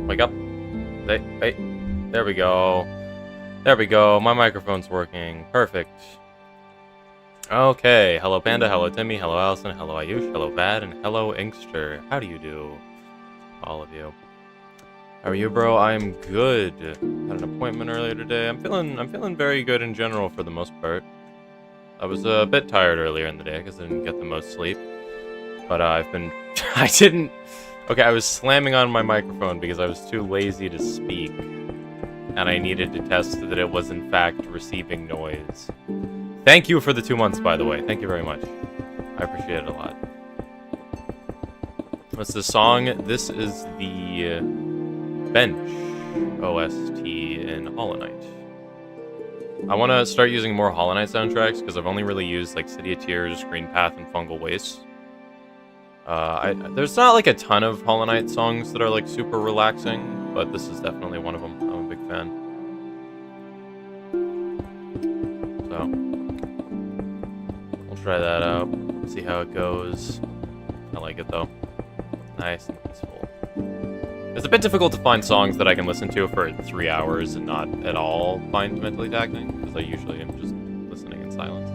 Wake up. Hey, there we go. There we go. My microphone's working. Perfect. Okay. Hello, Panda. Hello, Timmy. Hello, Allison. Hello, Ayush. Hello, Vad. And hello, Inkster. How do you do? All of you. How are you, bro? I'm good. Had an appointment earlier today. I'm feeling very good in general for the most part. I was a bit tired earlier in the day because I didn't get the most sleep. But I've been... I didn't... Okay, I was slamming on my microphone because I was too lazy to speak. And I needed to test that it was in fact receiving noise. Thank you for the 2 months, by the way. Thank you very much. I appreciate it a lot. What's the song? This is the Bench. OST in Hollow Knight. I want to start using more Hollow Knight soundtracks because I've only really used like City of Tears, Green Path, and Fungal Wastes. There's not like a ton of Hollow Knight songs that are like super relaxing, but this is definitely one of them. I'm a big fan. So, we'll try that out, see how it goes. I like it though. Nice and peaceful. It's a bit difficult to find songs that I can listen to for 3 hours and not at all find mentally taxing, because I usually am just listening in silence.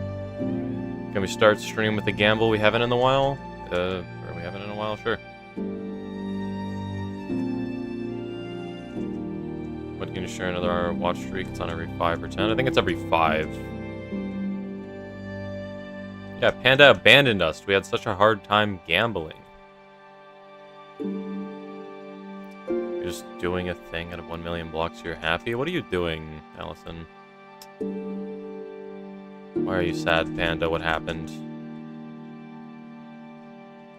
Can we start stream with a gamble we haven't in a while? We haven't in a while, sure. When can you share another watch streak? It's on every 5 or 10. I think it's every 5. Yeah, Panda abandoned us. We had such a hard time gambling. You're just doing a thing out of 1 million blocks, you're happy? What are you doing, Allison? Why are you sad, Panda? What happened?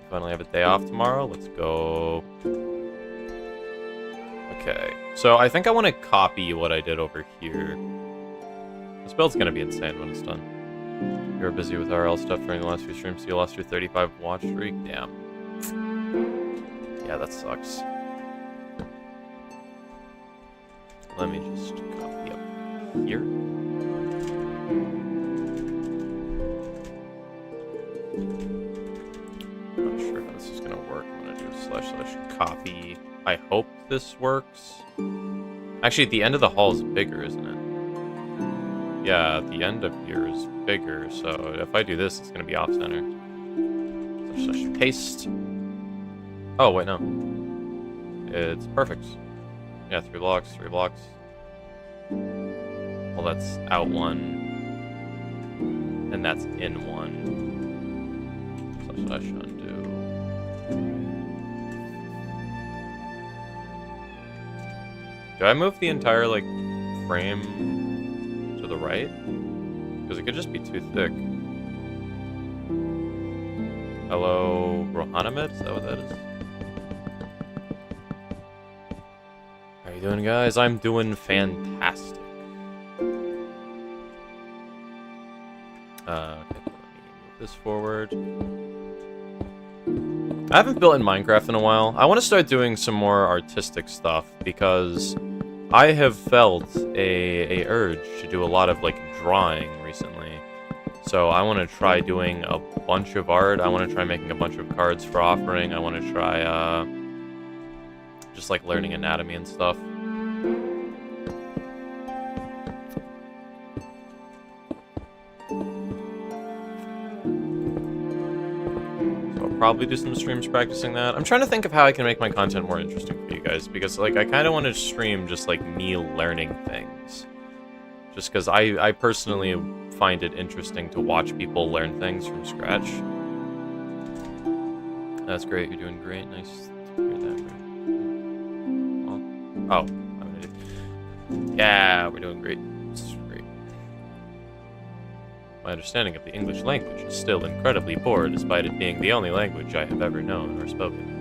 Finally have a day off tomorrow. Let's go. Okay, so I think I want to copy what I did over here. This build's gonna be insane when it's done. You were busy with RL stuff during the last few streams, so you lost your 35 watch streak? Damn. Yeah, that sucks. Let me just copy up here. Not sure how this is gonna work. I'm gonna do / copy. I hope this works. Actually, at the end of the hall is bigger, isn't it? Yeah, the end of here is bigger, so if I do this, it's gonna be off-center. / paste. Oh, wait, no. It's perfect. Yeah, 3 blocks, 3 blocks. Well, that's out 1. And that's in 1. / undo. Do I move the entire, like, frame to the right? Because it could just be too thick. Hello, Rohanamed? Is that what that is? How you doing, guys? I'm doing fantastic. Okay, let me move this forward. I haven't built in Minecraft in a while. I want to start doing some more artistic stuff because I have felt a urge to do a lot of like drawing recently. So I want to try doing a bunch of art. I want to try making a bunch of cards for offering. I want to try just like learning anatomy and stuff. Probably do some streams practicing that. I'm trying to think of how I can make my content more interesting for you guys, because like I kind of want to stream just like me learning things, just because I personally find it interesting to watch people learn things from scratch. That's great. You're doing great. Nice to hear that. Oh, I'm an idiot. Yeah, we're doing great. This is great. My understanding of the English language is still incredibly poor, despite it being the only language I have ever known or spoken.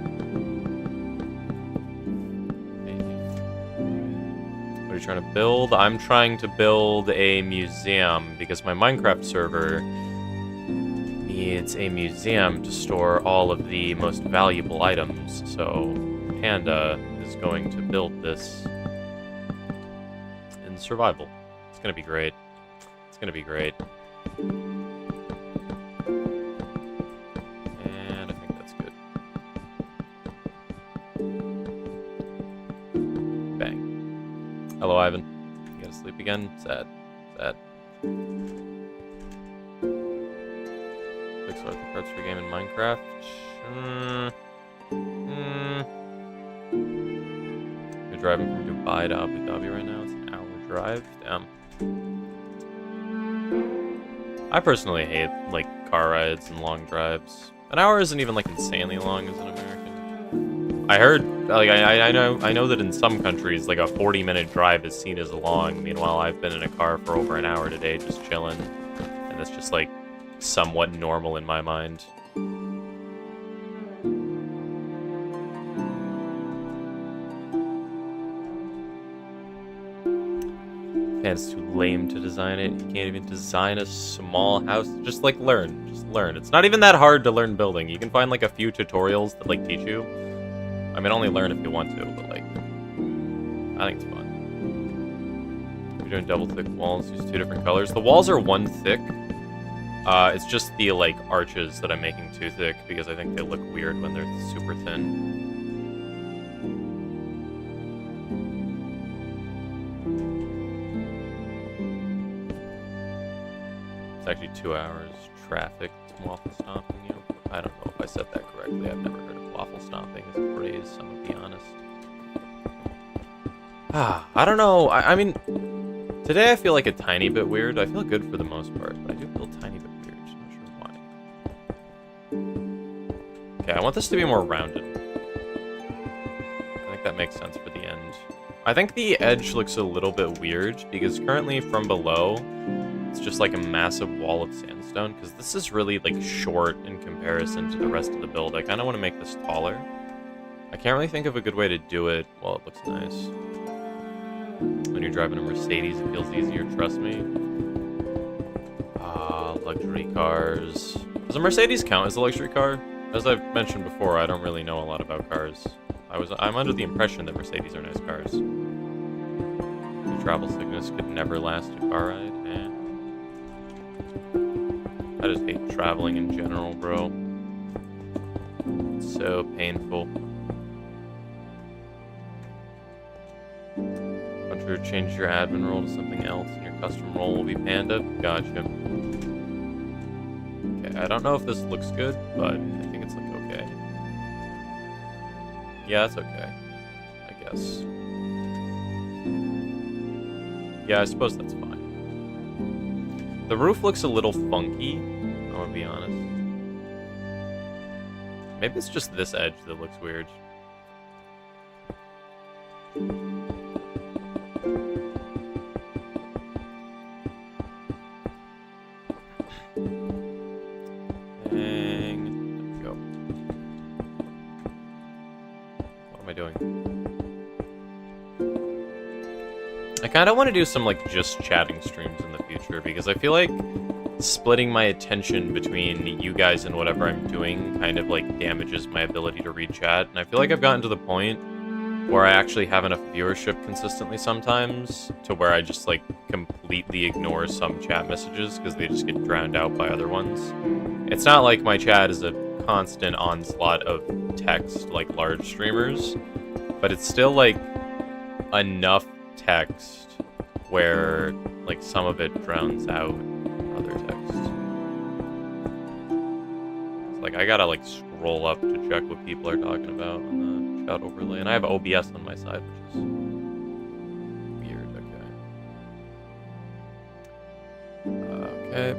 What are you trying to build? I'm trying to build a museum, because my Minecraft server needs a museum to store all of the most valuable items, so Panda is going to build this in survival. It's gonna be great. It's gonna be great. And I think that's good. Bang. Hello, Ivan. You gotta sleep again? Sad. Sad. 6 worth of cards per game in Minecraft. You're driving from Dubai to Abu Dhabi right now? It's an hour drive? Damn. I personally hate, like, car rides and long drives. An hour isn't even, like, insanely long as an American. I heard, like, I know that in some countries, like, a 40-minute drive is seen as long. Meanwhile, I've been in a car for over an hour today just chilling. And that's just, like, somewhat normal in my mind. Man, it's too lame to design it. You can't even design a small house. Just, like, learn. Just learn. It's not even that hard to learn building. You can find, like, a few tutorials that, like, teach you. I mean, only learn if you want to, but, like, I think it's fun. You're doing double thick walls. Use 2 different colors. The walls are 1 thick. It's just the, like, arches that I'm making 2 thick because I think they look weird when they're super thin. It's actually 2 hours traffic to waffle stomping, you know. I don't know if I said that correctly. I've never heard of waffle stomping as a phrase, I'm gonna be honest. I don't know. I mean, today I feel like a tiny bit weird. I feel good for the most part, but I do feel a tiny bit weird. Just not sure why. Okay, I want this to be more rounded. I think that makes sense for the end. I think the edge looks a little bit weird because currently from below, it's just like a massive wall of sandstone, because this is really, like, short in comparison to the rest of the build. I kind of want to make this taller. I can't really think of a good way to do it. Well, it looks nice. When you're driving a Mercedes, it feels easier, trust me. Luxury cars. Does a Mercedes count as a luxury car? As I've mentioned before, I don't really know a lot about cars. I'm under the impression that Mercedes are nice cars. The travel sickness could never last a car ride, eh? I just hate traveling in general, bro. It's so painful. Want to change your admin role to something else, and your custom role will be Panda? Gotcha. Okay, I don't know if this looks good, but I think it's, like, okay. Yeah, it's okay. I guess. Yeah, I suppose that's fine. The roof looks a little funky, I'm gonna be honest. Maybe it's just this edge that looks weird. Dang. There we go. What am I doing? I kind of want to do some, like, just chatting streams in the future, because I feel like splitting my attention between you guys and whatever I'm doing kind of, like, damages my ability to read chat, and I feel like I've gotten to the point where I actually have enough viewership consistently sometimes to where I just, like, completely ignore some chat messages because they just get drowned out by other ones. It's not like my chat is a constant onslaught of text like large streamers, but it's still, like, enough text where, like, some of it drowns out other text. It's like I gotta, like, scroll up to check what people are talking about on the chat overlay, and I have OBS on my side, which is weird. Okay.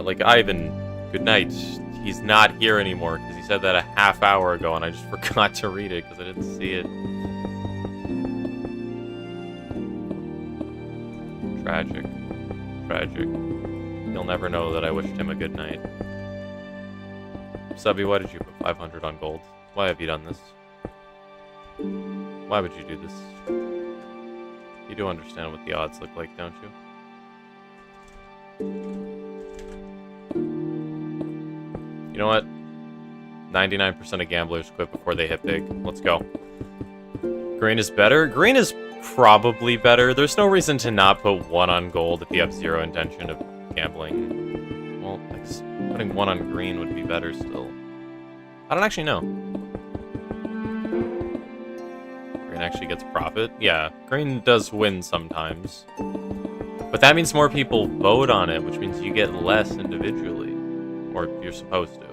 Like, Ivan, good night. He's not here anymore because he said that a half hour ago, and I just forgot to read it because I didn't see it. Tragic. Tragic. He'll never know that I wished him a good night. Subby, why did you put 500 on gold? Why have you done this? Why would you do this? You do understand what the odds look like, don't you? You know what? 99% of gamblers quit before they hit big. Let's go. Green is better? Green is probably better. There's no reason to not put 1 on gold if you have 0 intention of gambling. Well, I guess putting 1 on green would be better still. I don't actually know. Green actually gets profit? Yeah, green does win sometimes. But that means more people vote on it, which means you get less individually. Or you're supposed to.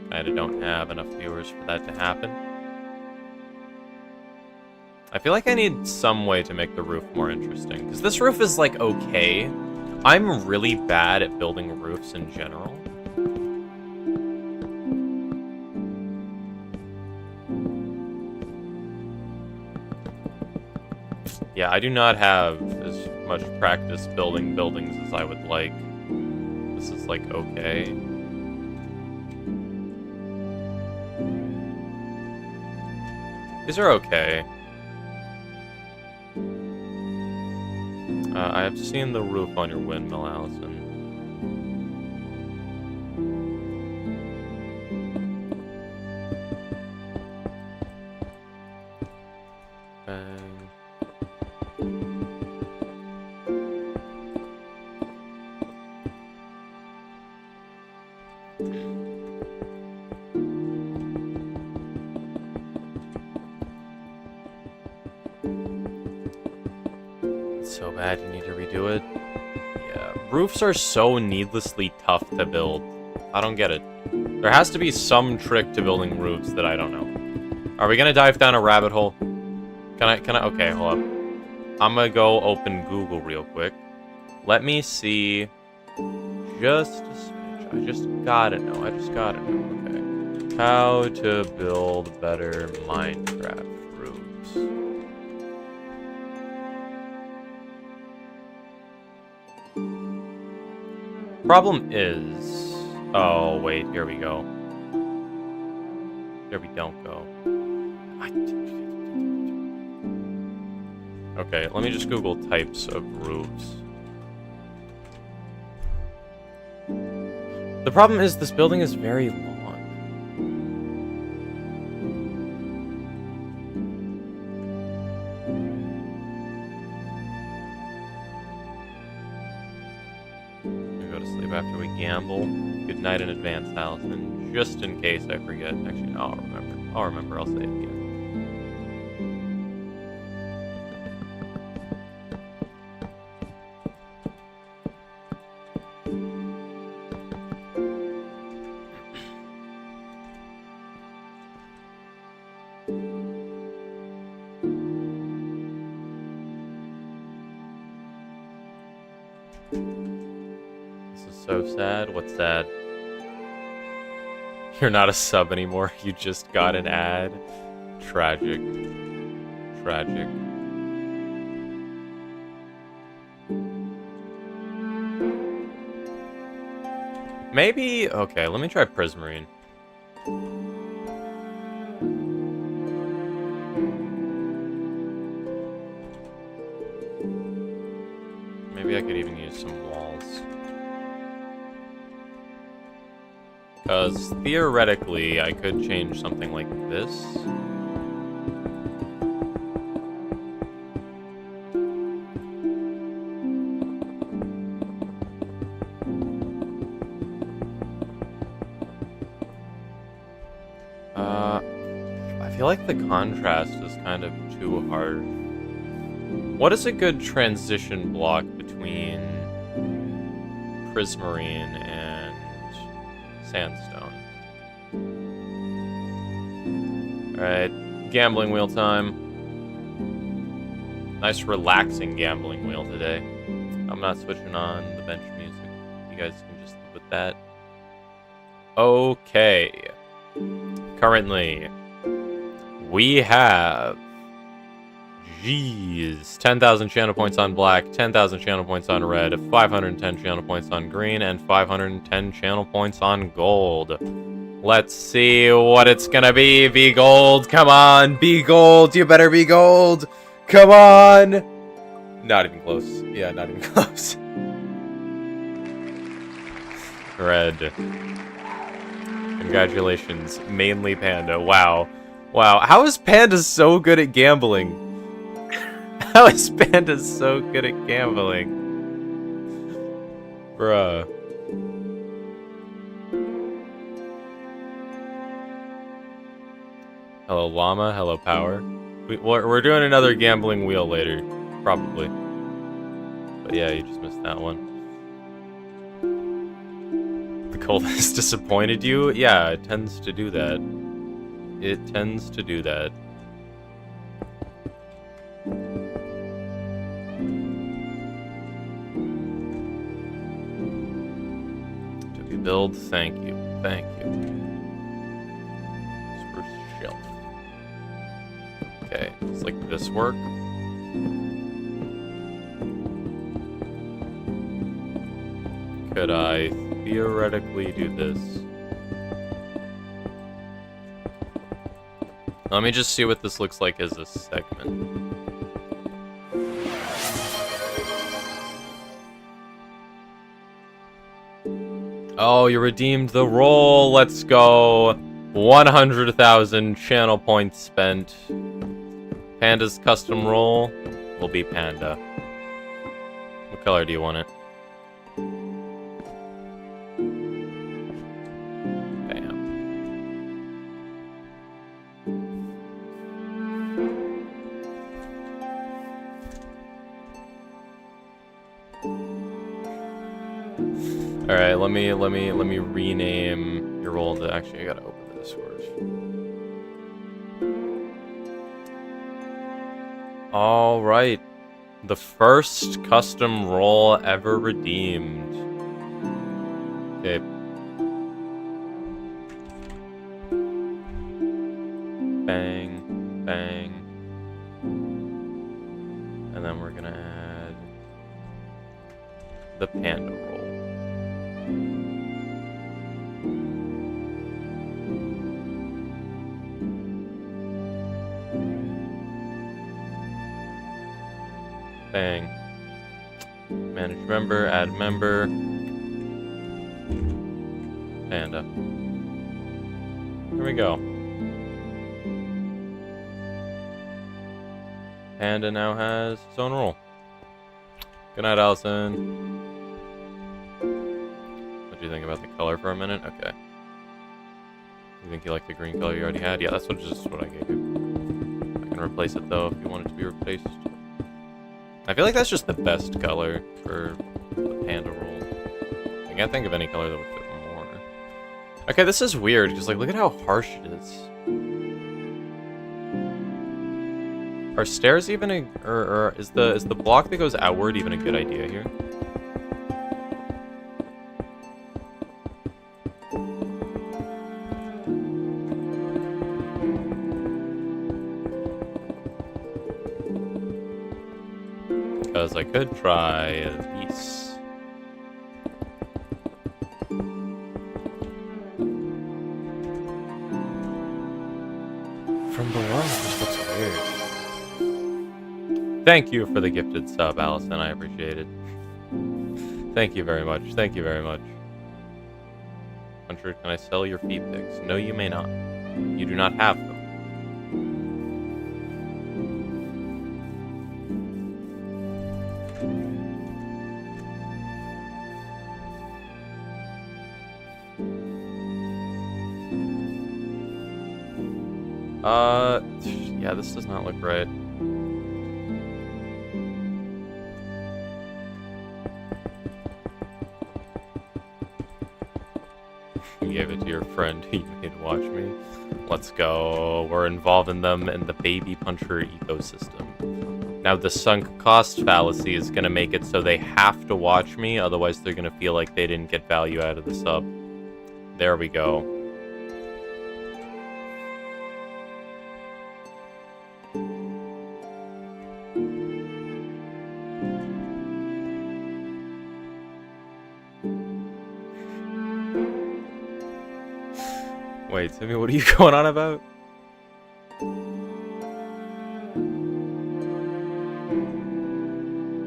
Kinda don't have enough viewers for that to happen. I feel like I need some way to make the roof more interesting. Because this roof is, like, okay. I'm really bad at building roofs in general. Yeah, I do not have as much practice building buildings as I would like. This is, like, okay. These are okay. I have seen the roof on your windmill, Allison. Bang. It's so bad you need to redo it. Yeah, roofs are so needlessly tough to build. I don't get it. There has to be some trick to building roofs that I don't know. Are we gonna dive down a rabbit hole? Can I, okay, hold up. I'm gonna go open Google real quick. Let me see. Just a smidge. I just gotta know. Okay. How to build better Minecraft roofs. Problem is... Oh, wait, here we go. Here we don't go. Okay, let me just Google types of roofs. The problem is this building is very long. We go to sleep after we gamble. Good night in advance, Allison. Just in case I forget. Actually, no, I'll remember. I'll say it again. So sad. What's sad? You're not a sub anymore. You just got an ad. Tragic. Tragic. Maybe... Okay, let me try Prismarine. Maybe I could even use some walls. Because theoretically, I could change something like this. I feel like the contrast is kind of too hard. What is a good transition block between Prismarine and sandstone? Alright, gambling wheel time. Nice relaxing gambling wheel today. I'm not switching on the bench music. You guys can just live with that. Okay. Currently, we have... Jeez. 10,000 channel points on black, 10,000 channel points on red, 510 channel points on green, and 510 channel points on gold. Let's see what it's gonna be. Be gold. Come on. Be gold. You better be gold. Come on. Not even close. Yeah, not even close. Red. Congratulations. Mainly Panda. Wow. Wow. How is Panda so good at gambling? How is Panda so good at gambling? Bruh. Hello, Llama. Hello, Power. We're doing another gambling wheel later. Probably. But yeah, you just missed that one. The cold has disappointed you? Yeah, it tends to do that. It tends to do that. Build, thank you, thank you. Spruce shelf. Okay, it's like this work. Could I theoretically do this? Let me just see what this looks like as a segment. Oh, you redeemed the roll. Let's go. 100,000 channel points spent. Panda's custom roll will be Panda. What color do you want it? Bam. Alright, let me rename your roll to actually I gotta open the Discord. Alright. The first custom roll ever redeemed. Okay. Bang, bang. And then we're gonna add the panda roll. Bang. Manage member, add member. Panda. Here we go. Panda now has its own role. Good night, Allison. What do you think about the color for a minute? Okay. You think you like the green color you already had? Yeah, that's just what I gave you. I can replace it though if you want it to be replaced. I feel like that's just the best color for the panda roll. I can't think of any color that would fit more. Okay, this is weird because like look at how harsh it is. Are stairs even a, or is the block that goes outward even a good idea here? Because I could try these. From below, it just looks weird. Thank you for the gifted sub, Allison. I appreciate it. Thank you very much. Thank you very much. Hunter, can I sell your feet pics? No, you may not. You do not have them. Yeah, this does not look right. You gave it to your friend who you made watch me. Let's go. We're involving them in the baby puncher ecosystem. Now the sunk cost fallacy is gonna make it so they have to watch me, otherwise they're gonna feel like they didn't get value out of the sub. There we go. Wait, Timmy, what are you going on about?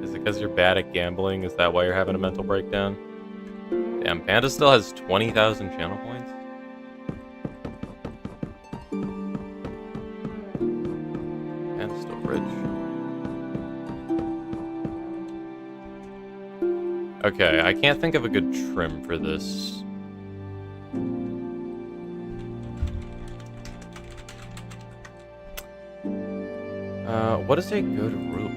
Is it because you're bad at gambling? Is that why you're having a mental breakdown? Damn, Panda still has 20,000 channel points? Panda's still rich. Okay, I can't think of a good trim for this. What is a good roof?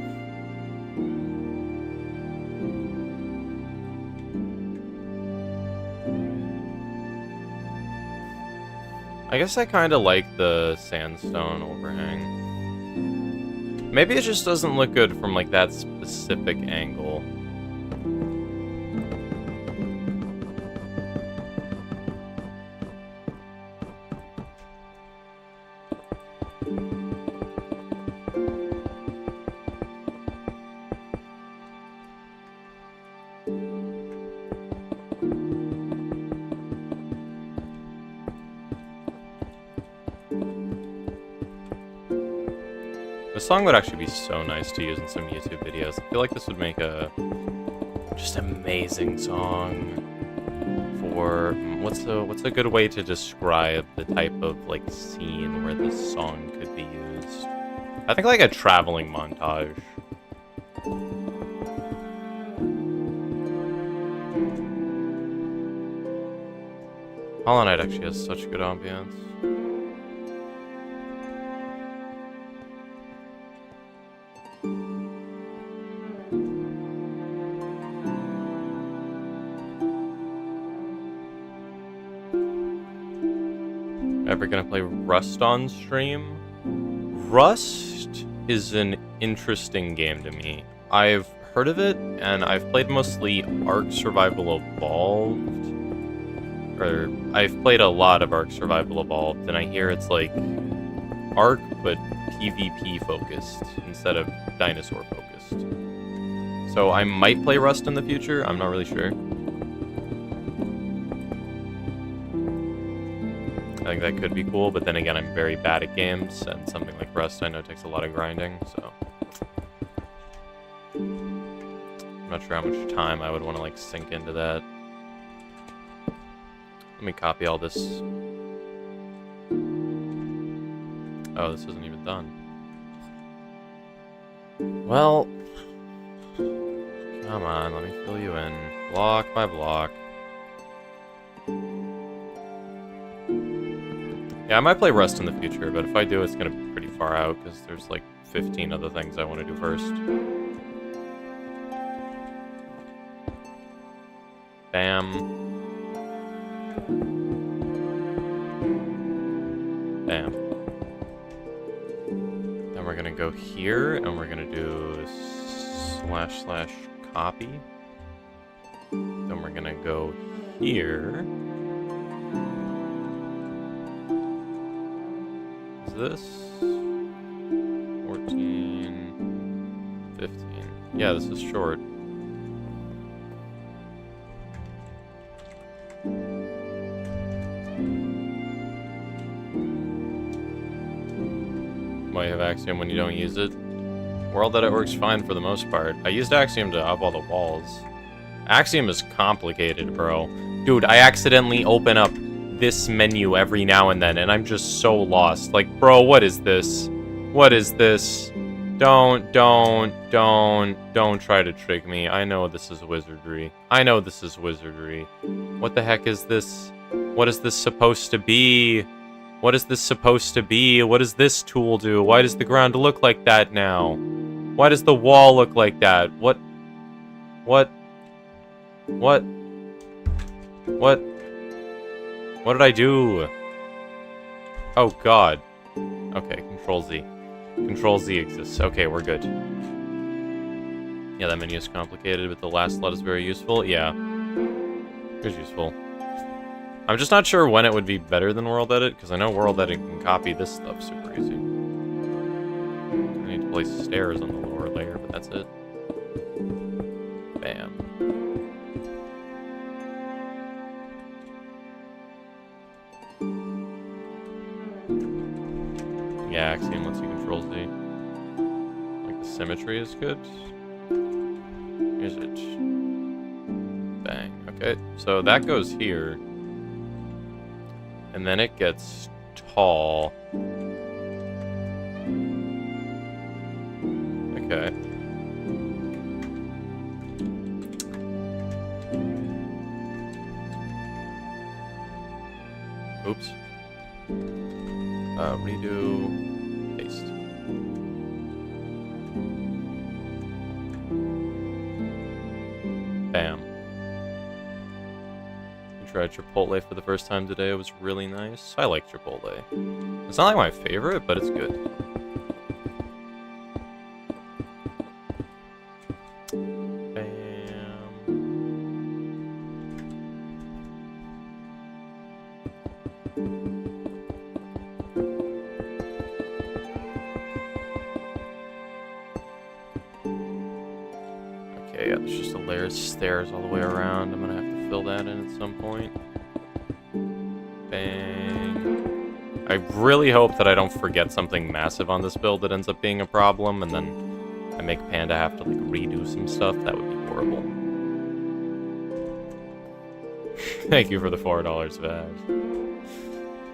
I guess I kind of like the sandstone overhang. Maybe it just doesn't look good from like that specific angle. This song would actually be so nice to use in some YouTube videos. I feel like this would make a just amazing song for what's a good way to describe the type of like scene where this song could be used? I think like a traveling montage. Hollow Knight actually has such good ambience. Ever gonna play Rust on stream? Rust is an interesting game to me. I've heard of it, and I've played mostly Ark Survival Evolved. Or, I've played a lot of Ark Survival Evolved, and I hear it's like Ark, but PvP focused instead of dinosaur focused. So I might play Rust in the future, I'm not really sure. I think that could be cool, but then again, I'm very bad at games, and something like Rust I know takes a lot of grinding, so... I'm not sure how much time I would want to, like, sink into that. Let me copy all this. Oh, this isn't even done. Well... Come on, let me fill you in. Block by block. Yeah, I might play Rust in the future, but if I do, it's gonna be pretty far out, because there's like 15 other things I want to do first. Bam. Bam. Then we're gonna go here, and we're gonna do / copy. Then we're gonna go here. This 14, 15. Yeah, this is short. Might have Axiom when you don't use it. World Edit works fine for the most part. I used Axiom to up all the walls. Axiom is complicated, bro. Dude, I accidentally open up this menu every now and then, and I'm just so lost. Like, bro, what is this? What is this? Don't try to trick me. I know this is wizardry. I know this is wizardry. What the heck is this? What is this supposed to be? What is this supposed to be? What does this tool do? Why does the ground look like that now? Why does the wall look like that? What? What did I do? Oh, God. Okay, Control Z. Control Z exists. Okay, we're good. Yeah, that menu is complicated, but the last slot is very useful. Yeah. It's useful. I'm just not sure when it would be better than World Edit, because I know World Edit can copy this stuff super easy. I need to place stairs on the lower layer, but that's it. Bam. Yeah, Axiom lets you Control Z. Like, the symmetry is good. Here's it. Bang. Okay, so that goes here. And then it gets tall. Okay. Oops. Redo. Paste. Bam. I tried Chipotle for the first time today. It was really nice. I like Chipotle. It's not like my favorite, but it's good. Okay, yeah, there's just a layer of stairs all the way around. I'm gonna have to fill that in at some point. Bang. I I really hope that I don't forget something massive on this build that ends up being a problem, and then I make Panda have to, like, redo some stuff. That would be horrible. Thank you for the $4, Vad.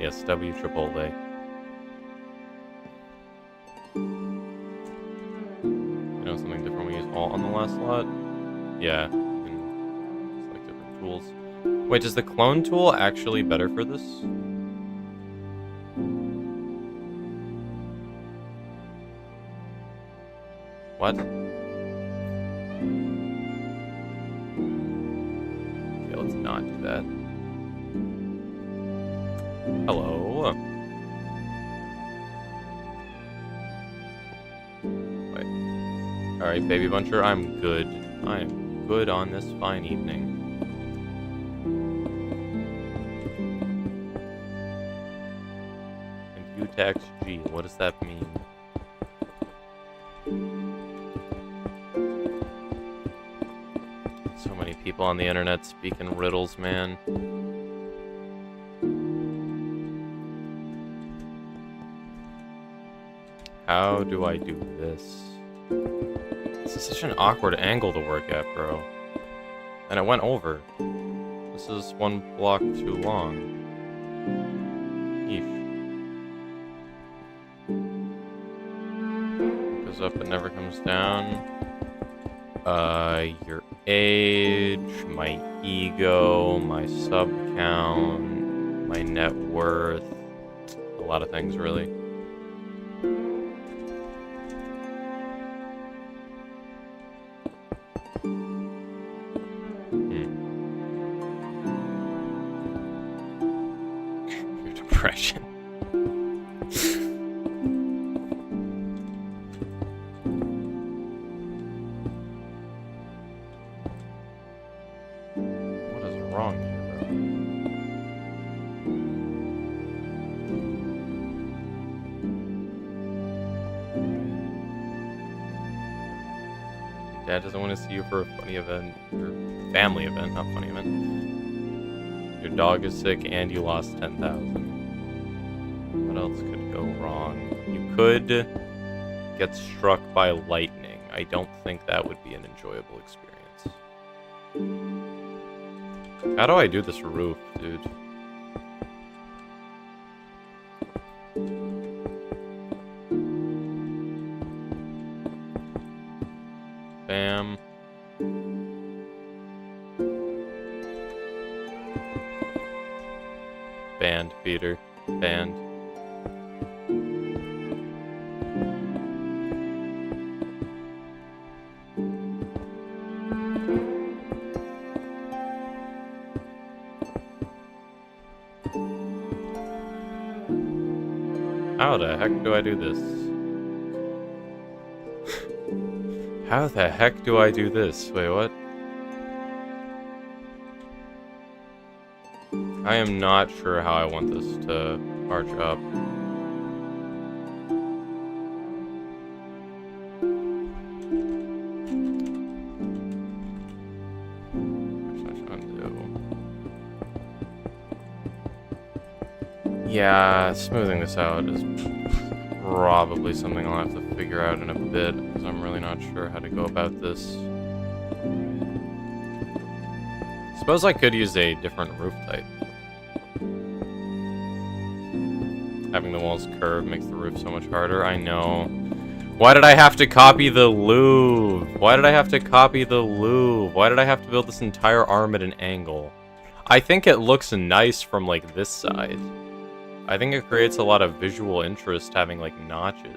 Yes, W Chipotle. You know something different we use alt on the last slot? Yeah, you can select different tools. Wait, is the clone tool actually better for this? What? Okay, let's not do that. Hello? Wait. Alright, Baby Buncher, I'm good. I am good on this fine evening. And Utax G, what does that mean? So many people on the internet speaking riddles, man. How do I do this? This is such an awkward angle to work at, bro. And it went over. This is one block too long. Eesh. Goes up and never comes down. Your age, my ego, my sub count, my net worth. A lot of things, really. Your depression. Dad doesn't want to see you for a funny event, or family event, not funny event. Your dog is sick and you lost 10,000. What else could go wrong? You could get struck by lightning. I don't think that would be an enjoyable experience. How do I do this roof, dude? Bam. Band, Peter. Band. How the heck do I do this? How the heck do I do this? Wait, what? I am not sure how I want this to arch up. Yeah, smoothing this out is probably something I'll have to figure out in a bit, because I'm really not sure how to go about this. Suppose I could use a different roof type. Having the walls curved makes the roof so much harder. I know. Why did I have to copy the Louvre? Why did I have to copy the Louvre? Why did I have to build this entire arm at an angle? I think it looks nice from, like, this side. I think it creates a lot of visual interest having, like, notches.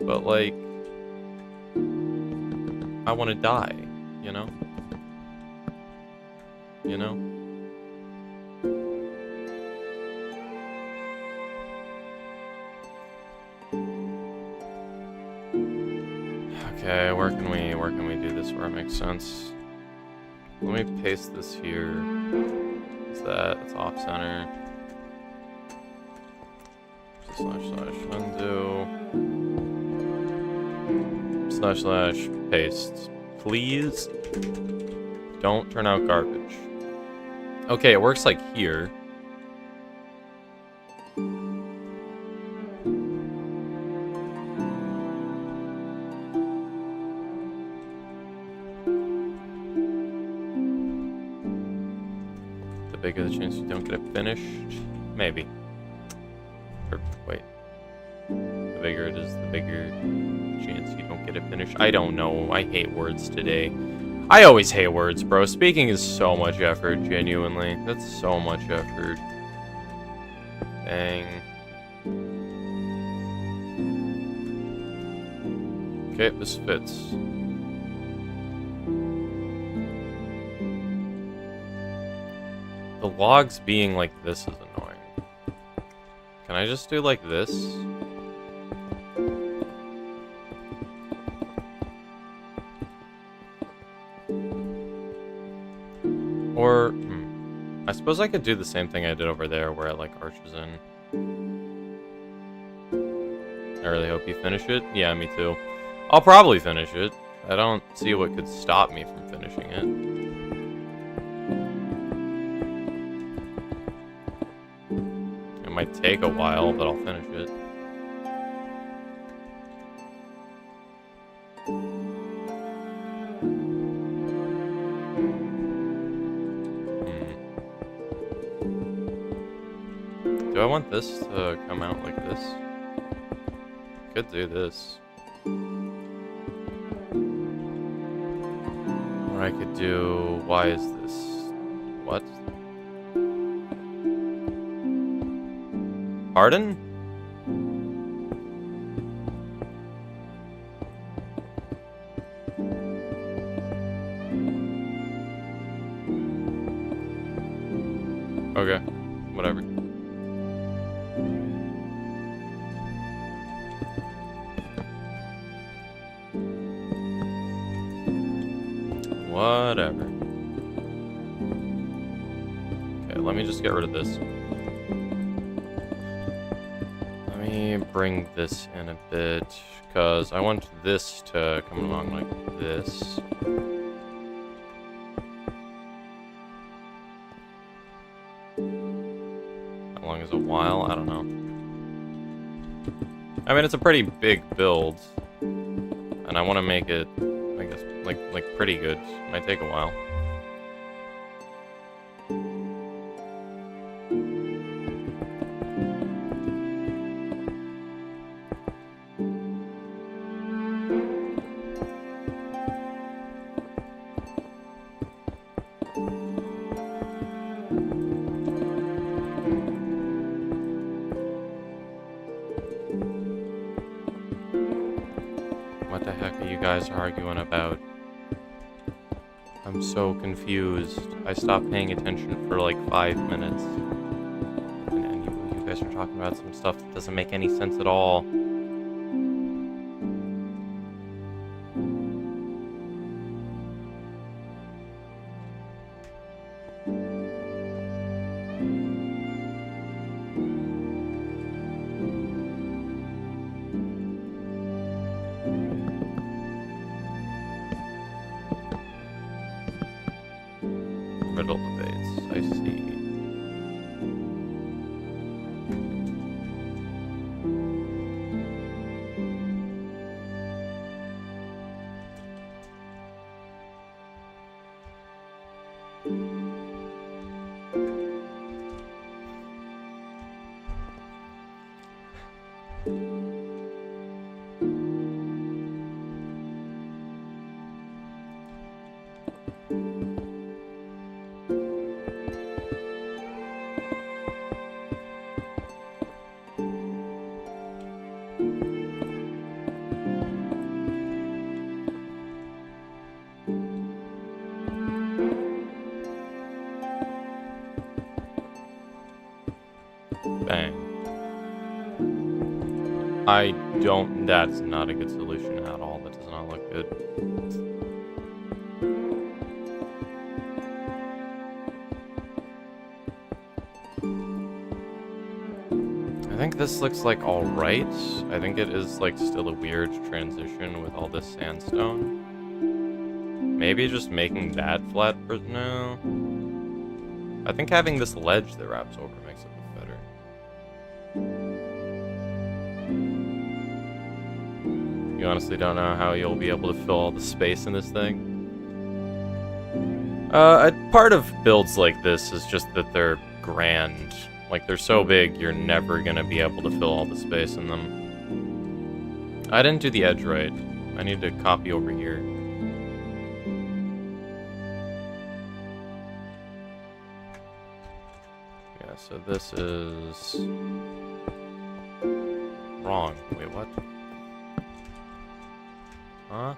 But, like, I want to die, you know? You know? Okay, where can we do this where it makes sense? Let me paste this here. Is that? It's off center. //undo. / paste. Please don't turn out garbage. Okay, it works like here. bigger the chance you don't get it finished? Maybe. Or, wait. The bigger it is, the bigger chance you don't get it finished. I don't know. I hate words today. I always hate words, bro. Speaking is so much effort, genuinely. That's so much effort. Dang. Okay, this fits. The logs being like this is annoying. Can I just do like this? Or, I suppose I could do the same thing I did over there where it like arches in. I really hope you finish it. Yeah, me too. I'll probably finish it. I don't see what could stop me from finishing it. It might take a while, but I'll finish it. Do I want this to come out like this? Could do this. Or I could do... Why is this? What? Pardon? Okay, whatever. Whatever. Okay, let me just get rid of this. Let me bring this in a bit, because I want this to come along like this. How long is a while? I don't know. I mean, it's a pretty big build, and I want to make it, I guess, like pretty good. Might take a while. What the heck are you guys arguing about? I'm so confused. I stopped paying attention for like 5 minutes. And you guys are talking about some stuff that doesn't make any sense at all. Riddle debates, I see. Bang. I don't... That's not a good solution at all. That does not look good. I think this looks like alright. I think it is like still a weird transition with all this sandstone. Maybe just making that flat for... No. I think having this ledge that wraps over makes it look better. You honestly don't know how you'll be able to fill all the space in this thing? A part of builds like this is just that they're grand. Like, they're so big, you're never gonna be able to fill all the space in them. I didn't do the edge right. I need to copy over here. Yeah, so this is... wrong. Wait, what? Huh?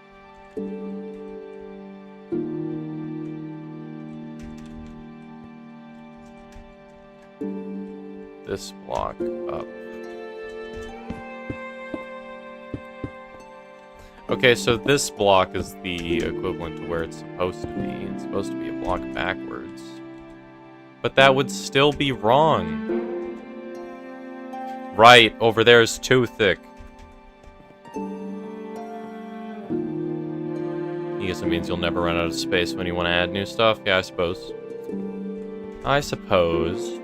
This block up. Okay, so this block is the equivalent to where it's supposed to be. It's supposed to be a block backwards. But that would still be wrong. Right, over there is too thick. I guess it means you'll never run out of space when you want to add new stuff. Yeah, I suppose. I suppose.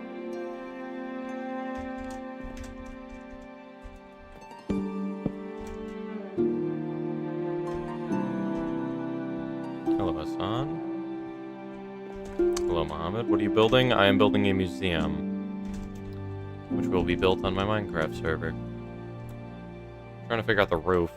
Hello, Hassan. Hello, Mohammed. What are you building? I am building a museum, which will be built on my Minecraft server. Trying to figure out the roof.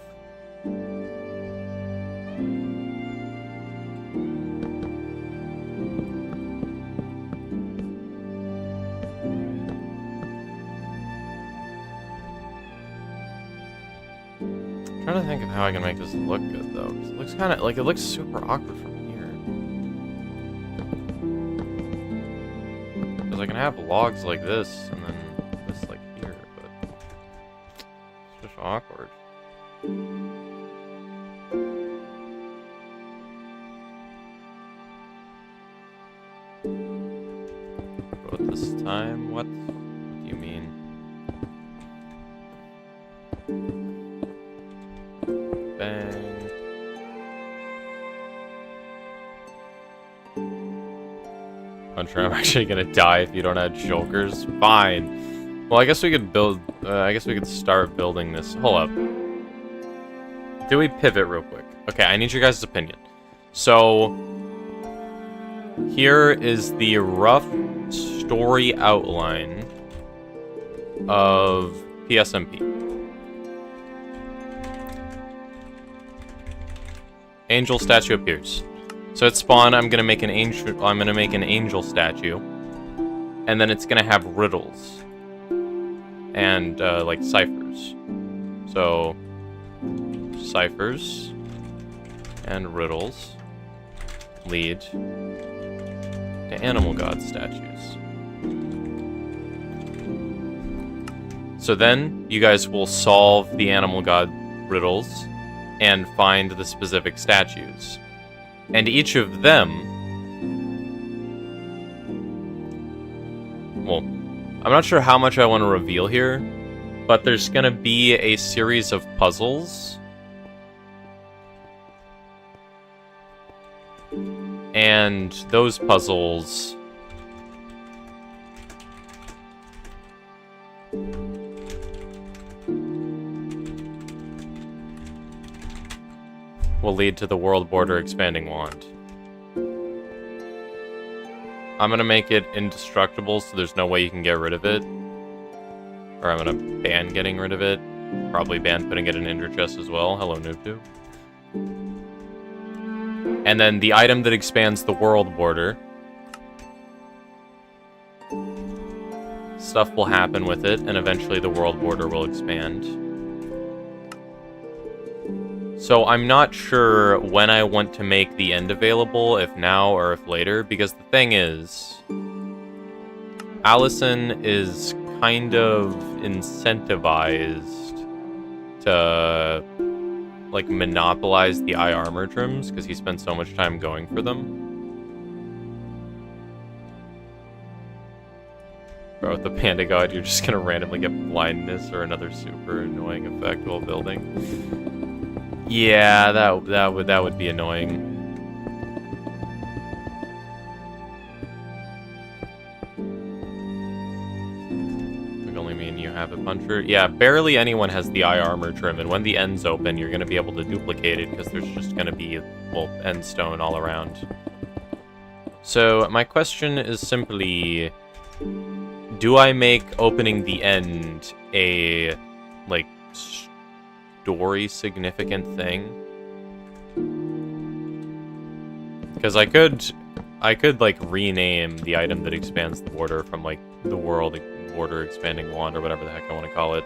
Trying to think of how I can make this look good, though. 'Cause it looks kind of like it looks super awkward from here. Because I can have logs like this and then this like here, but it's just awkward. But this time, what? What do you mean? Bang. Hunter, I'm actually gonna die if you don't add shulkers. Fine. Well, I guess we could build. I guess we could start building this. Hold up. Do we pivot real quick? Okay, I need your guys' opinion. So here is the rough story outline of PSMP. Angel statue appears. So at spawn, I'm gonna make an angel. I'm gonna make an angel statue, and then it's gonna have riddles and like ciphers. So ciphers and riddles lead to animal god statues. So then you guys will solve the animal god riddles and find the specific statues. And each of them... well, I'm not sure how much I want to reveal here, but there's gonna be a series of puzzles. And those puzzles... will lead to the world border expanding wand. I'm gonna make it indestructible so there's no way you can get rid of it. Or I'm gonna ban getting rid of it. Probably ban putting it in Ender chest as well. Hello, NoobTube. And then the item that expands the world border. Stuff will happen with it, and eventually the world border will expand. So I'm not sure when I want to make the end available, if now or if later, because the thing is, Allison is kind of incentivized to, like, monopolize the eye armor trims, because he spends so much time going for them. Bro, with the panda god, you're just gonna randomly get blindness or another super annoying effect while building. Yeah, that would be annoying. Like only me and you have a puncher. Yeah, barely anyone has the eye armor trim, and when the end's open, you're gonna be able to duplicate it because there's just gonna be, well, end stone all around. So my question is simply, do I make opening the end a, like, story significant thing? Because I could, like, rename the item that expands the border from, like, the world border expanding wand, or whatever the heck I want to call it.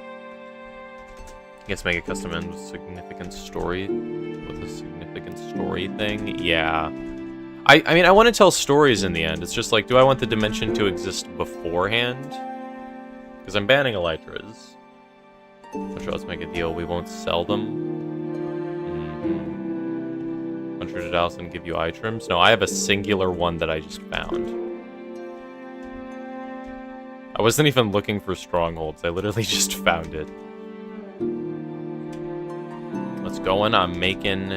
I guess make a custom end with significant story, with a significant story thing. Yeah. I mean, I want to tell stories in the end. It's just like, do I want the dimension to exist beforehand? Because I'm banning elytras. Which, let's make a deal. We won't sell them. 100 else and give you eye trims. No, I have a singular one that I just found. I wasn't even looking for strongholds. I literally just found it. Let's go in. I'm making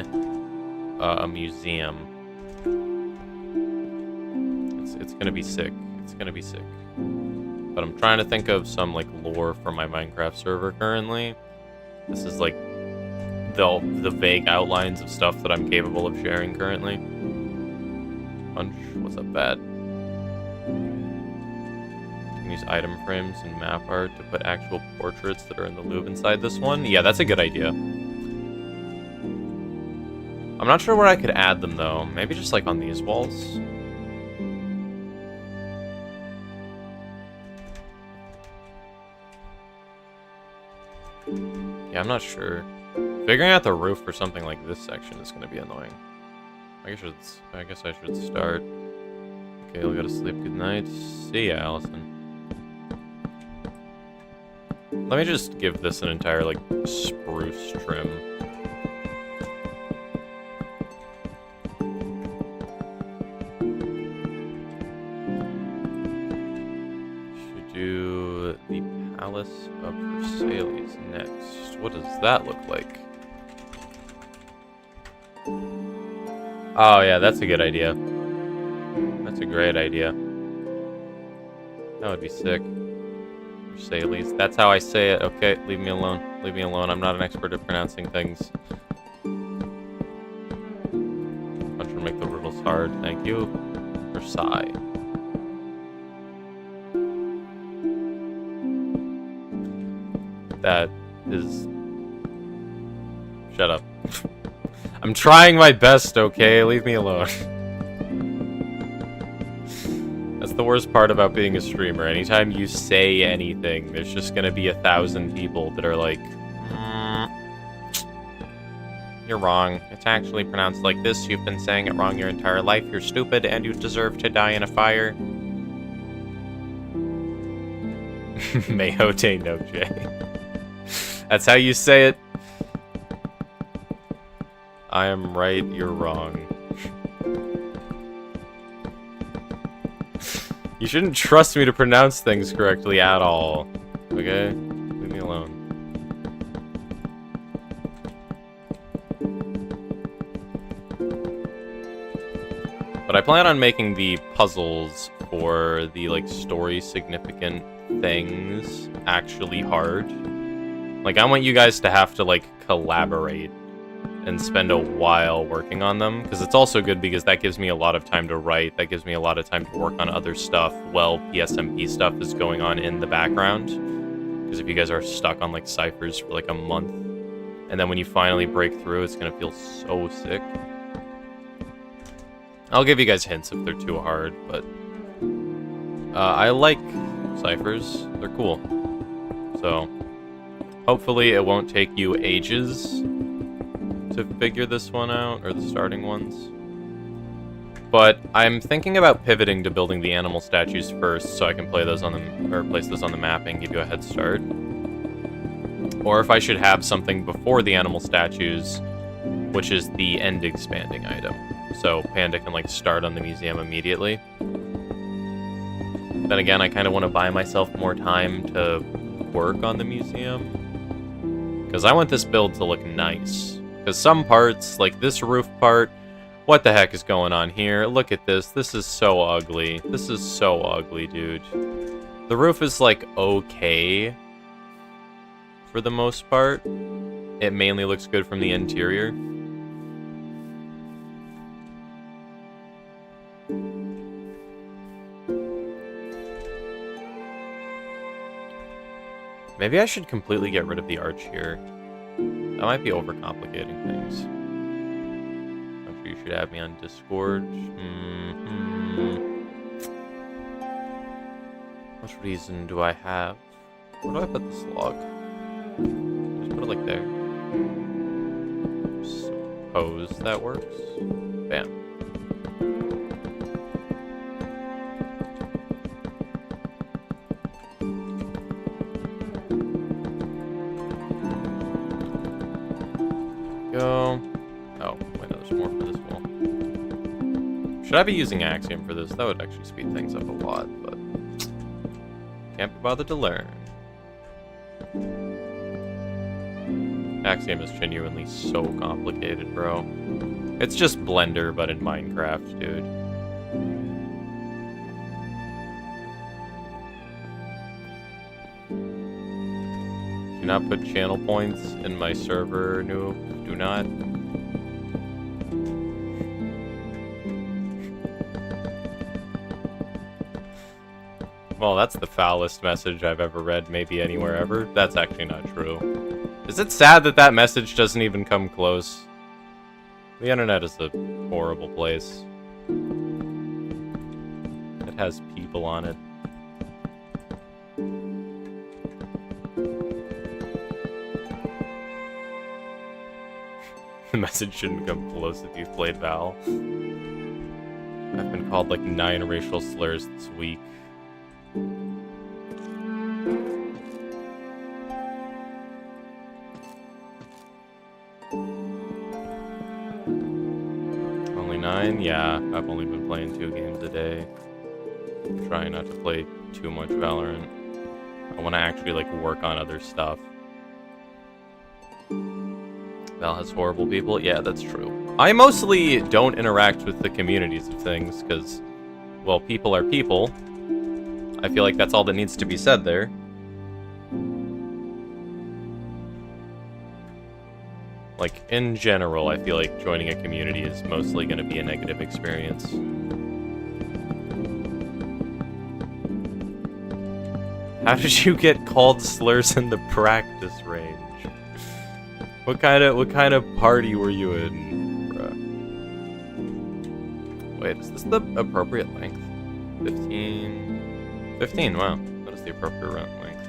a museum. It's gonna be sick. It's gonna be sick. But I'm trying to think of some, like, lore for my Minecraft server currently. This is, like, the vague outlines of stuff that I'm capable of sharing currently. Punch. What's up, bad? You can use item frames and map art to put actual portraits that are in the Louvre inside this one. Yeah, that's a good idea. I'm not sure where I could add them, though. Maybe just, like, on these walls? Yeah, I'm not sure. Figuring out the roof for something like this section is going to be annoying. I guess I should start. Okay, we'll go to sleep. Good night. See ya, Allison. Let me just give this an entire, like, spruce trim. Should do the Palace of Versailles next. What does that look like? Oh yeah, that's a good idea. That's a great idea. That would be sick. Versailles. That's how I say it. Okay, leave me alone. Leave me alone. I'm not an expert at pronouncing things. Punch or make the riddles hard. Thank you. Versailles. That is... Shut up. I'm trying my best, okay? Leave me alone. That's the worst part about being a streamer. Anytime you say anything, there's just gonna be 1,000 people that are like, you're wrong. It's actually pronounced like this. You've been saying it wrong your entire life. You're stupid and you deserve to die in a fire. Mehote no J. That's how you say it. I am right, you're wrong. You shouldn't trust me to pronounce things correctly at all. Okay? Leave me alone. But I plan on making the puzzles for the, like, story significant things actually hard. Like, I want you guys to have to, like, collaborate and spend a while working on them, because it's also good because that gives me a lot of time to write, that gives me a lot of time to work on other stuff while PSMP stuff is going on in the background. Because if you guys are stuck on, like, ciphers for, like, a month, and then when you finally break through, it's gonna feel so sick. I'll give you guys hints if they're too hard, but I like ciphers. They're cool. So hopefully it won't take you ages to figure this one out, or the starting ones. But I'm thinking about pivoting to building the animal statues first, so I can play those on the, or place those on the map and give you a head start. Or if I should have something before the animal statues, which is the end expanding item. So Panda can, like, start on the museum immediately. Then again, I kind of want to buy myself more time to work on the museum, because I want this build to look nice. Because some parts, like this roof part, what the heck is going on here? Look at this. This is so ugly. This is so ugly, dude. The roof is, like, okay for the most part. It mainly looks good from the interior. Maybe I should completely get rid of the arch here. That might be overcomplicating things. I'm sure you should add me on Discord. What reason do I have? Where do I put this log? Just put it like there. Suppose that works. Bam. Go. Oh, wait, no, there's more for this wall. Should I be using Axiom for this? That would actually speed things up a lot, but can't be bothered to learn. Axiom is genuinely so complicated, bro. It's just Blender, but in Minecraft, dude. Do not put channel points in my server, noob. Do not. Well, that's the foulest message I've ever read, maybe anywhere ever. That's actually not true. Is it sad that that message doesn't even come close? The internet is a horrible place. It has people on it. The message shouldn't come close if you've played Val. I've been called like 9 racial slurs this week. Only 9? Yeah, I've only been playing 2 games a day. I'm trying not to play too much Valorant. I want to actually like work on other stuff. Val has horrible people? Yeah, that's true. I mostly don't interact with the communities of things, because, well, people are people. I feel like that's all that needs to be said there. Like, in general, I feel like joining a community is mostly going to be a negative experience. How did you get called slurs in the practice range? What kind of party were you in, bruh? Wait, is this the appropriate length? 15? 15, wow. That is the appropriate length.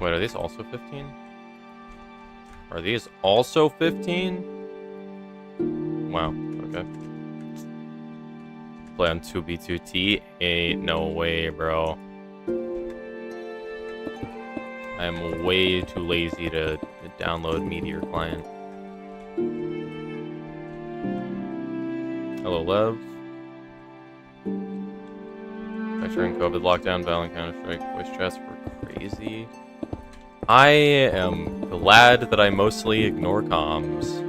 Wait, are these also 15? Are these also 15? Wow, okay. Play on 2B2T? Ain't no way, bro. I am way too lazy to download Meteor Client. Hello, Lev. During COVID lockdown, Val and Counter-Strike voice chats were crazy. I am glad that I mostly ignore comms.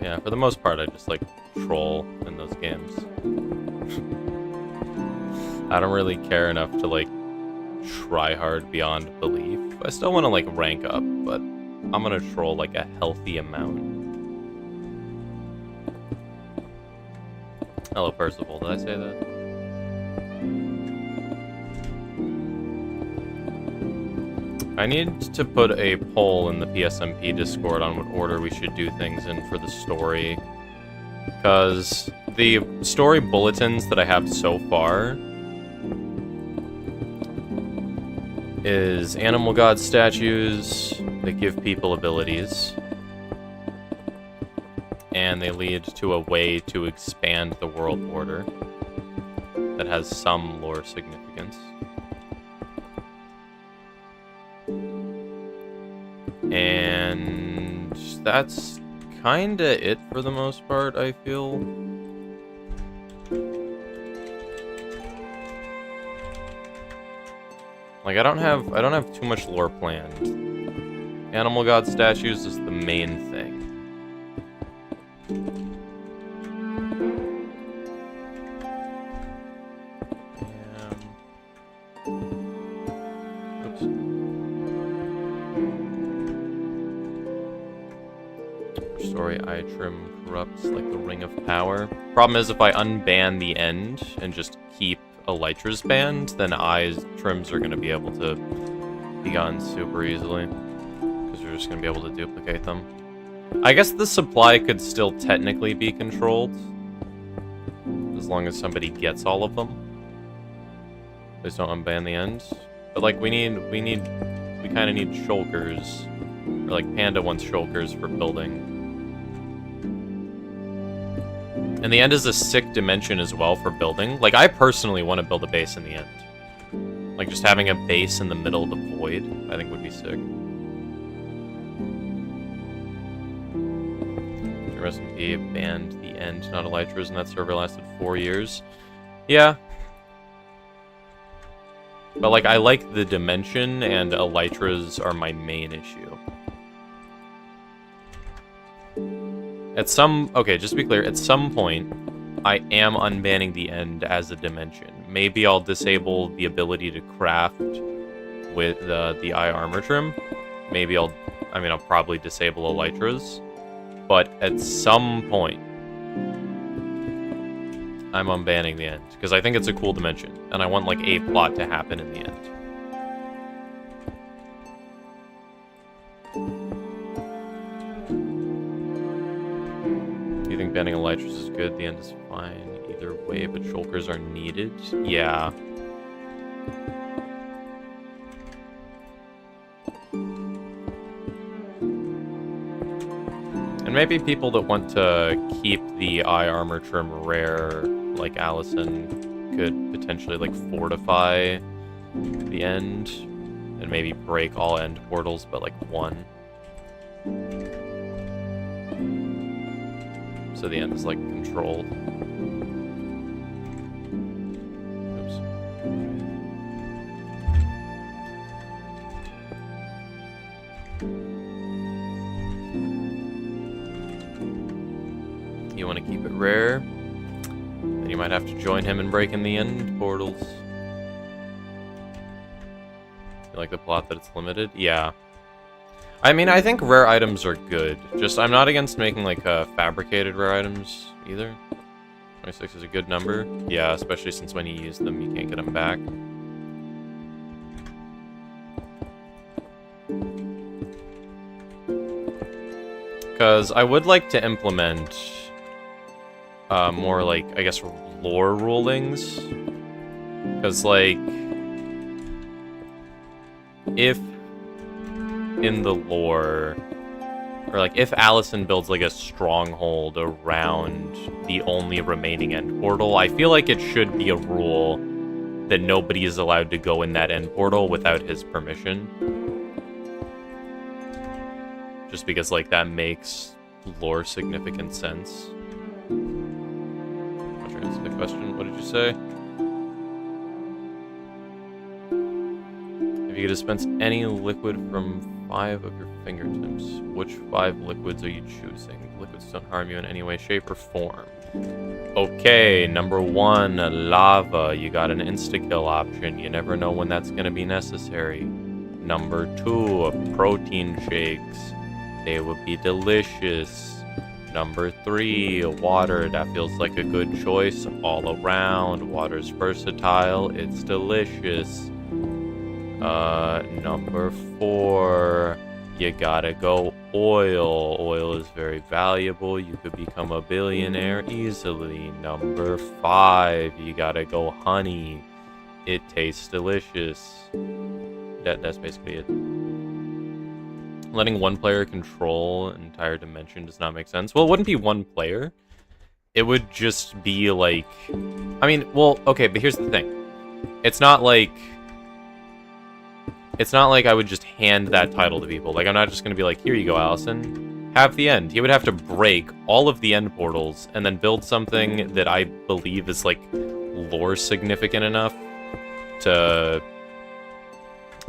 Yeah, for the most part, I just like troll in those games. I don't really care enough to like try hard beyond belief. I still want to like rank up, but I'm gonna troll like a healthy amount. Hello, Percival. Did I say that? I need to put a poll in the PSMP Discord on what order we should do things in for the story. Because the story bulletins that I have so far is animal god statues that give people abilities. And they lead to a way to expand the world order that has some lore significance. And that's kinda it for the most part, I feel. Like I don't have too much lore planned. Animal god statues is the main thing. Oops. eye trim corrupts like the ring of power. Problem is, if I unban the end and just keep Elytra's banned, then eye trims are going to be able to be gone super easily. Because you're just going to be able to duplicate them. I guess the supply could still technically be controlled. As long as somebody gets all of them. Please don't unban the end. But like, we kind of need shulkers. Or like, Panda wants shulkers for building. And the end is a sick dimension as well for building. Like, I personally want to build a base in the end. Like, just having a base in the middle of the void, I think would be sick. SMP banned the end, not Elytra's, and that server lasted 4 years. Yeah. But, like, I like the dimension, and Elytra's are my main issue. Okay, just to be clear, at some point, I am unbanning the end as a dimension. Maybe I'll disable the ability to craft with the eye armor trim. Maybe I'll probably disable Elytra's. But at some point, I'm unbanning the end. Because I think it's a cool dimension. And I want, like, a plot to happen in the end. Do you think banning Elytra's is good? The end is fine either way, but shulkers are needed? Yeah. And maybe people that want to keep the eye armor trim rare, like Allison, could potentially, like, fortify the end and maybe break all end portals, but, like, one. So the end is, like, controlled. Oops. You want to keep it rare? Then you might have to join him in breaking the end portals. You like the plot that it's limited? Yeah. I mean, I think rare items are good. Just, I'm not against making, like, fabricated rare items, either. 26 is a good number. Yeah, especially since when you use them, you can't get them back. Because I would like to implement more, like, I guess, lore rulings. Because, like, if in the lore, or like if Allison builds like a stronghold around the only remaining end portal, I feel like it should be a rule that nobody is allowed to go in that end portal without his permission. Just because like that makes lore significant sense. I'm not sure that's a good question. What did you say? If you could dispense any liquid from 5 of your fingertips, which 5 liquids are you choosing? Liquids don't harm you in any way, shape, or form. Okay, number 1, lava. You got an insta-kill option. You never know when that's going to be necessary. Number 2, protein shakes. They would be delicious. Number 3, water. That feels like a good choice all around. Water's versatile. It's delicious. Number 4, you gotta go oil. Oil is very valuable. You could become a billionaire easily. Number 5, you gotta go honey. It tastes delicious. That's basically it. Letting one player control an entire dimension does not make sense. Well, it wouldn't be one player. It would just be like... I mean, well, okay, but here's the thing. It's not like I would just hand that title to people. Like, I'm not just going to be like, here you go, Allison. Have the end. He would have to break all of the end portals and then build something that I believe is, like, lore significant enough to,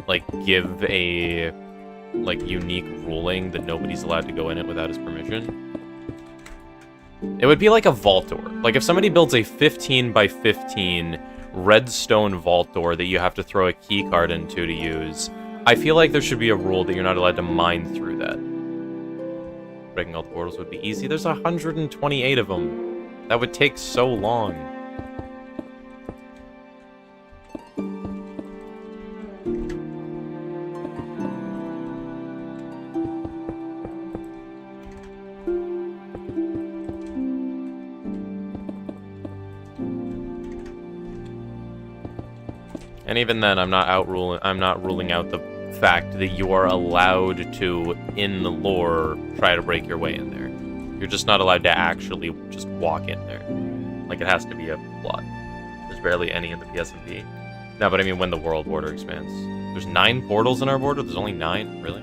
like, give a, like, unique ruling that nobody's allowed to go in it without his permission. It would be like a vault door. Like, if somebody builds a 15 by 15 redstone vault door that you have to throw a key card into to use, I feel like there should be a rule that you're not allowed to mine through that. Breaking all the portals would be easy. There's 128 of them. That would take so long. And even then, I'm not ruling out the fact that you are allowed to, in the lore, try to break your way in there. You're just not allowed to actually just walk in there. Like, it has to be a plot. There's barely any in the PSMP. No, but I mean when the world border expands. There's 9 portals in our border? There's only 9? Really?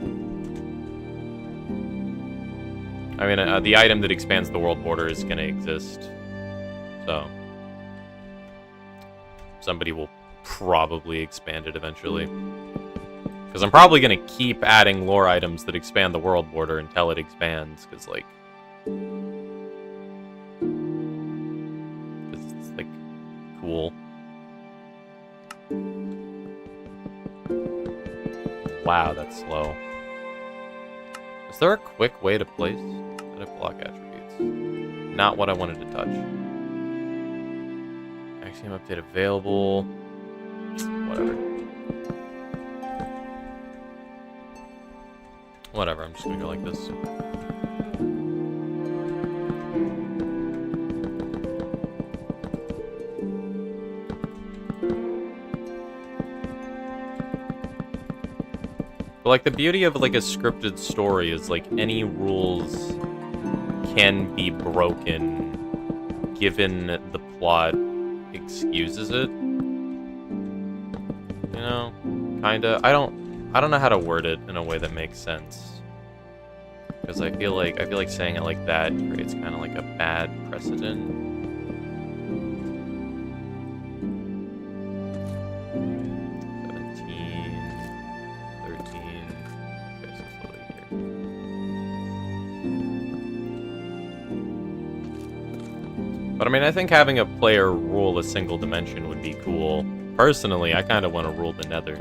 I mean, the item that expands the world border is going to exist. So, somebody will probably expand it eventually. Because I'm probably going to keep adding lore items that expand the world border until it expands, because, like... it's, like, cool. Wow, that's slow. Is there a quick way to place? Edit block attributes. Not what I wanted to touch. Axiom update available. Whatever. Whatever, I'm just gonna go like this. But, like, the beauty of, like, a scripted story is, like, any rules can be broken given the plot excuses it. You know? Kinda. I don't know how to word it in a way that makes sense. Because I feel like saying it like that creates kind of like a bad precedent. 17, 13. Okay, so it's literally here. But I mean, I think having a player rule a single dimension would be cool. Personally, I kind of want to rule the Nether.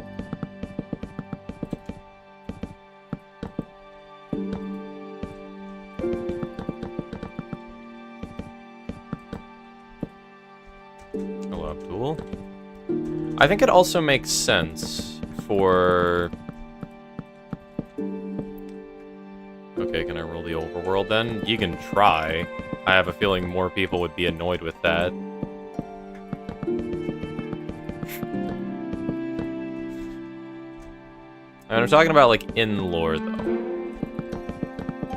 Hello, Abdul. I think it also makes sense for... Okay, can I roll the overworld then? You can try. I have a feeling more people would be annoyed with that. And I'm talking about, like, in lore, though.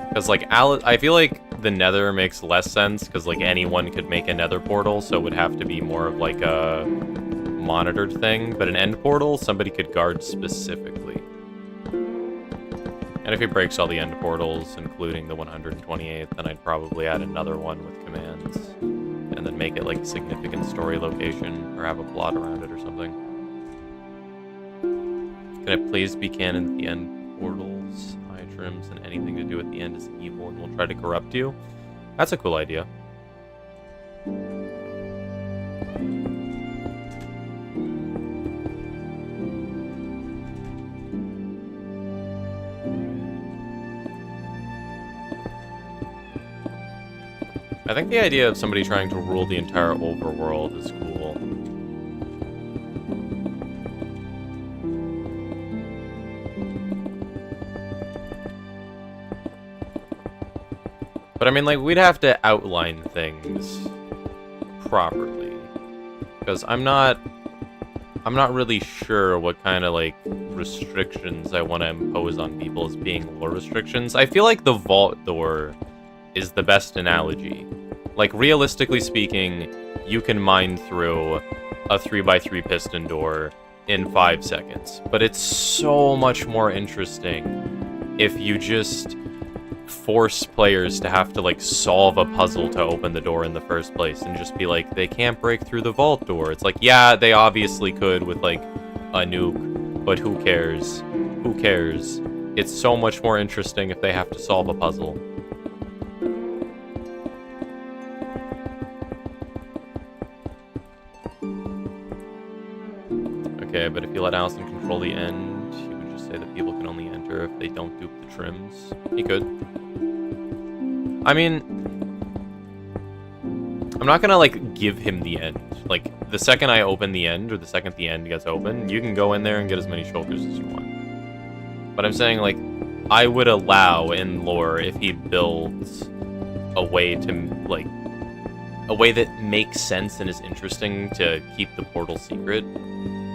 Because, like, I feel like the Nether makes less sense, because, like, anyone could make a Nether portal, so it would have to be more of, like, a monitored thing. But an end portal, somebody could guard specifically. And if he breaks all the end portals, including the 128th, then I'd probably add another one with commands. And then make it, like, a significant story location, or have a plot around it or something. Can it please be canon that the end portals, eye trims, and anything to do with the end is evil and will try to corrupt you? That's a cool idea. I think the idea of somebody trying to rule the entire overworld is cool. But I mean, like, we'd have to outline things properly. Because I'm not really sure what kind of, like, restrictions I want to impose on people as being lore restrictions. I feel like the vault door is the best analogy. Like, realistically speaking, you can mine through a 3x3 piston door in 5 seconds. But it's so much more interesting if you just force players to have to, like, solve a puzzle to open the door in the first place and just be like, they can't break through the vault door. It's like, yeah, they obviously could with, like, a nuke, but who cares? Who cares? It's so much more interesting if they have to solve a puzzle. Okay, but if you let Allison control the end, he would just say that people can only enter if they don't dupe the trims. He could. I mean, I'm not gonna, like, give him the end. Like, the second I open the end, or the second the end gets open, you can go in there and get as many shulkers as you want. But I'm saying, like, I would allow in lore if he builds a way to, like, a way that makes sense and is interesting to keep the portal secret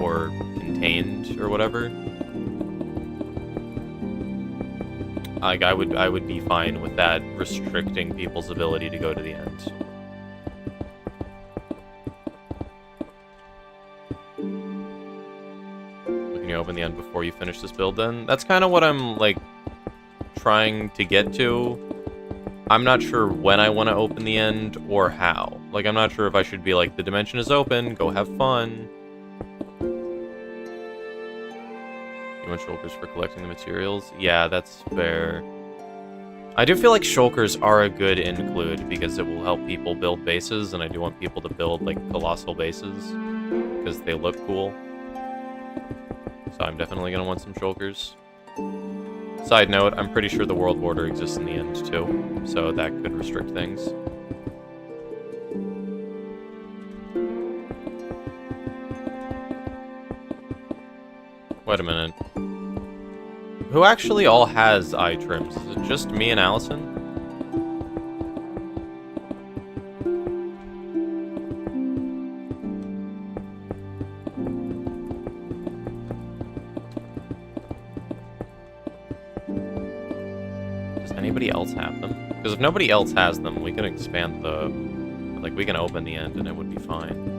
or contained or whatever. Like, I would be fine with that restricting people's ability to go to the end. Can you open the end before you finish this build then? That's kind of what I'm, like, trying to get to. I'm not sure when I want to open the end or how. Like, I'm not sure if I should be like, the dimension is open, go have fun. You want shulkers for collecting the materials? Yeah, that's fair. I do feel like shulkers are a good include because it will help people build bases, and I do want people to build, like, colossal bases because they look cool. So I'm definitely going to want some shulkers. Side note, I'm pretty sure the world border exists in the end, too, so that could restrict things. Wait a minute. Who actually all has eye trims? Is it just me and Allison? Does anybody else have them? Because if nobody else has them, we can expand the... Like, we can open the end and it would be fine.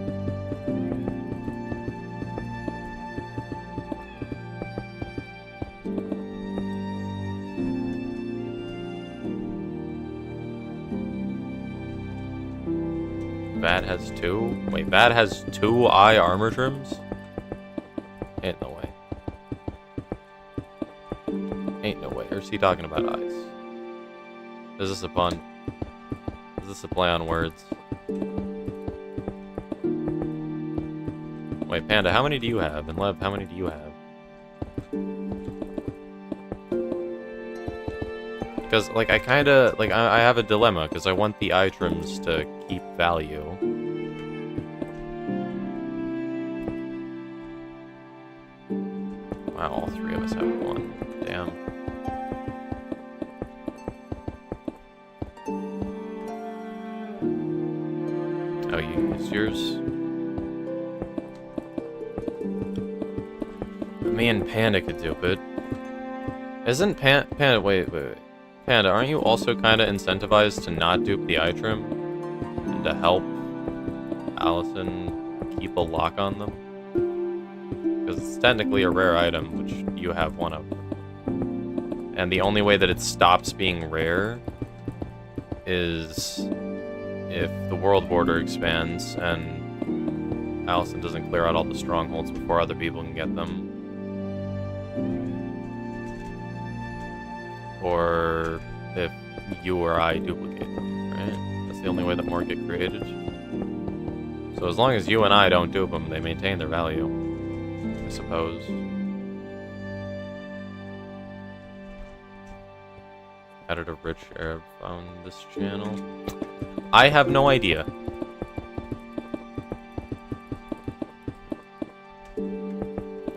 Vad has two? Wait, Vad has 2 eye armor trims? Ain't no way. Ain't no way. Or is he talking about eyes? Is this a pun? Is this a play on words? Wait, Panda, how many do you have? And Lev, how many do you have? Because, like, I kinda... Like, I have a dilemma, because I want the eye trims to keep value. Wow, all 3 of us have 1. Damn. Oh, you used yours? Me and Panda could do it. Isn't Panda... Wait. Panda, aren't you also kind of incentivized to not dupe the eye trim? And to help Allison keep a lock on them? Because it's technically a rare item, which you have 1 of. And the only way that it stops being rare is if the world border expands and Allison doesn't clear out all the strongholds before other people can get them. Or if you or I duplicate them, right? That's the only way that more get created. So as long as you and I don't dupe them, they maintain their value, I suppose. Added a rich Arab on this channel. I have no idea.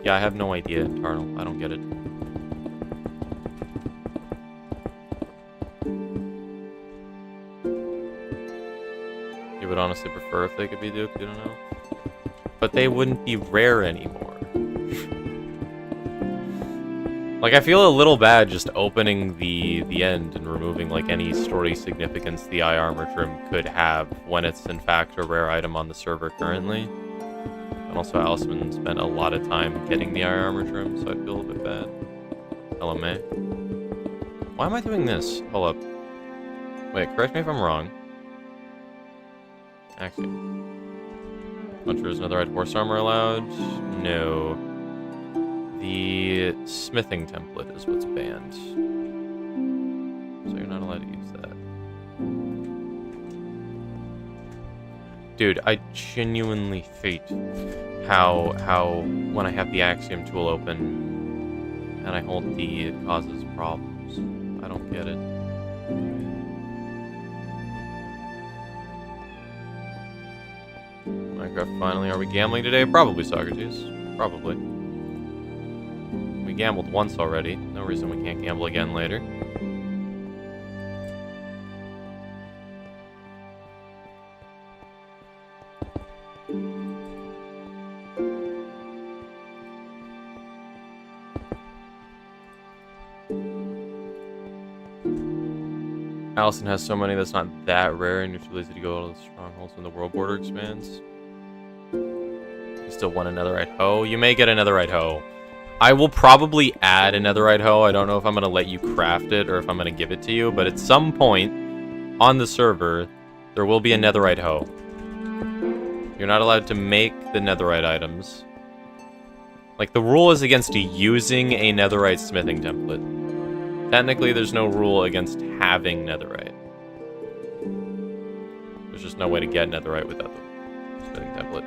Yeah, I have no idea, Tarnal. I don't get it. You would honestly prefer if they could be duped, you don't know? But they wouldn't be rare anymore. Like, I feel a little bad just opening the end and removing, like, any story significance the eye armor trim could have when it's, in fact, a rare item on the server currently. And also, Allison spent a lot of time getting the eye armor trim, so I feel a bit bad. Hello, May. Why am I doing this? Hold up. Wait, correct me if I'm wrong. Axiom. Hunter is another red horse armor allowed? No. The smithing template is what's banned. So you're not allowed to use that. Dude, I genuinely hate how when I have the Axiom tool open and I hold D, it causes problems. I don't get it. Minecraft finally. Are we gambling today? Probably, Socrates. Probably. We gambled once already. No reason we can't gamble again later. Allison has so many that's not that rare, and you're too lazy to go to the strongholds when the world border expands. You still want a netherite hoe? You may get a netherite hoe. I will probably add a netherite hoe. I don't know if I'm going to let you craft it or if I'm going to give it to you, but at some point on the server, there will be a netherite hoe. You're not allowed to make the netherite items. Like, the rule is against using a netherite smithing template. Technically, there's no rule against having netherite. There's just no way to get netherite without the smithing template.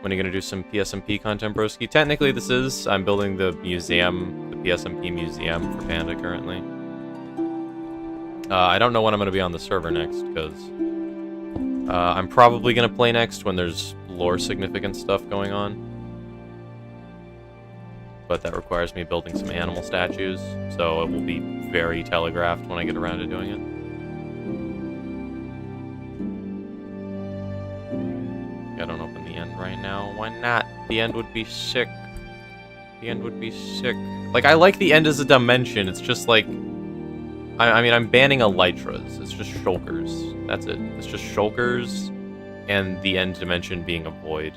When are you going to do some PSMP content, broski? Technically, this is. I'm building the museum, the PSMP museum for Panda currently. I don't know when I'm going to be on the server next, because I'm probably going to play next when there's lore significant stuff going on. But that requires me building some animal statues, so it will be very telegraphed when I get around to doing it. I don't open the end right now. Why not? The end would be sick. The end would be sick. Like, I like the end as a dimension. It's just like... I mean, I'm banning elytras. It's just shulkers. That's it. It's just shulkers and the end dimension being a void.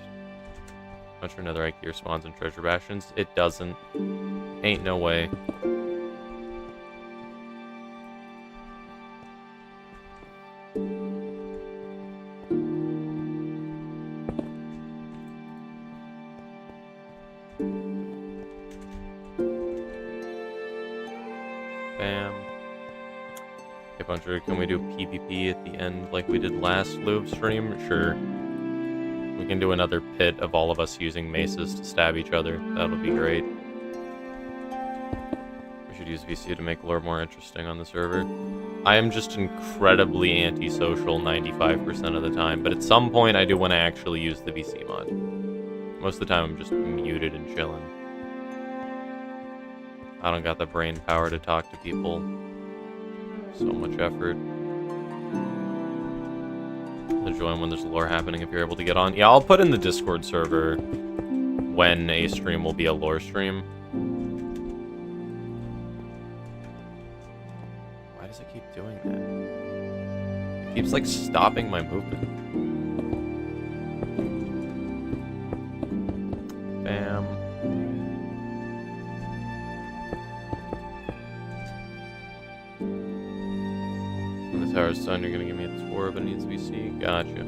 I'm sure another gear spawns in treasure bastions. It doesn't. Ain't no way. Bam. Hey, Buncher, can we do PvP at the end like we did last Louvre stream? Sure. We can do another pit of all of us using maces to stab each other. That'll be great. We should use VC to make lore more interesting on the server. I am just incredibly antisocial 95% of the time, but at some point I do want to actually use the VC mod. Most of the time I'm just muted and chilling. I don't got the brain power to talk to people. So much effort. Join when there's lore happening if you're able to get on. Yeah, I'll put in the Discord server when a stream will be a lore stream. Why does it keep doing that? It keeps, like, stopping my movement. Bam. When the tower's done, you're gonna give me a tour, but it needs to be seen. Gotcha.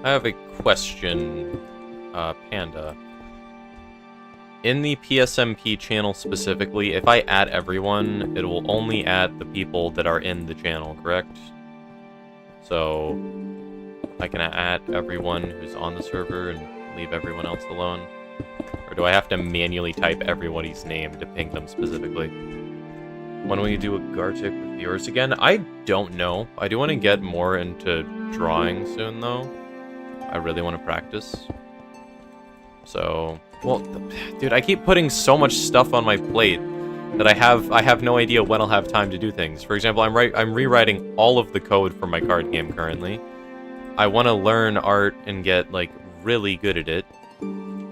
I have a question, Panda. In the PSMP channel specifically, if I add everyone, it will only add the people that are in the channel, correct? So, I can add everyone who's on the server and leave everyone else alone? Or do I have to manually type everybody's name to ping them specifically? When will you do a Gartic with viewers again? I don't know. I do want to get more into drawing soon, though. I really want to practice. So, well, dude, I keep putting so much stuff on my plate that I have no idea when I'll have time to do things. For example, I'm rewriting all of the code for my card game currently. I want to learn art and get, like, really good at it.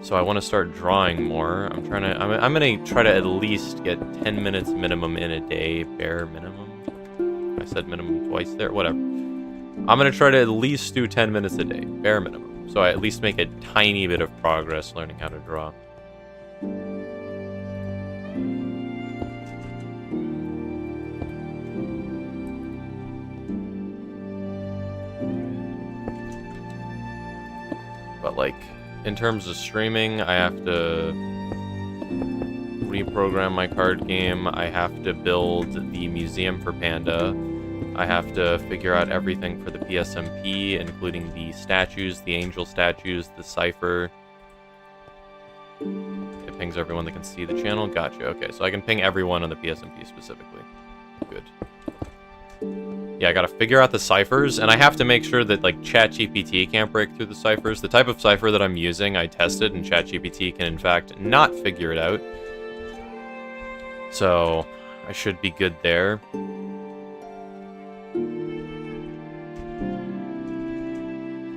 So I want to start drawing more. I'm gonna try to at least get 10 minutes minimum in a day, bare minimum. I said minimum twice there, whatever. I'm gonna try to at least do 10 minutes a day, bare minimum. So I at least make a tiny bit of progress learning how to draw. But, like, in terms of streaming, I have to reprogram my card game. I have to build the museum for Panda. I have to figure out everything for the PSMP, including the statues, the angel statues, the cipher. It pings everyone that can see the channel. Gotcha. Okay, so I can ping everyone on the PSMP specifically. Good. Yeah, I gotta figure out the ciphers, and I have to make sure that, like, ChatGPT can't break through the ciphers. The type of cipher that I'm using, I tested, and ChatGPT can, in fact, not figure it out. So, I should be good there. You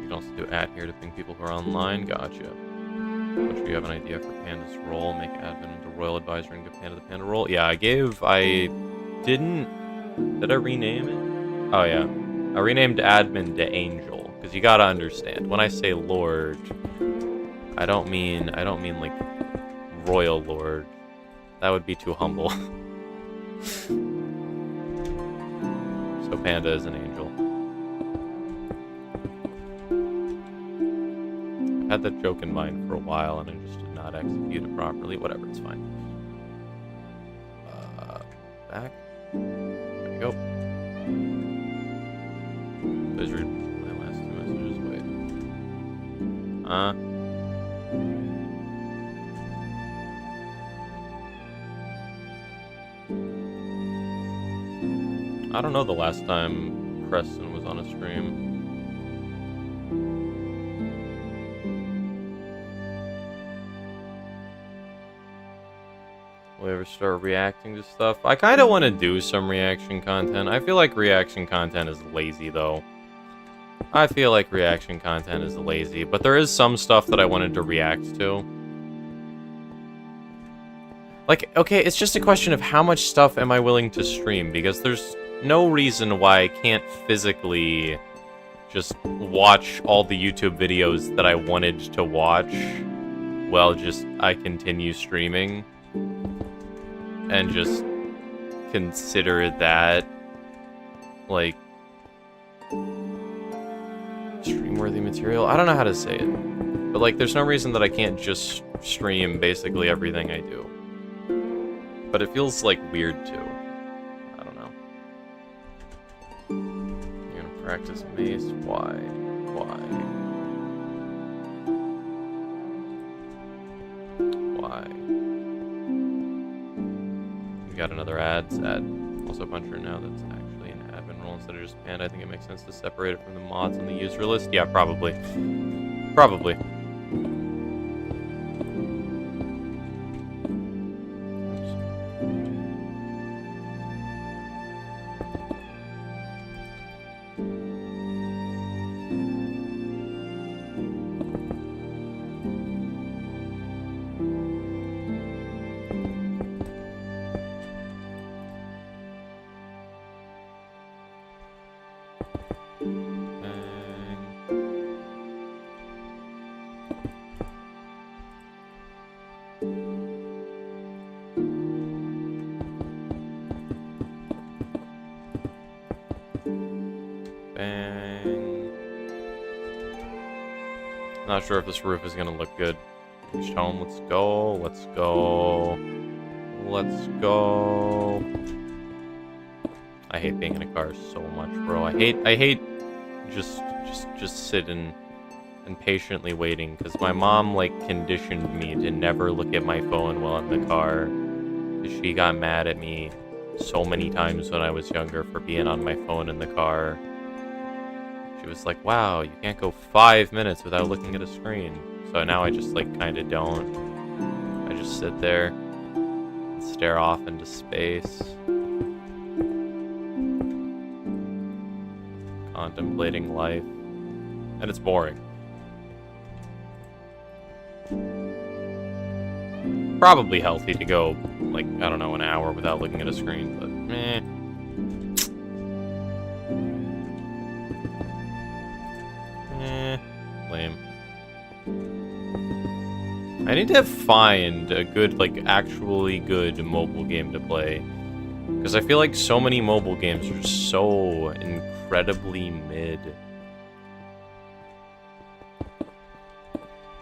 can also do @ here to ping people who are online. Gotcha. I'm sure you have an idea for Panda's role. Make admin into royal advisor and give Panda the Panda role. Yeah, did I rename it? Oh yeah, I renamed admin to Angel, because you gotta understand, when I say Lord, I don't mean like Royal Lord. That would be too humble. So Panda is an angel. I've had that joke in mind for a while, and I just did not execute it properly. Whatever, it's fine. Back. There we go. Please read my last 2 messages. Wait. I don't know the last time Preston was on a stream. Will we ever start reacting to stuff? I kind of want to do some reaction content. I feel like reaction content is lazy, though. I feel like reaction content is lazy, but there is some stuff that I wanted to react to. Like, okay, it's just a question of how much stuff am I willing to stream, because there's no reason why I can't physically just watch all the YouTube videos that I wanted to watch while I continue streaming, and just consider that, like, stream-worthy material? I don't know how to say it, but, like, there's no reason that I can't just stream basically everything I do. But it feels, like, weird, too. I don't know. You're gonna practice mace? Why? Why? Why? We got another ads. Also puncher now that's actually an admin role instead of just Panda. I think it makes sense to separate it from the mods on the user list. Yeah, probably. Probably. Not sure if this roof is gonna look good. Reached home. Let's go. Let's go. Let's go. I hate being in a car so much, bro. I hate just sitting and patiently waiting, because my mom, like, conditioned me to never look at my phone while in the car. Because she got mad at me so many times when I was younger for being on my phone in the car. She was like, wow, you can't go 5 minutes without looking at a screen. So now I just, like, kind of don't. I just sit there and stare off into space, contemplating life. And it's boring. Probably healthy to go, like, I don't know, an hour without looking at a screen, but meh. Lame. I need to find a good, like, actually good mobile game to play. Because I feel like so many mobile games are so incredibly mid.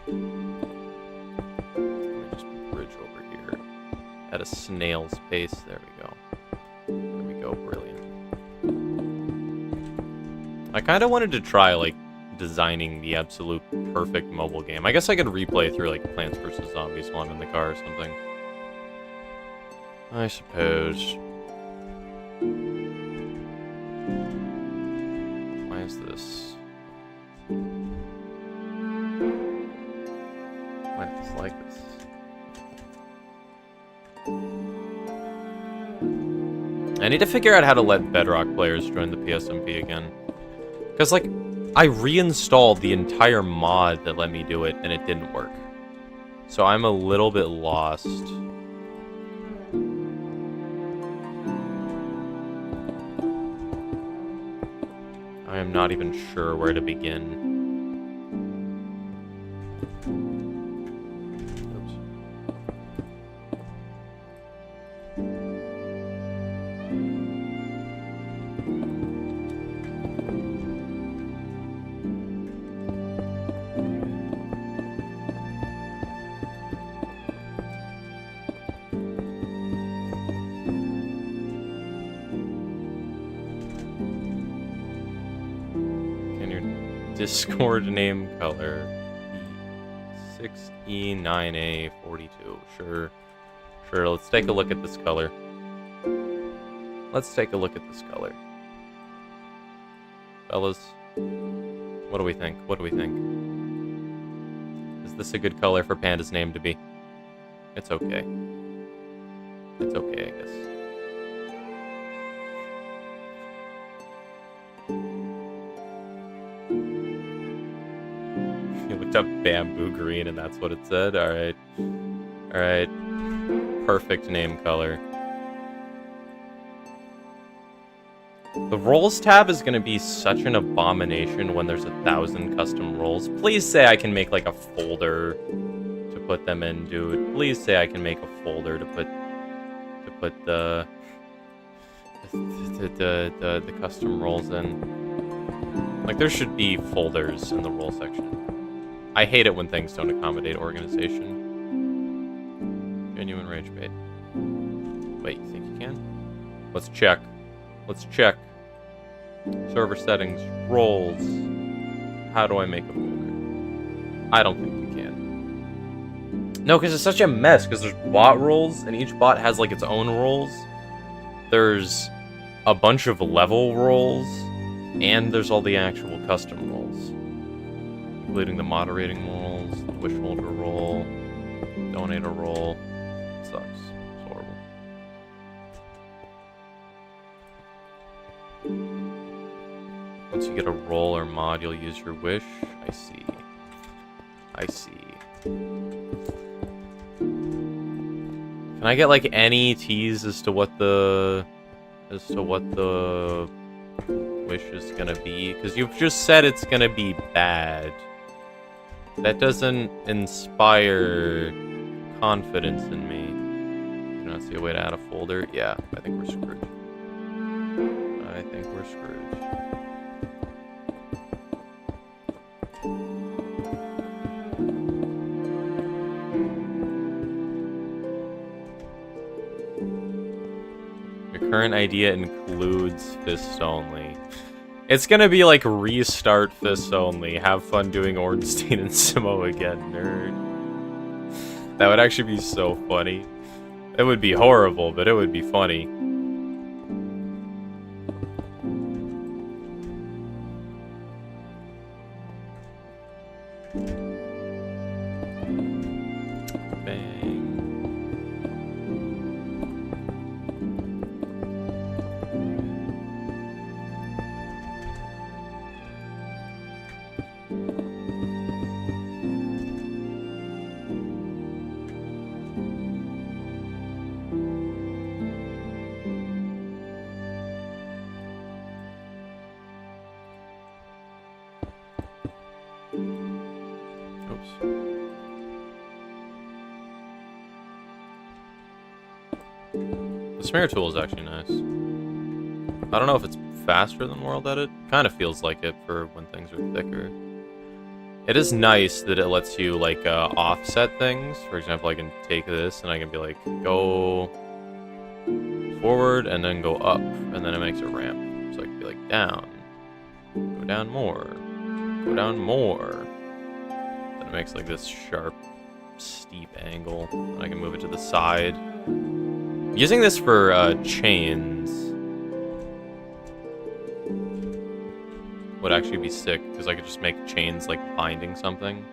Let me just bridge over here at a snail's pace. There we go. There we go. Brilliant. I kind of wanted to try, like, designing the absolute perfect mobile game. I guess I could replay through, like, Plants vs. Zombies 1 in the car or something. I suppose. Why is this? Why is this like this? I need to figure out how to let Bedrock players join the PSMP again. Because, like, I reinstalled the entire mod that let me do it, and it didn't work. So I'm a little bit lost. I am not even sure where to begin. Discord name color B6E9A42. Sure, let's take a look at this color. Let's take a look at this color. Fellas, what do we think? What do we think? Is this a good color for Panda's name to be? It's okay. It's okay, I guess. Up bamboo green and that's what it said. Alright. Perfect name color. The roles tab is gonna be such an abomination when there's 1,000 custom roles. Please say I can make like a folder to put them in, dude. Please say I can make a folder to put the custom roles in. Like, there should be folders in the role section. I hate it when things don't accommodate organization. Genuine rage bait. Wait, you think you can? Let's check. Let's check. Server settings, roles. How do I make a folder? I don't think you can. No, because it's such a mess, because there's bot roles, and each bot has, like, its own roles. There's a bunch of level roles, and there's all the actual custom roles. Including the moderating roles, the wish holder role, donator role. It sucks. It's horrible. Once you get a role or mod, you'll use your wish. I see. Can I get like any tease as to what the wish is gonna be? Because you've just said it's gonna be bad. That doesn't inspire confidence in me. Do not see a way to add a folder. Yeah, I think we're screwed. Your current idea includes fists only. It's gonna be like restart fists only. Have fun doing Ornstein and Simo again, nerd. That would actually be so funny. It would be horrible, but it would be funny. The smear tool is actually nice. I don't know if it's faster than World Edit. Kind of feels like it for when things are thicker. It is nice that it lets you, like, offset things. For example, I can take this and I can be like, go forward and then go up. And then it makes a ramp. So I can be like, down. Go down more. Go down more. Then it makes like this sharp, steep angle. And I can move it to the side. Using this for chains would actually be sick, because I could just make chains like binding something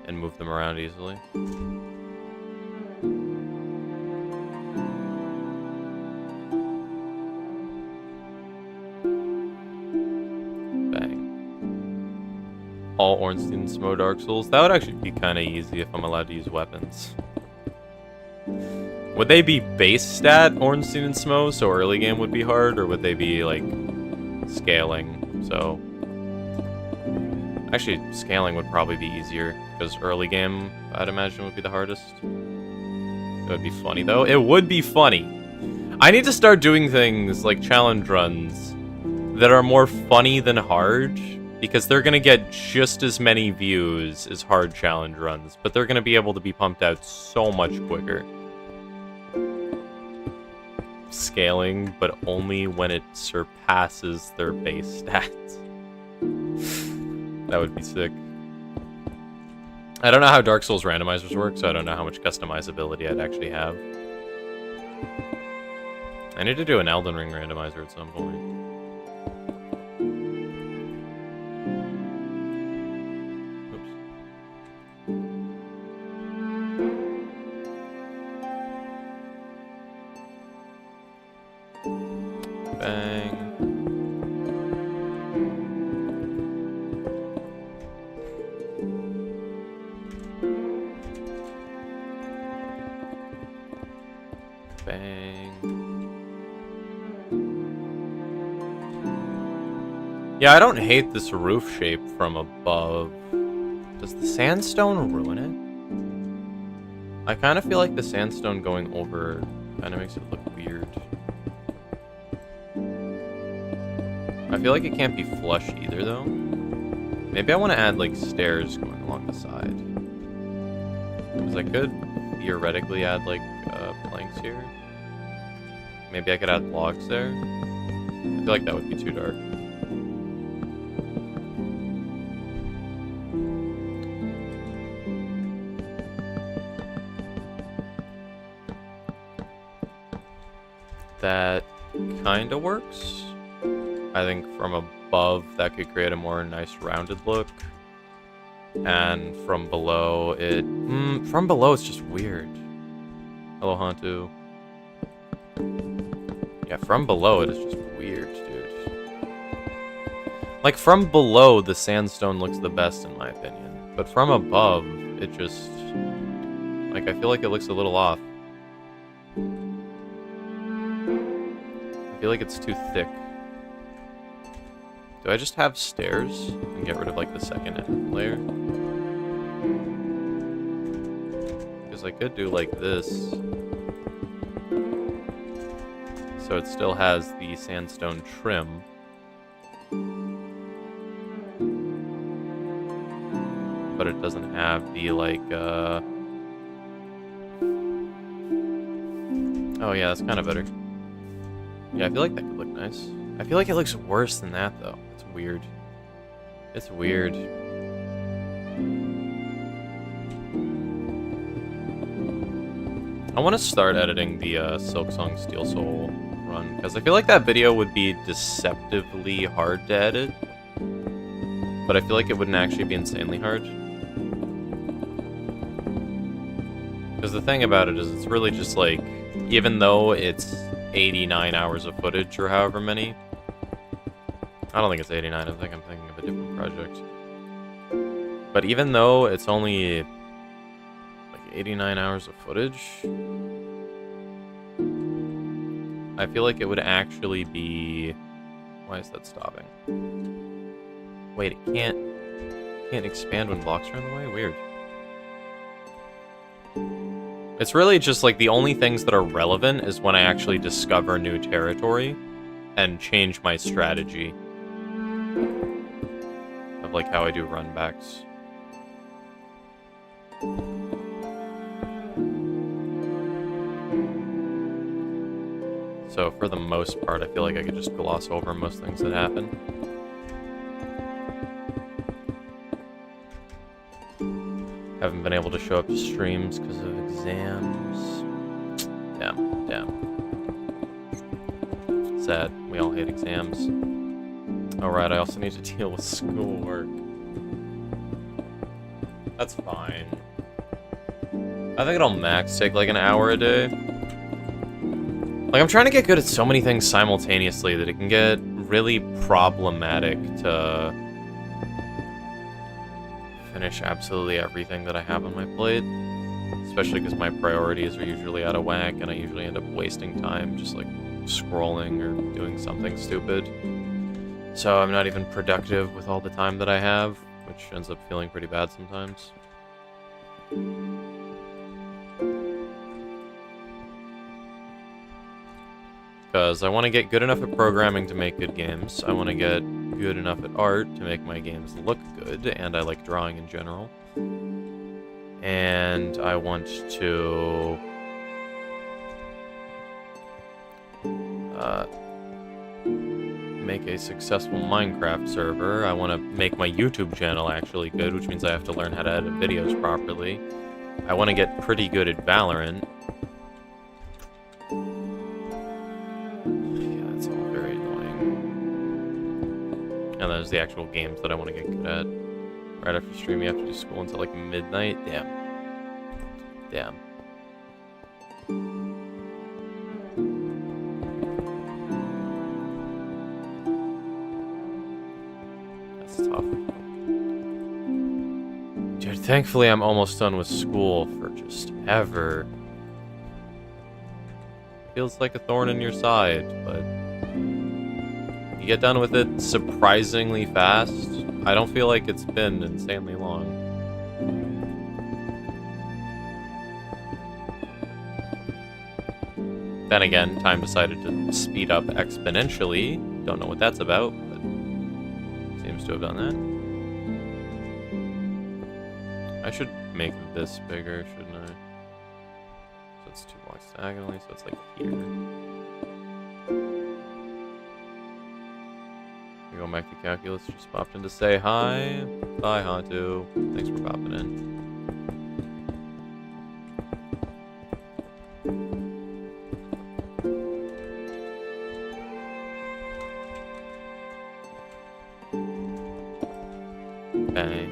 and move them around easily. All Ornstein Smo Dark Souls. That would actually be kind of easy if I'm allowed to use weapons. Would they be base stat Ornstein and Smo, so early game would be hard, or would they be like scaling? So actually, scaling would probably be easier, because early game, I'd imagine, would be the hardest. It would be funny though. It would be funny. I need to start doing things like challenge runs that are more funny than hard, because they're going to get just as many views as hard challenge runs, but they're going to be able to be pumped out so much quicker. Scaling, but only when it surpasses their base stats. That would be sick. I don't know how Dark Souls randomizers work, so I don't know how much customizability I'd actually have. I need to do an Elden Ring randomizer at some point. Bang. Bang. Yeah, I don't hate this roof shape from above. Does the sandstone ruin it? I kind of feel like the sandstone going over kind of makes it look weird. I feel like it can't be flush either, though. Maybe I want to add, like, stairs going along the side. Because I could theoretically add, like, planks here. Maybe I could add logs there. I feel like that would be too dark. That kind of works. I think from above, that could create a more nice rounded look. And from below, from below, it's just weird. Hello, Hantu. Yeah, from below, it is just weird, dude. Like, from below, the sandstone looks the best, in my opinion. But from above, it just... like, I feel like it looks a little off. I feel like it's too thick. Do I just have stairs and get rid of, like, the second layer? Because I could do, like, this. So it still has the sandstone trim. But it doesn't have the, like, oh, yeah, that's kind of better. Yeah, I feel like that could look nice. I feel like it looks worse than that, though. It's weird. It's weird. I want to start editing the Silksong Steel Soul run, because I feel like that video would be deceptively hard to edit. But I feel like it wouldn't actually be insanely hard. Because the thing about it is, it's really just like, even though it's 89 hours of footage or however many. I don't think it's 89, I think I'm thinking of a different project. But even though it's only like 89 hours of footage, I feel like it would actually be... Why is that stopping? Wait, it can't expand when blocks are in the way? Weird. It's really just like the only things that are relevant is when I actually discover new territory and change my strategy of like how I do runbacks. So for the most part, I feel like I could just gloss over most things that happen. haven't been able to show up to streams because of exams. Damn. Sad. We all hate exams. Alright, I also need to deal with schoolwork. That's fine. I think it'll max take like an hour a day. Like, I'm trying to get good at so many things simultaneously that it can get really problematic to finish absolutely everything that I have on my plate. Especially because my priorities are usually out of whack, and I usually end up wasting time just like scrolling or doing something stupid. So I'm not even productive with all the time that I have, which ends up feeling pretty bad sometimes. Because I want to get good enough at programming to make good games. I want to get good enough at art to make my games look good, and I like drawing in general. And I want to make a successful Minecraft server. I want to make my YouTube channel actually good, which means I have to learn how to edit videos properly. I want to get pretty good at Valorant. Yeah, that's all very annoying. And there's the actual games that I want to get good at. Right after stream, you have to do school until like midnight. Damn. That's tough. Dude, thankfully I'm almost done with school for just ever. Feels like a thorn in your side, but you get done with it surprisingly fast. I don't feel like it's been insanely long. Then again, time decided to speed up exponentially. Don't know what that's about, but seems to have done that. I should make this bigger, shouldn't I? So it's 2 blocks diagonally, so it's like here. Going back to calculus, just popped in to say hi. Bye, Hantu. Thanks for popping in. Okay.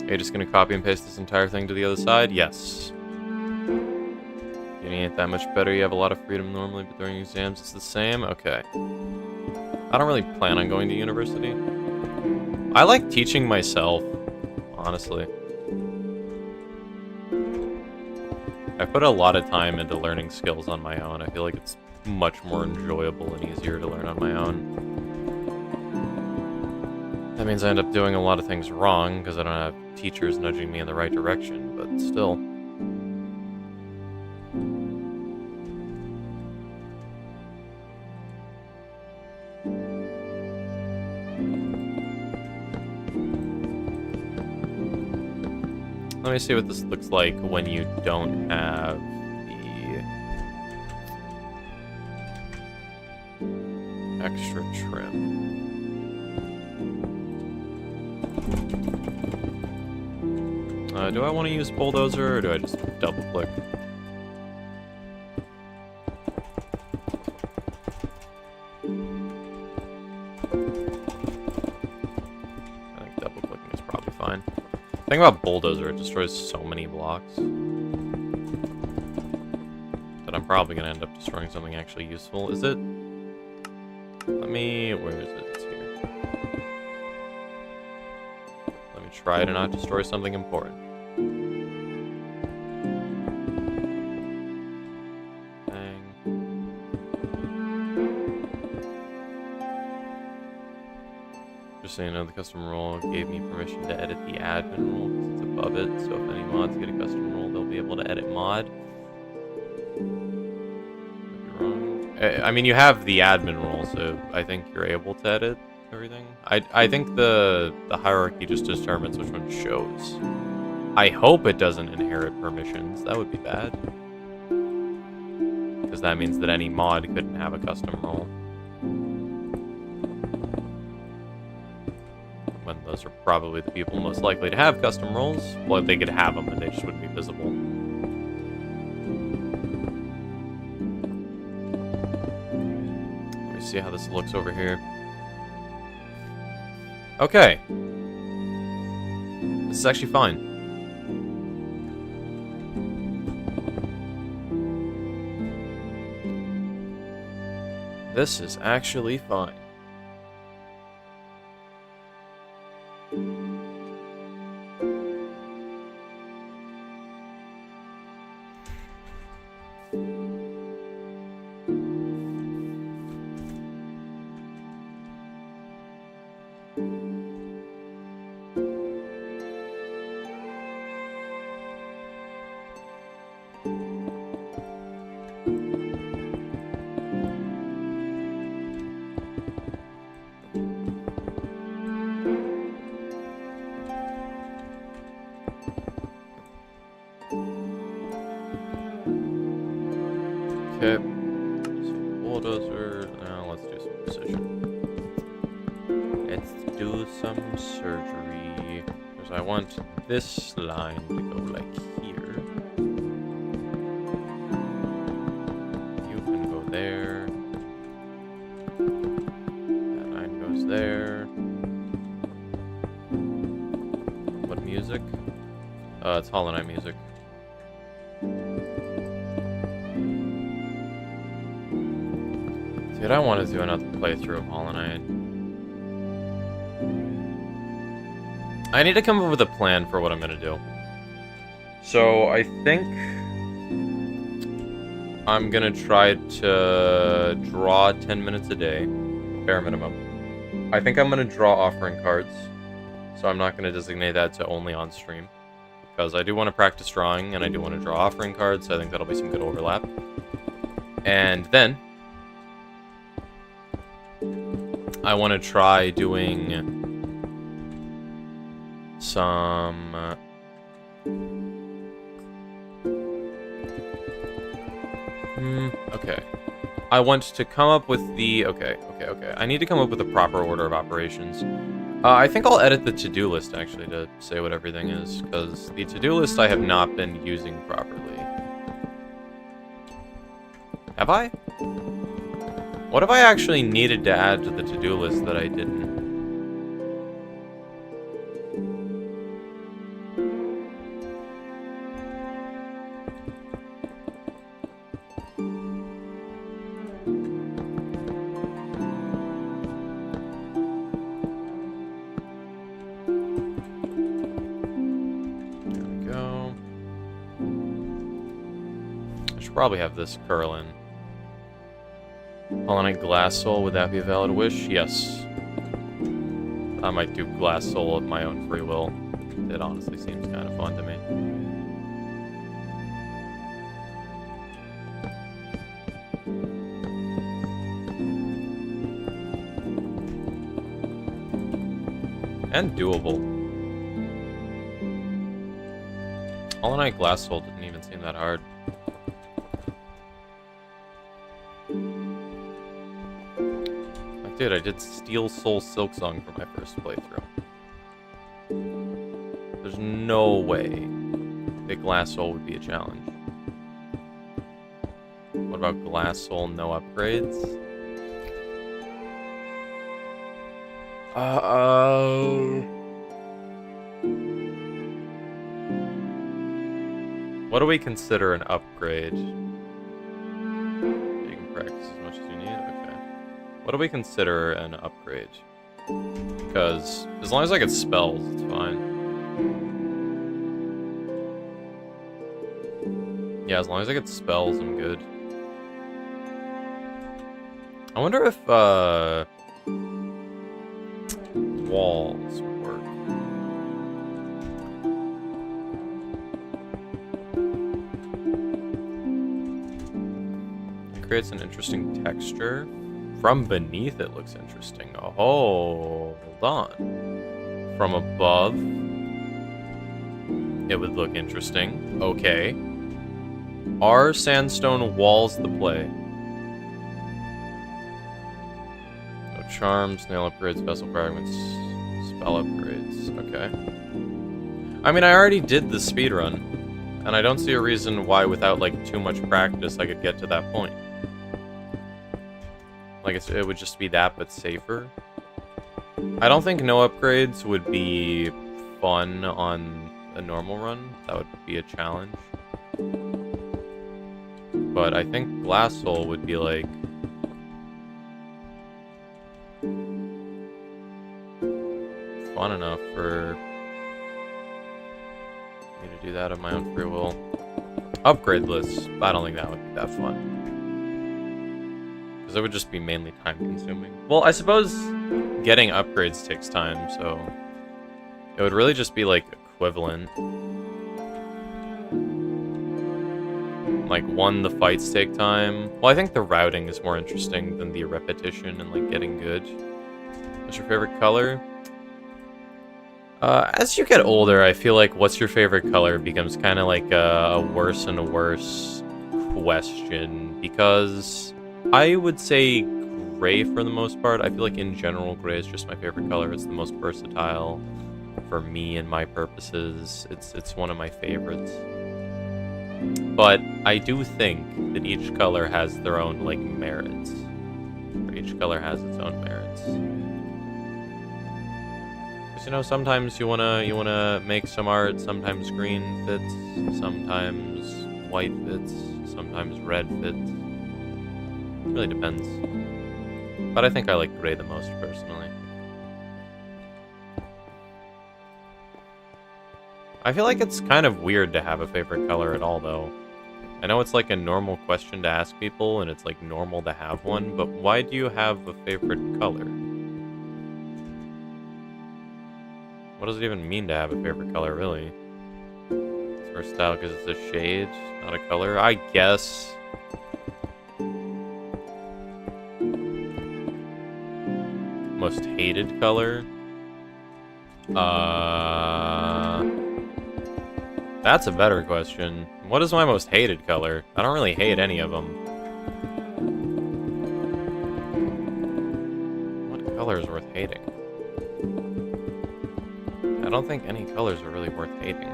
Are you just gonna copy and paste this entire thing to the other side? Yes. Getting it that much better. You have a lot of freedom normally, but during exams it's the same? Okay. I don't really plan on going to university. I like teaching myself, honestly. I put a lot of time into learning skills on my own. I feel like it's much more enjoyable and easier to learn on my own. That means I end up doing a lot of things wrong because I don't have teachers nudging me in the right direction, but still. Let me see what this looks like when you don't have the extra trim. Do I want to use bulldozer or do I just double click? I think double clicking is probably fine. The thing about bulldozer, it destroys so many blocks that I'm probably going to end up destroying something actually useful. Is it? Where is it? It's here. Let me try to not destroy something important. So you know, the custom role gave me permission to edit the admin role because it's above it, so if any mods get a custom role, they'll be able to edit mod. Could be wrong. I mean, you have the admin role, so I think you're able to edit everything. I think the hierarchy just determines which one shows. I hope it doesn't inherit permissions. That would be bad. Because that means that any mod couldn't have a custom role. When Those are probably the people most likely to have custom roles. Well, they could have them, but they just wouldn't be visible. Let me see how this looks over here. Okay. This is actually fine. This is actually fine. Okay, so bulldozer, now let's do some precision. Let's do some surgery, because I want this line to go like here. You can go there. That line goes there. What music? It's Hollow Knight music. Dude, I want to do another playthrough of Hollow Knight. I need to come up with a plan for what I'm going to do. So, I think I'm going to try to draw 10 minutes a day, bare minimum. I think I'm going to draw offering cards, so I'm not going to designate that to only on stream. Because I do want to practice drawing, and I do want to draw offering cards, so I think that'll be some good overlap. And then I want to try doing some okay. I want to come up with the okay. I need to come up with a proper order of operations. I think I'll edit the to-do list actually to say what everything is, because the to-do list I have not been using properly. Have I? What if I actually needed to add to the to-do list that I didn't? There we go. I should probably have this curl in. Hollow Knight Glass Soul, would that be a valid wish? Yes. I might do Glass Soul of my own free will. It honestly seems kind of fun to me. And doable. Hollow Knight Glass Soul didn't even seem that hard. Dude, I did Steel Soul Silksong for my first playthrough. There's no way that Glass Soul would be a challenge. What about Glass Soul, no upgrades? What do we consider an upgrade? You can practice as much as you need? Okay. What do we consider an upgrade? Because as long as I get spells, it's fine. Yeah, as long as I get spells, I'm good. I wonder if, walls would work. It creates an interesting texture. From beneath, it looks interesting. Oh, hold on. From above, it would look interesting. Okay. Are sandstone walls the play? No charms, nail upgrades, vessel fragments, Spell upgrades. Okay. I mean, I already did the speedrun, and I don't see a reason why without, like, too much practice I could get to that point. Like, it would just be that, but safer. I don't think no upgrades would be fun on a normal run. That would be a challenge. But I think Glass Hole would be, like... fun enough for me to do that of my own free will. Upgrade lists, I don't think that would be that fun. Because it would just be mainly time consuming. Well, I suppose getting upgrades takes time, so it would really just be like equivalent. Like, one, the fights take time. Well, I think the routing is more interesting than the repetition and like getting good. What's your favorite color? As you get older, I feel like what's your favorite color becomes kind of like a worse and a worse question, because I would say gray for the most part. I feel like in general, gray is just my favorite color. It's the most versatile for me and my purposes. It's one of my favorites. But I do think that each color has their own, like, merits. Or each color has its own merits. You know, sometimes you wanna make some art. Sometimes green fits. Sometimes white fits. Sometimes red fits. It really depends. But I think I like gray the most personally. I feel like it's kind of weird to have a favorite color at all, though. I know it's like a normal question to ask people, and it's like normal to have one. But why do you have a favorite color? What does it even mean to have a favorite color, really? It's versatile because it's a shade, not a color, I guess. Most hated color? That's a better question. What is my most hated color? I don't really hate any of them. What color is worth hating? I don't think any colors are really worth hating.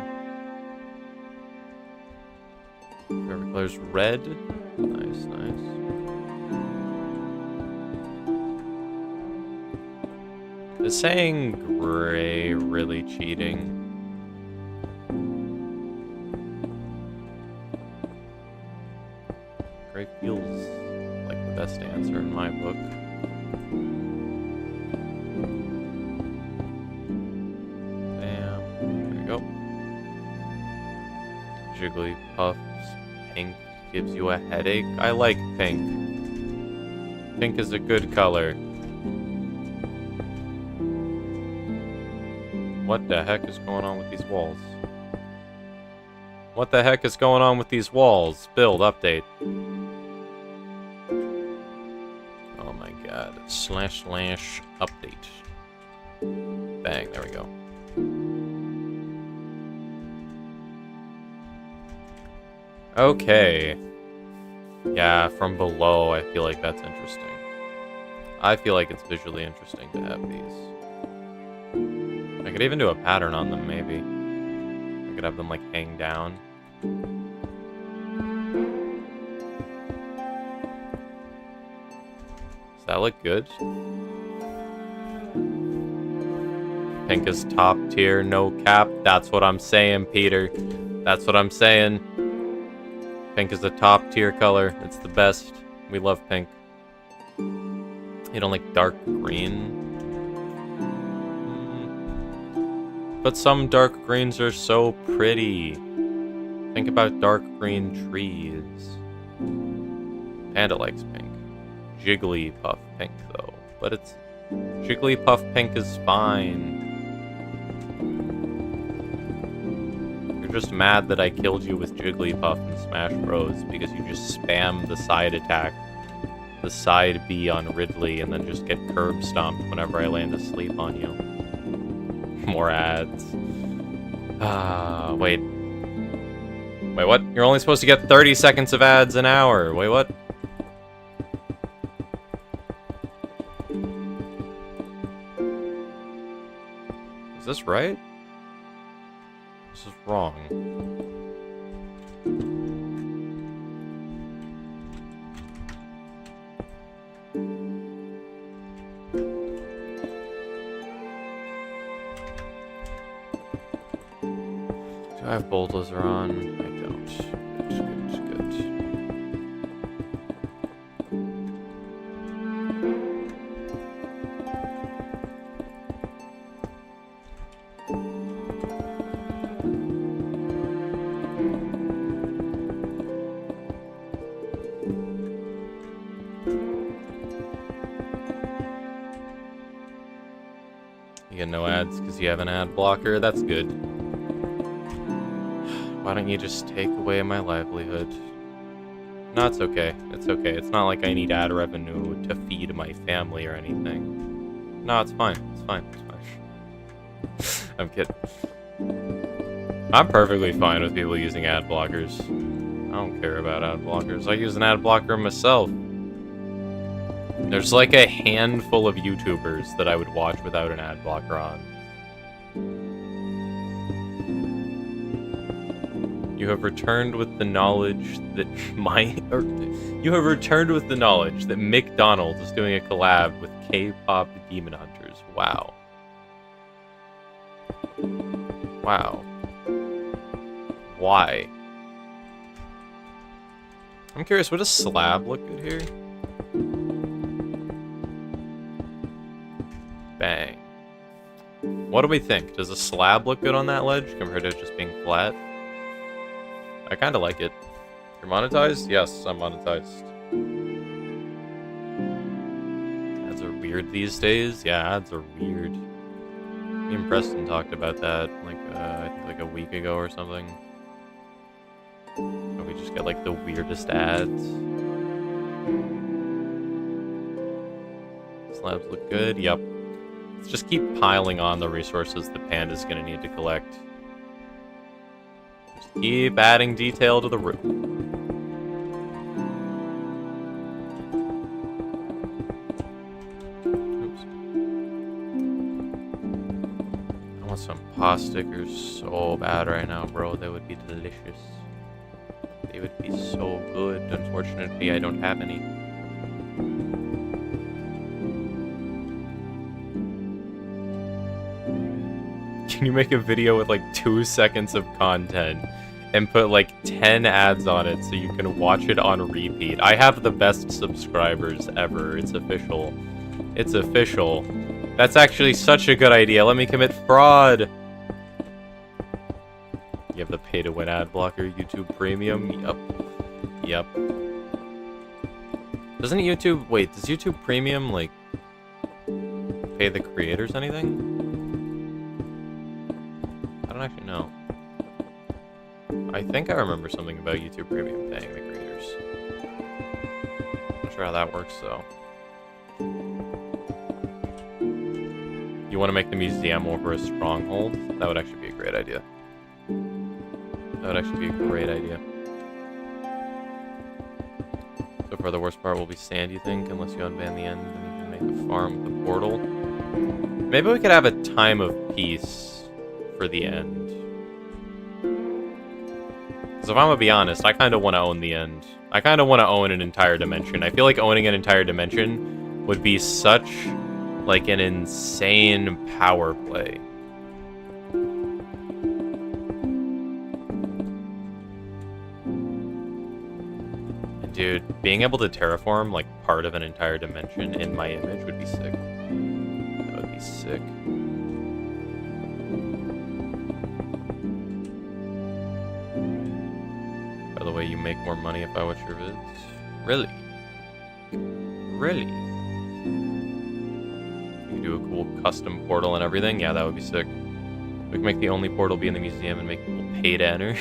Favorite color's red. Nice, nice. Is saying gray really cheating? Gray feels like the best answer in my book. Jigglypuff's pink gives you a headache. I like pink. Pink is a good color. What the heck is going on with these walls? What the heck is going on with these walls? Build, update. Oh my god. / update. Bang, there we go. Okay. Yeah, from below, I feel like that's interesting. I feel like it's visually interesting to have these. I could even do a pattern on them, maybe. I could have them, like, hang down. Does that look good? Pink is top tier, no cap. That's what I'm saying, Peter. That's what I'm saying. Pink is the top tier color. It's the best. We love pink. You don't like dark green? But some dark greens are so pretty. Think about dark green trees. Panda likes pink. Jigglypuff pink, though. But it's... Jigglypuff pink is fine. You're just mad that I killed you with Jigglypuff in Smash Bros. Because you just spam the side attack. The side B on Ridley and then just get curb stomped whenever I land asleep on you. More ads. Wait. Wait, what? You're only supposed to get 30 seconds of ads an hour. Wait, what? this right? This is wrong. Do I have bulldozer on? I don't. Good. You get no ads because you have an ad blocker? That's good. Why don't you just take away my livelihood? No, it's okay. It's okay. It's not like I need ad revenue to feed my family or anything. No, it's fine. It's fine. It's fine. I'm kidding. I'm perfectly fine with people using ad blockers. I don't care about ad blockers. I use an ad blocker myself. There's like a handful of YouTubers that I would watch without an ad blocker on. You have returned with the knowledge that McDonald's is doing a collab with K-pop Demon Hunters. Wow. Wow. Why? I'm curious, would a slab look good here? Bang. What do we think? Does a slab look good on that ledge compared to just being flat? I kind of like it. You're monetized? Yes, I'm monetized. Ads are weird these days. Yeah, ads are weird. Me and Preston talked about that like I think like a week ago or something. And we just get like the weirdest ads. Slabs look good. Yep. Let's just keep piling on the resources that Panda's gonna need to collect. Keep adding detail to the roof. Oops. I want some pasta stickers so bad right now, bro. They would be delicious. They would be so good. Unfortunately, I don't have any. Can you make a video with like 2 seconds of content and put like 10 ads on it so you can watch it on repeat? I have the best subscribers ever. It's official. It's official. That's actually such a good idea. Let me commit fraud. You have the pay-to-win ad blocker, YouTube Premium? Yep. Doesn't YouTube... Wait, does YouTube Premium, like, pay the creators anything? I don't actually know. I think I remember something about YouTube Premium paying the creators. Not sure how that works, though. You want to make the museum over a stronghold? That would actually be a great idea. That would actually be a great idea. So far, the worst part will be sand, you think? Unless you unban the end, then you can make a farm with the portal. Maybe we could have a time of peace for the end. Because if I'm gonna be honest, I kind of want to own the end. I kind of want to own an entire dimension. I feel like owning an entire dimension would be such, like, an insane power play. Dude, being able to terraform, like, part of an entire dimension in my image would be sick. That would be sick. By the way, you make more money if I watch your vids? Really? Really? You can do a cool custom portal and everything? Yeah, that would be sick. We can make the only portal be in the museum and make people pay to enter.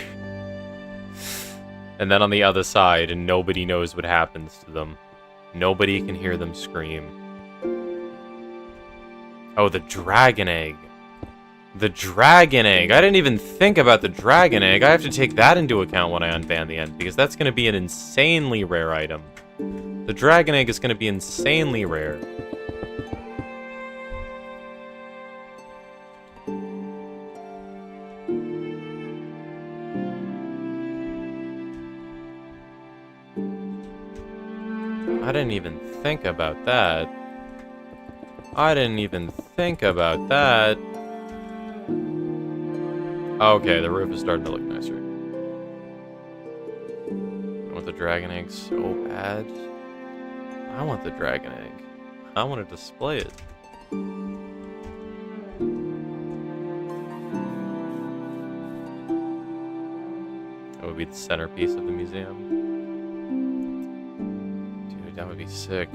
And then on the other side, and nobody knows what happens to them. Nobody can hear them scream. Oh, the dragon egg. The dragon egg. I didn't even think about the dragon egg. I have to take that into account when I unban the end, because that's going to be an insanely rare item. The dragon egg is going to be insanely rare. I didn't even think about that. I didn't even think about that. Okay, the roof is starting to look nicer. I want the dragon egg so bad. I want the dragon egg. I want to display it. That would be the centerpiece of the museum. Dude, that would be sick.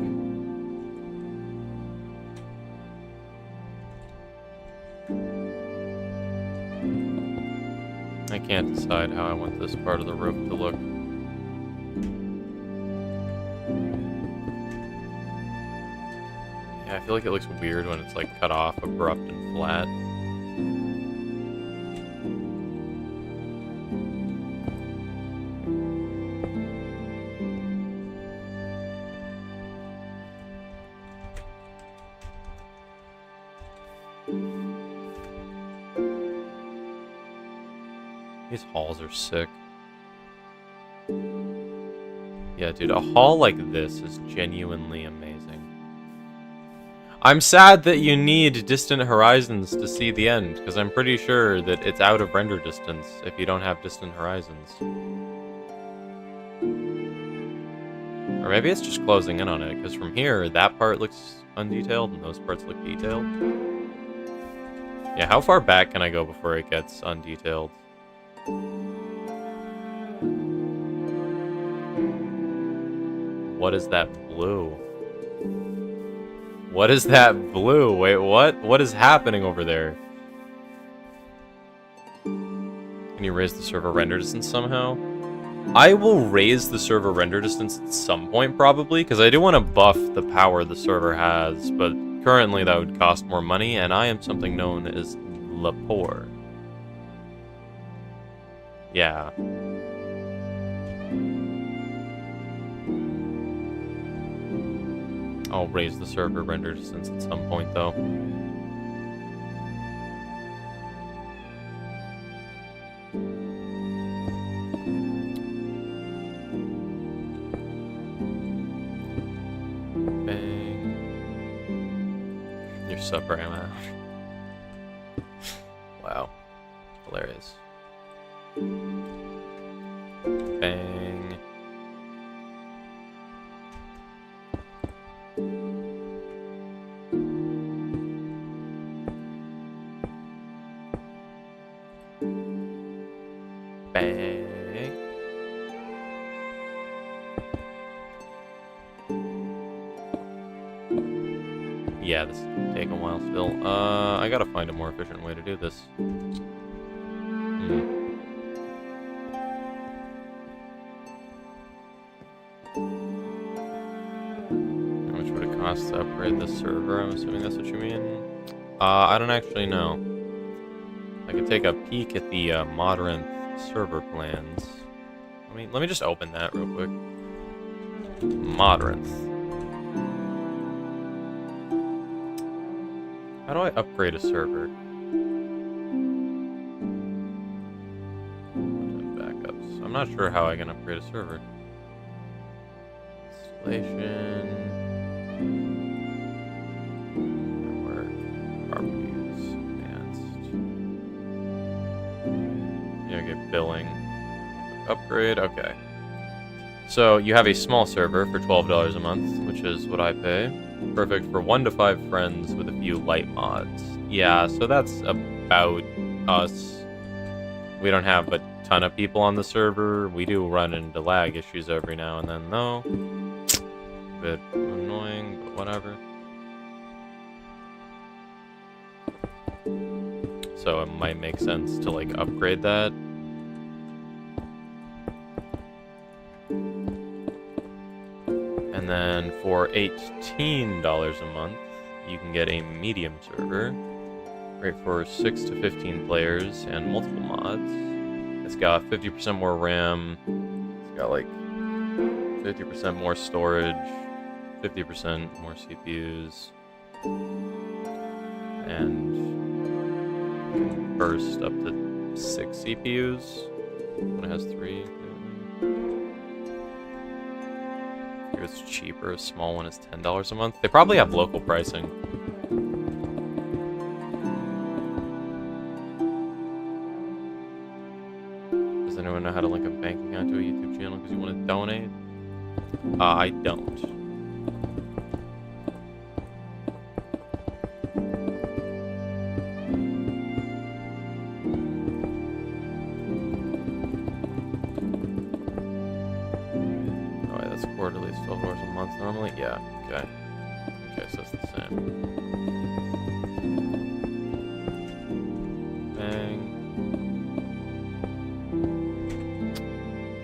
I can't decide how I want this part of the roof to look. Yeah, I feel like it looks weird when it's like cut off, abrupt, and flat. These halls are sick. Yeah, dude, a hall like this is genuinely amazing. I'm sad that you need distant horizons to see the end, because I'm pretty sure that it's out of render distance if you don't have distant horizons. Or maybe it's just closing in on it, because from here, that part looks undetailed and those parts look detailed. Yeah, how far back can I go before it gets undetailed? What is that blue? What is that blue? Wait, what? What is happening over there? Can you raise the server render distance somehow? I will raise the server render distance at some point, probably, because I do want to buff the power the server has, but currently that would cost more money, and I am something known as Le Poor. Yeah. I'll raise the server render distance at some point, though. Bang. You're so brave, man. Wow. Hilarious. Bang. Bang. Yeah, this is gonna take a while still. I gotta find a more efficient way to do this. How much would it cost to upgrade this server? I'm assuming that's what you mean. I don't actually know. I could take a peek at the Modern server plans. Let me just open that real quick. Modern. How do I upgrade a server? Backups. I'm not sure how I can upgrade a server. Installation. Network. Properties. Advanced. Yeah, get billing. Upgrade. Okay. So you have a small server for $12 a month, which is what I pay. Perfect for 1 to 5 friends with a few light mods. Yeah, so that's about us. We don't have a ton of people on the server. We do run into lag issues every now and then, though. A bit annoying, but whatever. So it might make sense to, like, upgrade that. And then for $18 a month, you can get a medium server. Great for 6 to 15 players and multiple mods. It's got 50% more RAM. It's got like 50% more storage, 50% more CPUs, and you can burst up to 6 CPUs when it has 3. If it's cheaper, a small one is $10 a month. They probably have local pricing. Does anyone know how to link a bank account to a YouTube channel because you want to donate? I don't. Oh, yeah, that's quarterly. It's $12 a month normally? Yeah, okay. Okay, so it's the same. Bang.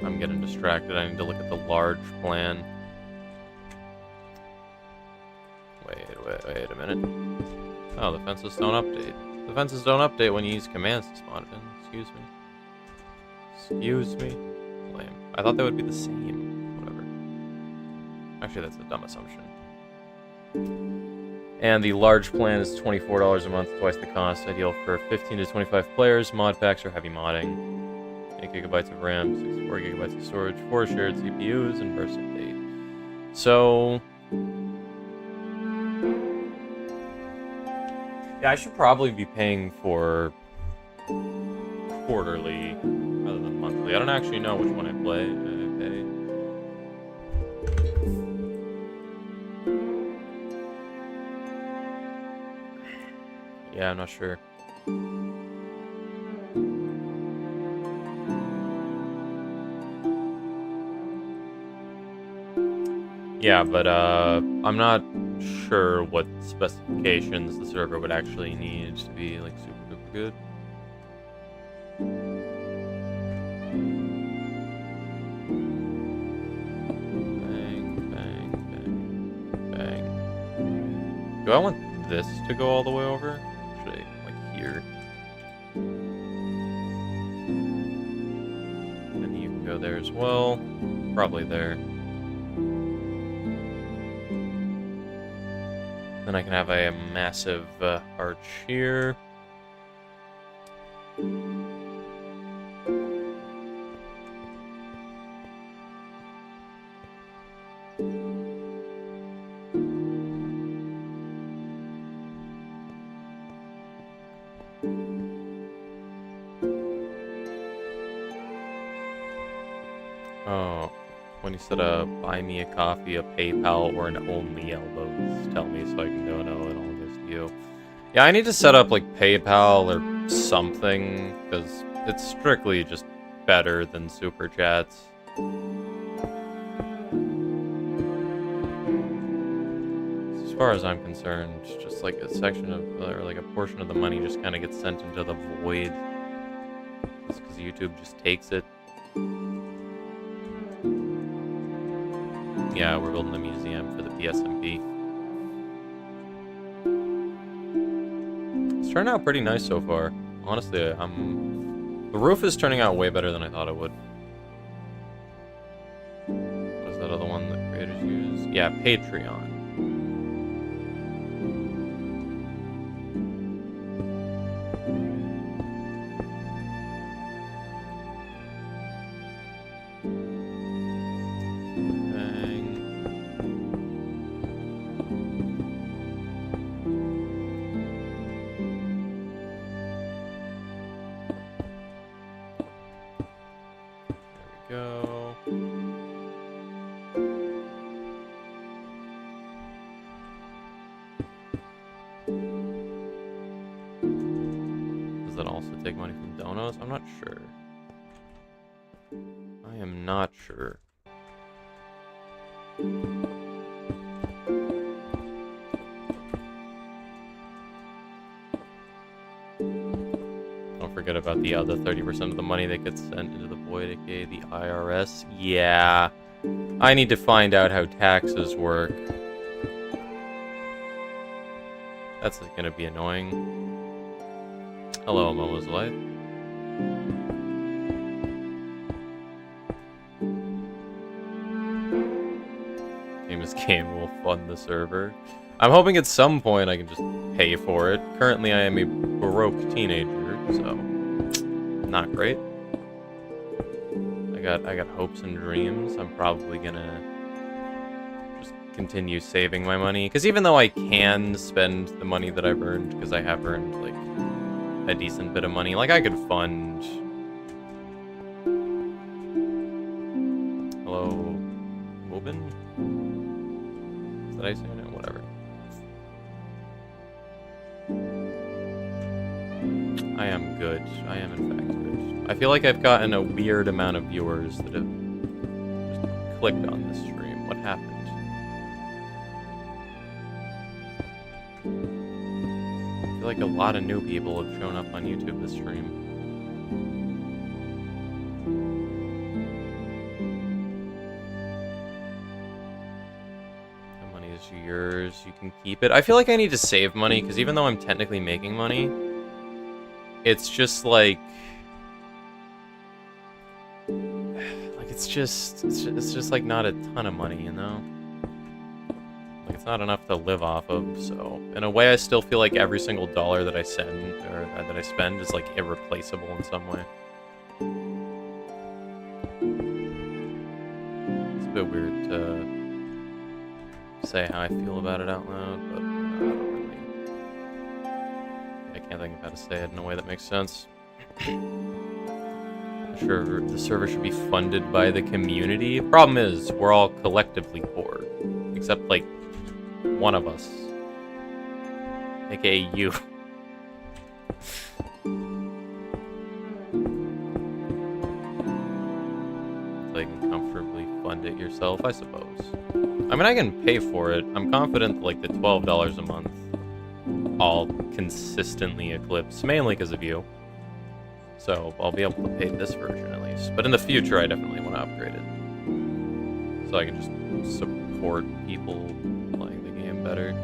I'm getting distracted. I need to look at the large plan. Wait a minute. Oh, the fences don't update. The fences don't update when you use commands to spawn in. Excuse me. Excuse me. Lame. I thought they would be the same. Whatever. Actually, that's a dumb assumption. And the large plan is $24 a month, twice the cost. Ideal for 15 to 25 players. Mod packs or heavy modding. 8 gigabytes of RAM, 64 gigabytes of storage, 4 shared CPUs, and burst of date. So... yeah, I should probably be paying for quarterly rather than monthly. I don't actually know which one I pay. Yeah, I'm not sure. Yeah, but I'm not sure what specifications the server would actually need to be like super duper good. Bang, bang, bang, bang. Do I want this to go all the way over? Should I, like, here? And you can go there as well. Probably there. Then I can have a massive arch here. Oh, when you said buy me a coffee, a PayPal, or an only elbows, tell me so I can go, no, it all goes to you. Yeah, I need to set up like PayPal or something, because it's strictly just better than Super Chats. As far as I'm concerned, just like a section of, or like a portion of the money just kind of gets sent into the void. Just because YouTube just takes it. Yeah, we're building a museum for the PSMP. It's turned out pretty nice so far. Honestly, the roof is turning out way better than I thought it would. What is that other one that creators use? Yeah, Patreon. Go. Does that also take money from donos? I'm not sure. I am not sure. Don't forget about the other 30% of the money that gets sent into the void, aka the IRS. Yeah, I need to find out how taxes work. That's gonna be annoying. Hello, Momo's Life. Famous game will fund the server. I'm hoping at some point I can just pay for it. Currently, I am a broke teenager, so not great. I got hopes and dreams. I'm probably gonna continue saving my money. Because even though I can spend the money that I've earned, because I have earned, like, a decent bit of money, like, I could fund... Hello... Mobin? Did I say it? Whatever. I am good. I am, in fact, good. I feel like I've gotten a weird amount of viewers that have just clicked on this stream. What happened? I feel like a lot of new people have shown up on YouTube this stream. The money is yours. You can keep it. I feel like I need to save money, because even though I'm technically making money, it's just like... it's just like not a ton of money, you know? Like, it's not enough to live off of, so... In a way, I still feel like every single dollar that I send, or that I spend, is, like, irreplaceable in some way. It's a bit weird to say how I feel about it out loud, but I don't really... I can't think of how to say it in a way that makes sense. Sure, the server should be funded by the community. Problem is, we're all collectively poor. Except, like, one of us. AKA you. So you can comfortably fund it yourself, I suppose. I mean, I can pay for it. I'm confident that, like, the $12 a month I'll consistently eclipse, mainly because of you. So I'll be able to pay this version at least. But in the future, I definitely want to upgrade it. So I can just support people playing the game better.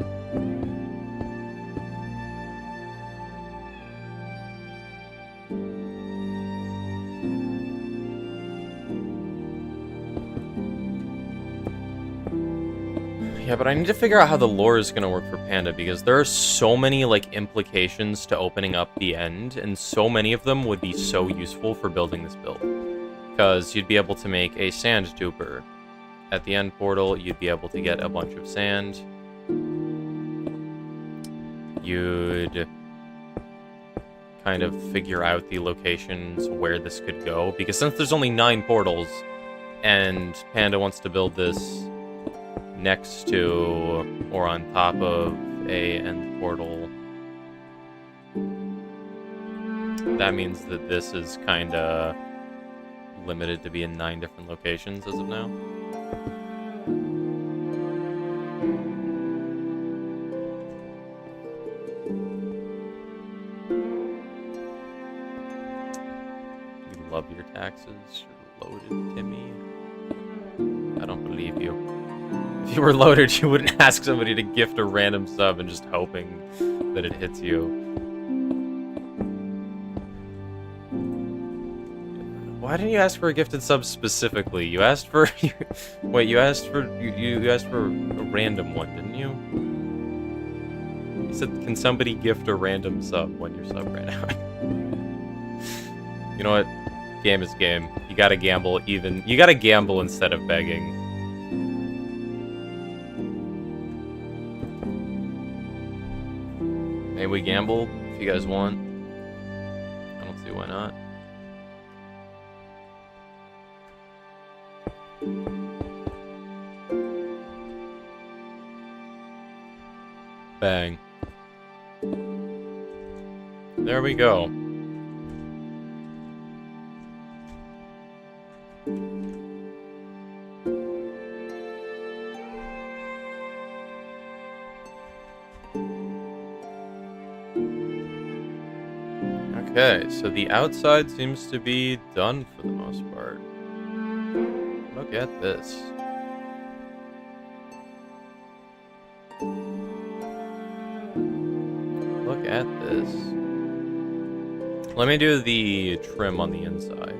Yeah, but I need to figure out how the lore is going to work for Panda, because there are so many, like, implications to opening up the end, and so many of them would be so useful for building this build. Because you'd be able to make a sand duper. At the end portal, you'd be able to get a bunch of sand. You'd kind of figure out the locations where this could go, because since there's only 9 portals, and Panda wants to build this next to or on top of a end portal, that means that this is kind of limited to be in 9 different locations as of now. You love your taxes. You're loaded, Timmy. I don't believe you. If you were loaded, you wouldn't ask somebody to gift a random sub and just hoping that it hits you. Why didn't you ask for a gifted sub specifically? You asked for... Wait, you asked for a random one, didn't you? You said, can somebody gift a random sub when your sub ran out? You know what? Game is game. You gotta gamble even... You gotta gamble instead of begging. Maybe we gamble if you guys want. I don't see why not. Bang. There we go. Okay, so the outside seems to be done for the most part. Look at this. Look at this. Let me do the trim on the inside.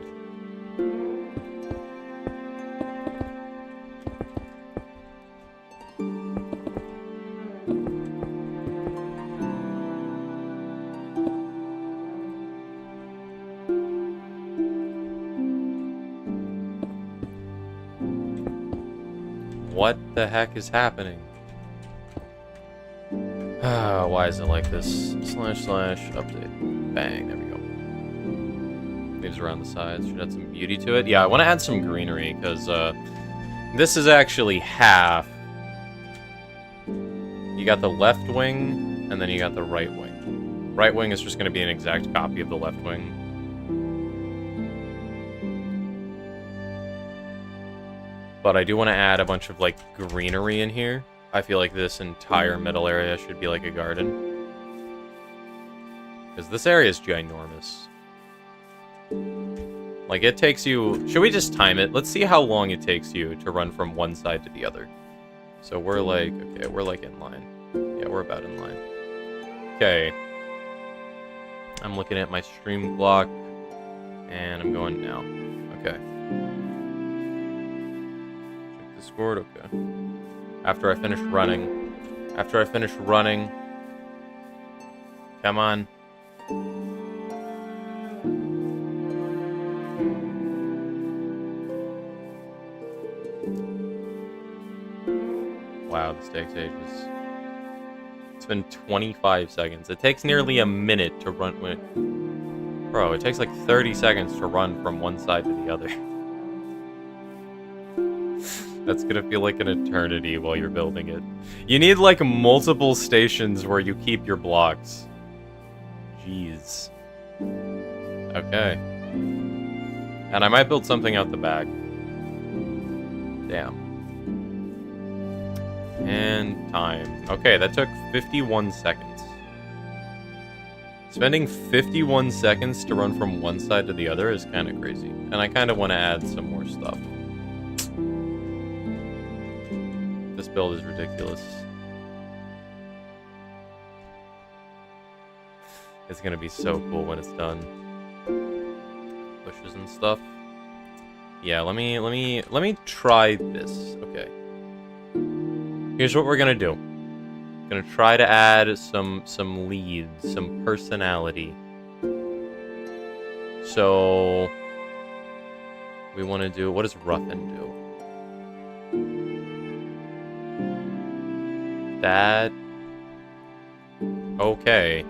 What the heck is happening? Why is it like this? / update. Bang, there we go. Leaves around the sides. Should add some beauty to it. Yeah, I want to add some greenery, because this is actually half. You got the left wing, and then you got the right wing. Right wing is just going to be an exact copy of the left wing. But I do want to add a bunch of, like, greenery in here. I feel like this entire middle area should be like a garden. Because this area is ginormous. Like, it takes you... Should we just time it? Let's see how long it takes you to run from one side to the other. So we're like... Okay, we're like in line. Yeah, we're about in line. Okay. I'm looking at my stream clock. And I'm going now. Okay. Check Discord, okay. After I finish running. Come on. Wow, this takes ages. It's been 25 seconds. It takes nearly a minute to run. Bro, it takes like 30 seconds to run from one side to the other. That's gonna feel like an eternity while you're building it. You need like multiple stations where you keep your blocks. Jeez. Okay. And I might build something out the back. Damn. And time. Okay, that took 51 seconds. Spending 51 seconds to run from one side to the other is kind of crazy. And I kind of want to add some more stuff. This build is ridiculous. It's gonna be so cool when it's done. Bushes and stuff. Yeah, let me try this. Okay. Here's what we're gonna do. Gonna try to add some leads, some personality. So we want to do, what does Ruffin do? That. Okay.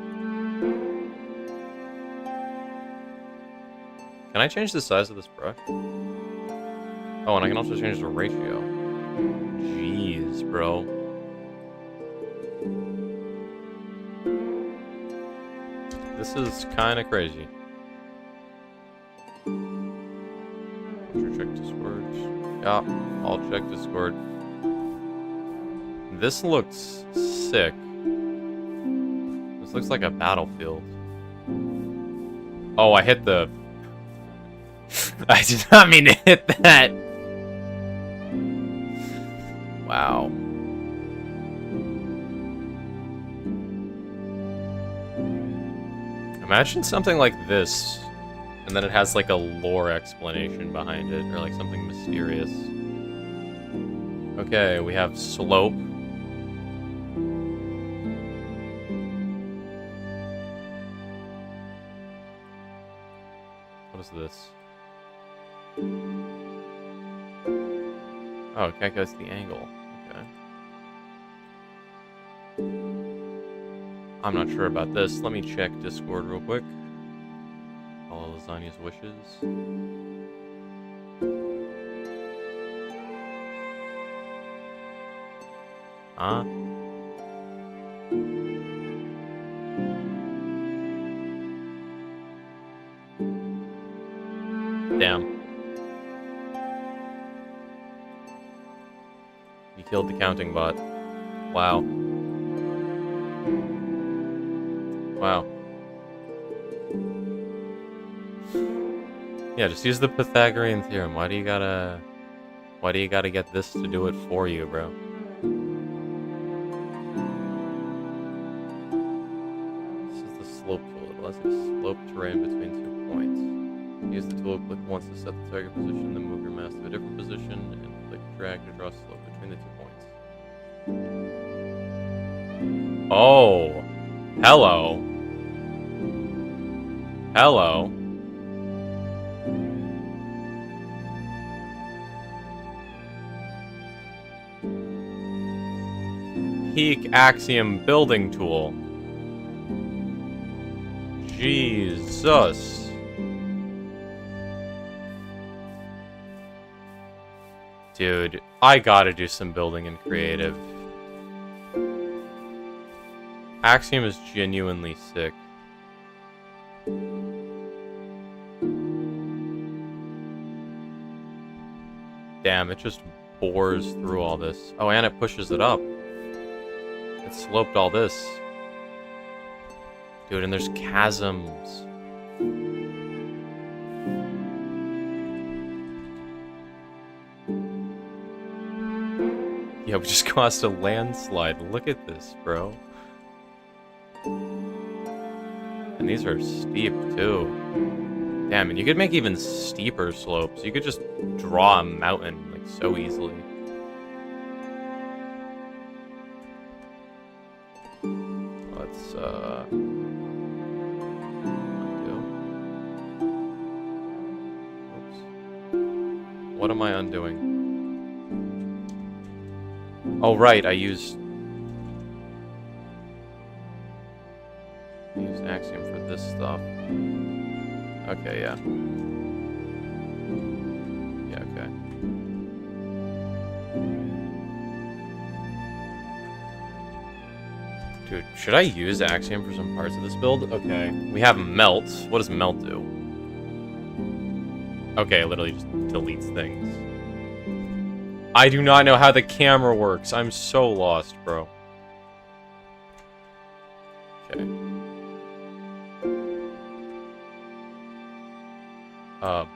Can I change the size of this brush? Oh, and I can also change the ratio. Jeez, bro. This is kind of crazy. Check Discord. Yeah, I'll check Discord. This looks sick. This looks like a battlefield. Oh, I hit the... I did not mean to hit that. Wow. Imagine something like this, and then it has like a lore explanation behind it, or like something mysterious. Okay, we have slope. What is this? Oh, it calculates the angle. Okay. I'm not sure about this. Let me check Discord real quick. Follow Lasagna's wishes. Huh? Damn. You killed the counting bot. Wow. Wow. Yeah, just use the Pythagorean theorem. Why do you gotta get this to do it for you, bro? This is the slope tool. It allows you to slope terrain between 2 points. Use the tool, click once to set the target position, then move your mouse to a different position, and click drag to draw slope between the 2 points. Oh! Hello! Hello! peak Axiom building tool. Jesus. Dude, I gotta do some building in creative. Axiom is genuinely sick. Damn, it just bores through all this. Oh, and it pushes it up. It sloped all this. Dude, and there's chasms. Yeah, we just caused a landslide. Look at this, bro. And these are steep, too. Damn, and you could make even steeper slopes. You could just draw a mountain, like, so easily. Let's, undo. Oops. What am I undoing? Oh, right, I used Axiom for this stuff. Okay, yeah. Yeah, okay. Dude, should I use Axiom for some parts of this build? Okay. We have Melt. What does Melt do? Okay, it literally just deletes things. I do not know how the camera works. I'm so lost, bro. Okay.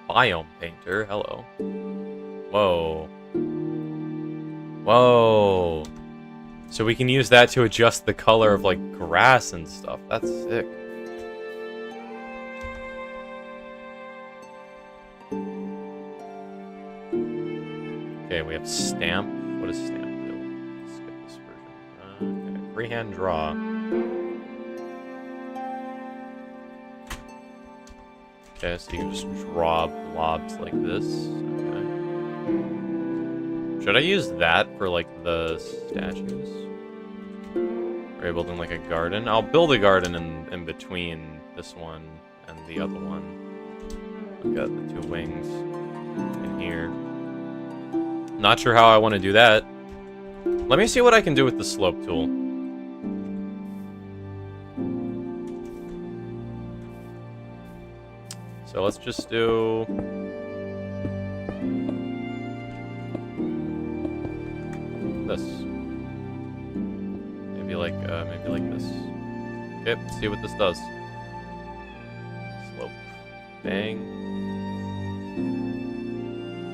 Biome painter. Hello. Whoa. Whoa. So we can use that to adjust the color of, like, grass and stuff. That's sick. Okay, we have Stamp. What does Stamp do? Let's skip this version. Okay, freehand draw. Okay, so you can just draw blobs like this. Okay. Should I use that for, like, the statues? Are you building, like, a garden? I'll build a garden in between this one and the other one. I've got the 2 wings in here. Not sure how I want to do that. Let me see what I can do with the slope tool. So let's just do... this. Maybe like this. Okay, let's see what this does. Slope. Bang.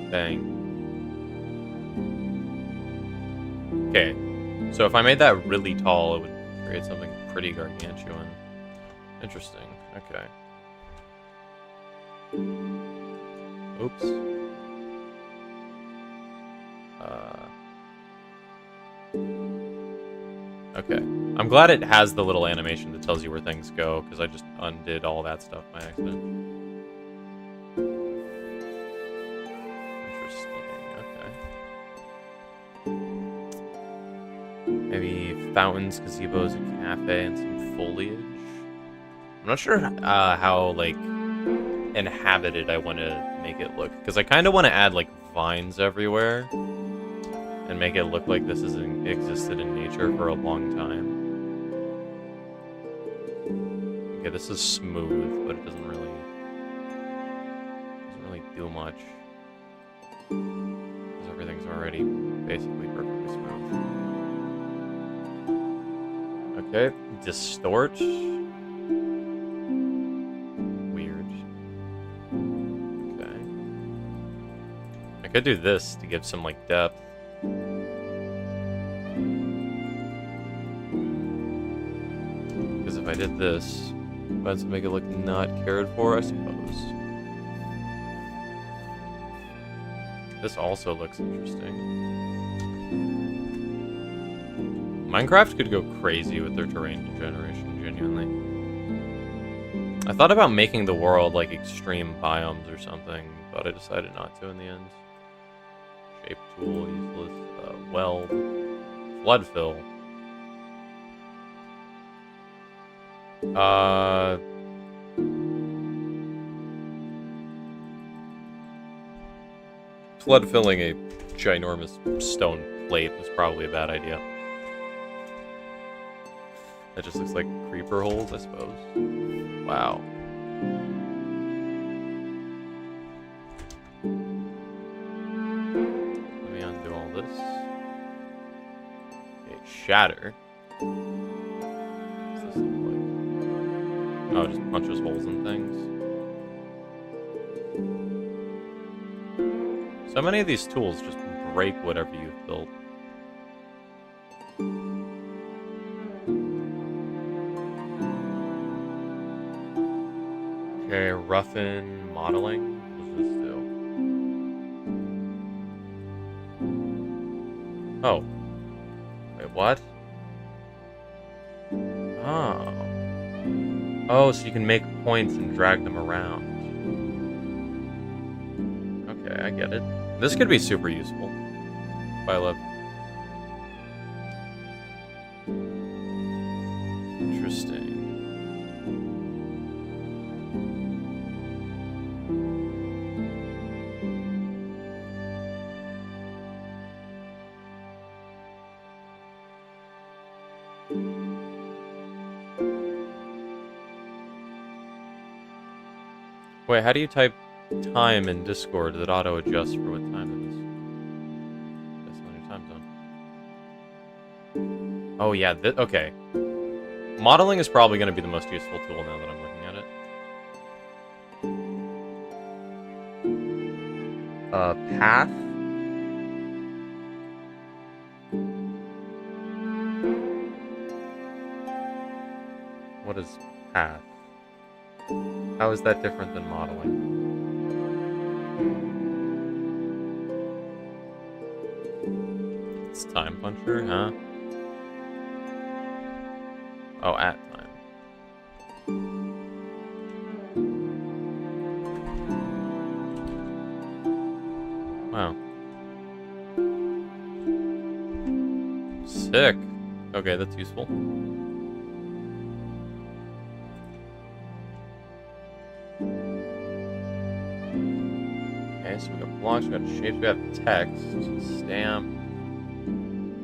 Bang. Okay, so if I made that really tall, it would create something pretty gargantuan. Interesting. Okay. Oops. Okay. I'm glad it has the little animation that tells you where things go, because I just undid all that stuff by accident. Interesting. Okay. Maybe fountains, gazebos, a cafe, and some foliage. I'm not sure how, like, inhabited I want to make it look, because I kind of want to add, like, vines everywhere and make it look like this has existed in nature for a long time. Okay, this is smooth, but it doesn't really do much, because everything's already basically perfectly smooth. Okay, distort. I could do this to give some, like, depth. Because if I did this, that's to make it look not cared for, I suppose. This also looks interesting. Minecraft could go crazy with their terrain generation, genuinely. I thought about making the world, like, extreme biomes or something, but I decided not to in the end. Shape tool, useless. Weld. Flood fill. Flood filling a ginormous stone plate was probably a bad idea. That just looks like creeper holes, I suppose. Wow. Let me undo all this. Okay, shatter. What's this look like? Oh, it just punches holes in things. So many of these tools just break whatever you've built. Okay, roughen modeling. What does this do? Oh. Wait, what? Oh. Oh, so you can make points and drag them around. Okay, I get it. This could be super useful. If I love. Interesting. Wait, how do you type time in Discord that auto-adjusts for what time it is? That's on your time zone. Oh, yeah, okay. Modeling is probably going to be the most useful tool now that I'm looking at it. Path? What is path? How is that different than modeling? It's time puncher, huh? Oh, at time. Wow. Sick. Okay, that's useful. Okay, so we got blocks, we got shapes, we got text, stamp,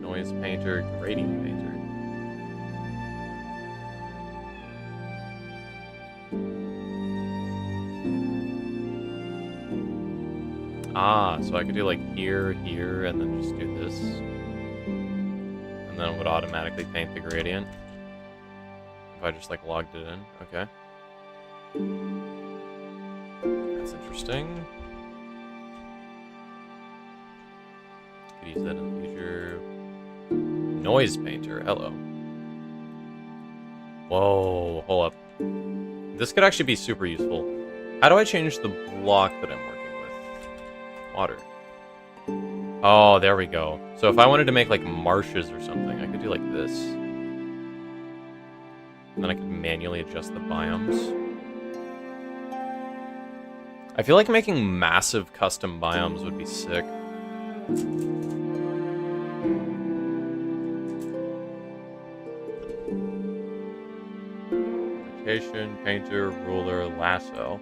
noise painter, gradient painter. Ah, so I could do like here, here, and then just do this. And then it would automatically paint the gradient. If I just like logged it in. Okay. That's interesting. Could use that in the future. Noise painter, hello. Whoa, hold up. This could actually be super useful. How do I change the block that I'm working with? Water. Oh, there we go. So if I wanted to make like marshes or something, I could do like this. And then I could manually adjust the biomes. I feel like making massive custom biomes would be sick. Vegetation, painter, ruler, lasso.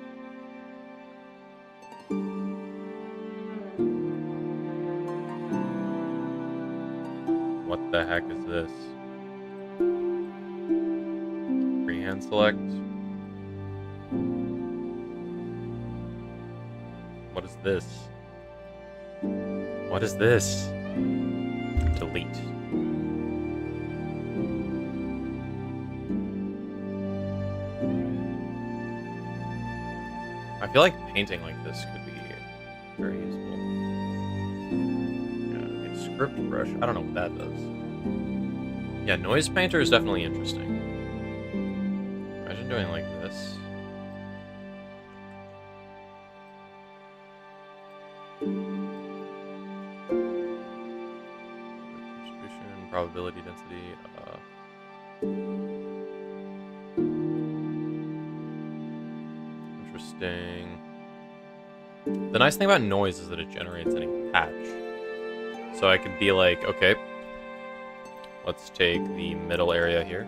What the heck is this? Freehand select. What is this? What is this? Delete. I feel like painting like this could be very useful. Yeah, okay, script brush. I don't know what that does. Yeah, noise painter is definitely interesting. Imagine doing like this. Distribution, probability density. Interesting. The nice thing about noise is that it generates any patch. So I could be like, okay, let's take the middle area here.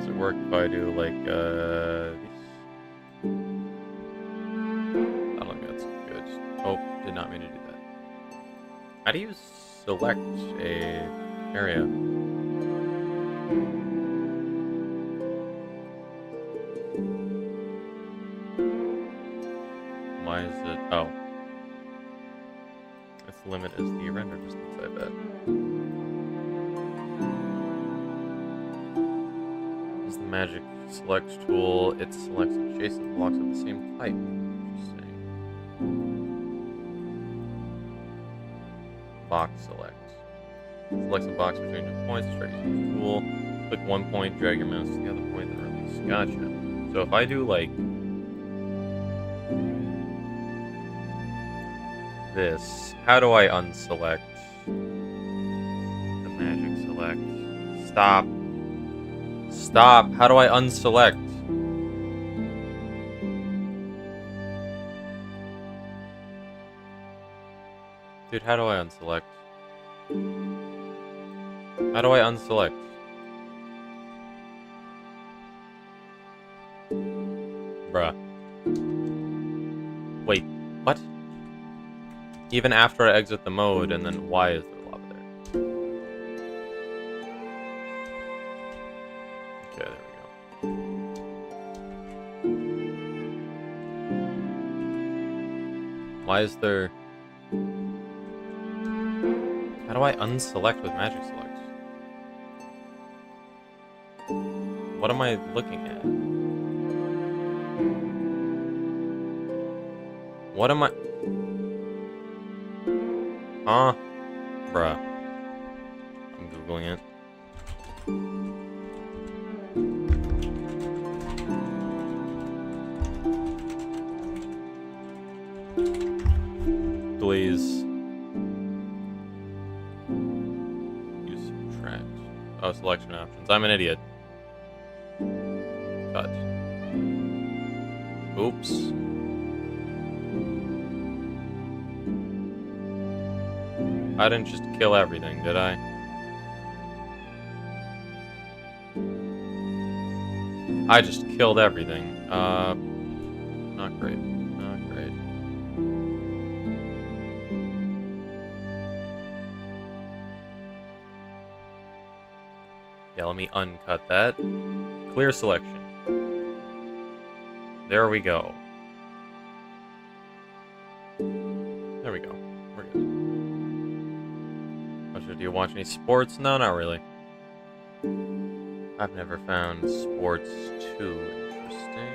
Does it work if I do like these? I don't think that's good. Oh, did not mean to do that. How do you select a area? Why is it? Oh. Its limit is the render distance, I bet. This is the magic select tool. It selects adjacent blocks of the same type. Interesting. Box select. Selects a box between 2 points. Start using the tool. Click one point, drag your mouse to the other point, then release. Gotcha. So if I do like this, how do I unselect the magic select? Stop. Stop. How do I unselect? Dude, how do I unselect? How do I unselect? Bruh. Wait, what? Even after I exit the mode, and then why is there lava there? Okay, there we go. Why is there... How do I unselect with magic select? What am I looking at? What am I... Huh? Bruh. I'm Googling it. Please. Use subtract. Oh, selection options. I'm an idiot. Cut. Oops. I didn't just kill everything, did I? I just killed everything. Not great. Not great. Yeah, let me uncut that. Clear selection. There we go. There we go. We're good. Do you watch any sports? No, not really. I've never found sports too interesting.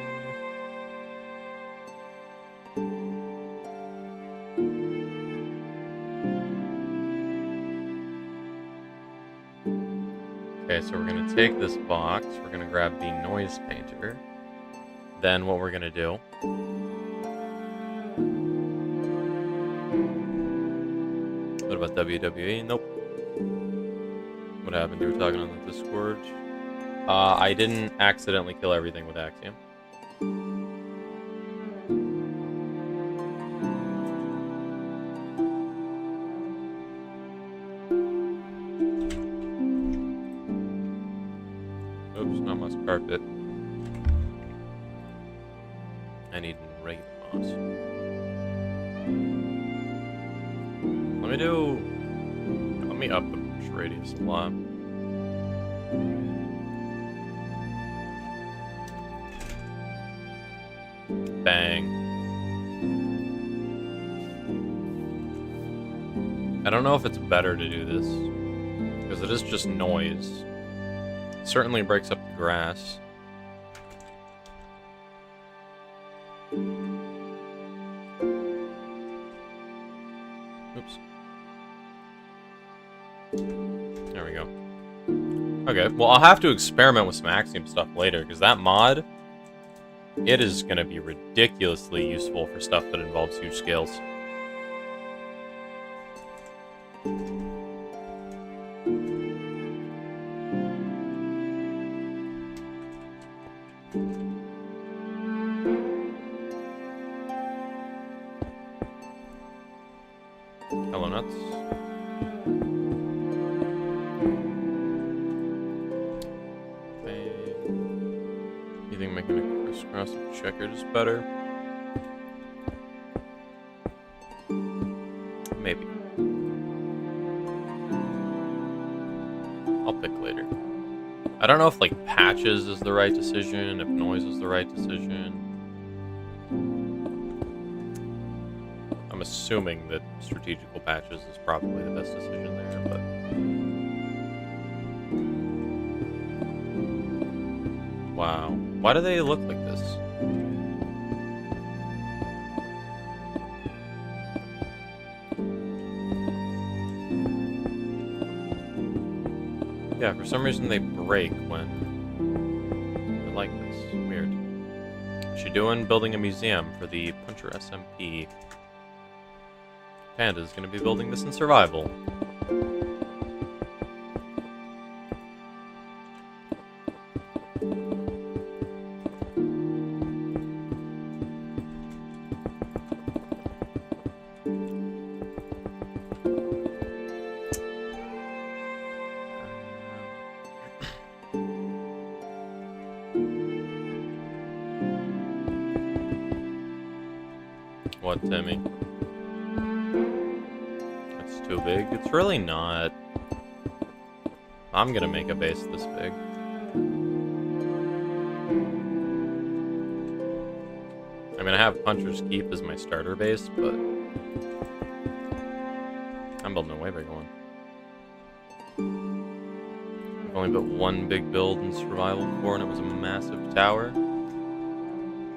Okay, so we're going to take this box. We're going to grab the noise painter. Then what we're going to do... What about WWE? Nope. What happened? You were talking on the Discord. I didn't accidentally kill everything with Axiom. Oops, not moss carpet. I need regular moss. Let me up the push radius a lot. Bang. I don't know if it's better to do this, because it is just noise. It certainly breaks up the grass. Oops. There we go. Okay, well, I'll have to experiment with some Axiom stuff later, because that mod, it is going to be ridiculously useful for stuff that involves huge scales. Hello, nuts. Okay. Cross checkers better. Maybe. I'll pick later. I don't know if, like, patches is the right decision, if noise is the right decision. I'm assuming that strategical patches is probably the best decision there, but... Wow. Why do they look like this? Yeah, for some reason they break when they're like this. Weird. What you doing? Building a museum for the Puncher SMP. Panda's gonna be building this in survival. What, Timmy? It's too big? It's really not. I'm gonna make a base this big. I mean, I have Puncher's Keep as my starter base, but... I'm building a way bigger one. I've only built one big build in survival before, and it was a massive tower.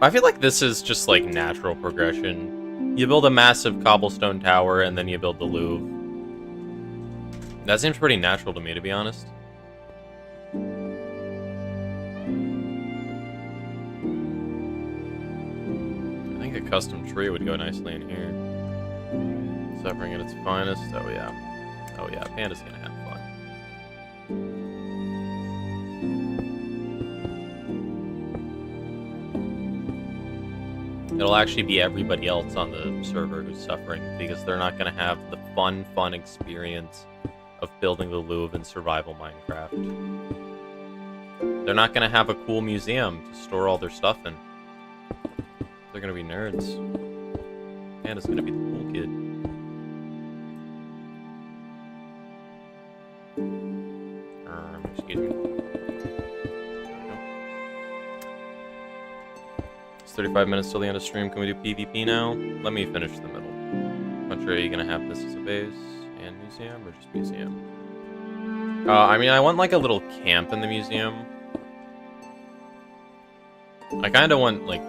I feel like this is just, like, natural progression. You build a massive cobblestone tower, and then you build the Louvre. That seems pretty natural to me, to be honest. I think a custom tree would go nicely in here. Suffering at its finest. Oh, yeah. Oh, yeah. Panda's gonna have fun. It'll actually be everybody else on the server who's suffering, because they're not going to have the fun experience of building the Louvre in survival Minecraft. They're not going to have a cool museum to store all their stuff in. They're going to be nerds. Panda's going to be the cool kid. Excuse me. 35 minutes till the end of stream. Can we do PvP now? Let me finish the middle. Puncher, are you gonna have this as a base and museum, or just museum? I mean, I want like a little camp in the museum. I kind of want like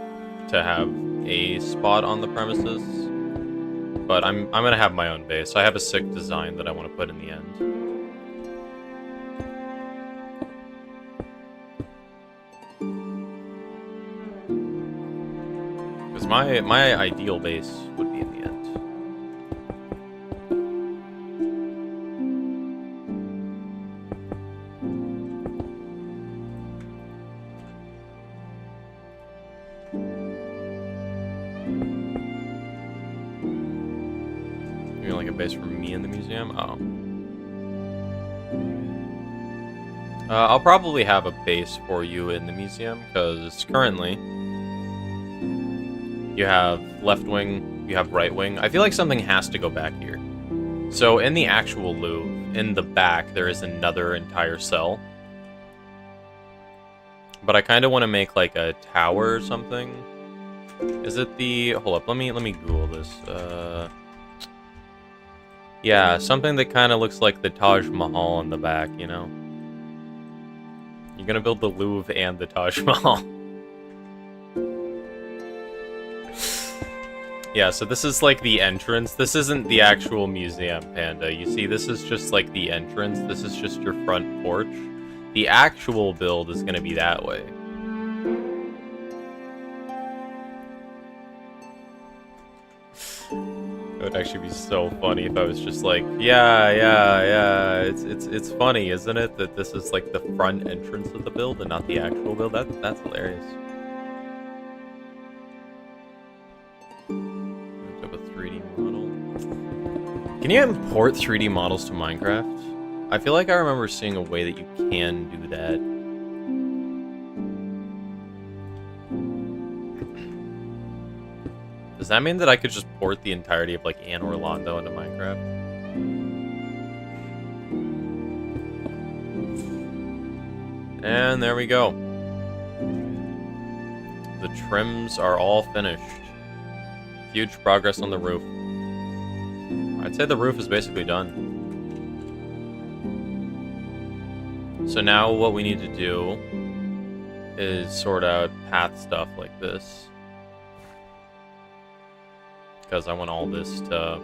to have a spot on the premises, but I'm gonna have my own base. I have a sick design that I want to put in the end. My ideal base would be in the end. You mean like a base for me in the museum? Oh. I'll probably have a base for you in the museum, because currently... you have left wing, you have right wing. I feel like something has to go back here. So in the actual Louvre, in the back, there is another entire cell. But I kind of want to make like a tower or something. Is it the... hold up, let me Google this. Yeah, something that kind of looks like the Taj Mahal in the back, you know? You're gonna build the Louvre and the Taj Mahal. Yeah, so this is like the entrance. This isn't the actual museum, Panda. You see, this is just like the entrance. This is just your front porch. The actual build is going to be that way. It would actually be so funny if I was just like, yeah. It's funny, isn't it? That this is like the front entrance of the build and not the actual build. That's hilarious. Can you import 3D models to Minecraft? I feel like I remember seeing a way that you can do that. Does that mean that I could just port the entirety of, like, Anne Orlando into Minecraft? And there we go. The trims are all finished. Huge progress on the roof. I'd say the roof is basically done. So now what we need to do is sort out path stuff like this. Because I want all this to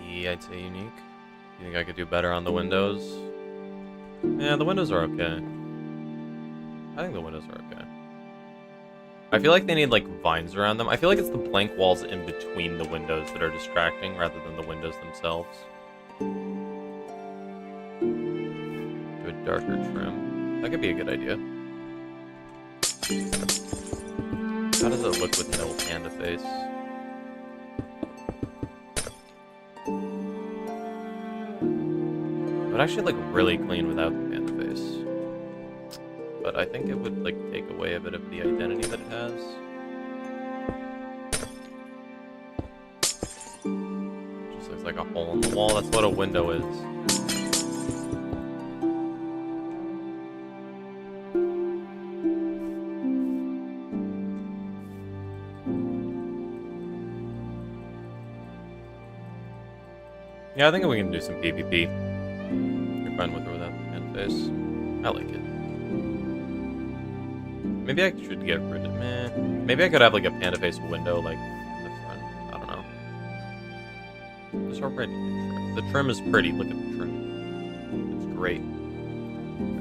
be, I'd say, unique. You think I could do better on the windows? Yeah, the windows are okay. I think the windows are okay. I feel like they need, like, vines around them. I feel like it's the blank walls in between the windows that are distracting rather than the windows themselves. Do a darker trim. That could be a good idea. How does it look with no panda face? It would actually look really clean without the panda face. But I think it would, like, take away a bit of the identity that it has. Just looks like a hole in the wall. That's what a window is. Yeah, I think we can do some PvP. You're fine with or without the panda face. I like it. Maybe I should get rid of meh. Maybe I could have, like, a panda face window, like, in the front. I don't know. There's already a trim. The trim is pretty. Look at the trim. It's great.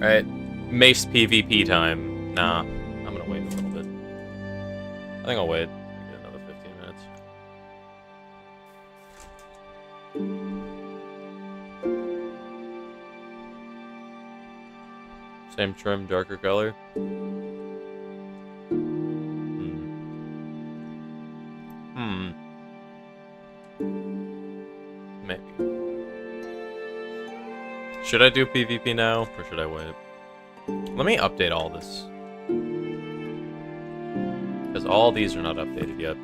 Alright. Mace PvP time. Nah. I'm gonna wait a little bit. I think I'll wait. Get another 15 minutes. Same trim, darker color. Maybe. Should I do PvP now, or should I wait? Let me update all this. Because all these are not updated yet.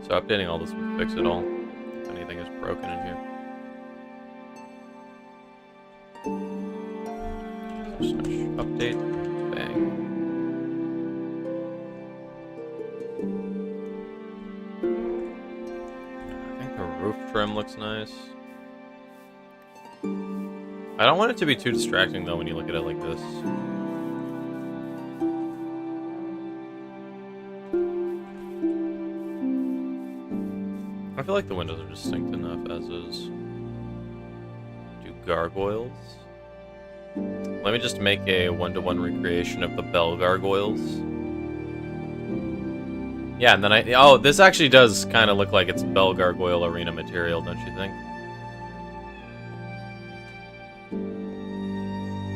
So updating all this would fix it all. If anything is broken in here. Update. Bang. Roof trim looks nice. I don't want it to be too distracting though when you look at it like this. I feel like the windows are distinct enough as is. Do gargoyles. Let me just make a one-to-one recreation of the bell gargoyles. Yeah, and then oh, this actually does kind of look like it's Bell Gargoyle Arena material, don't you think?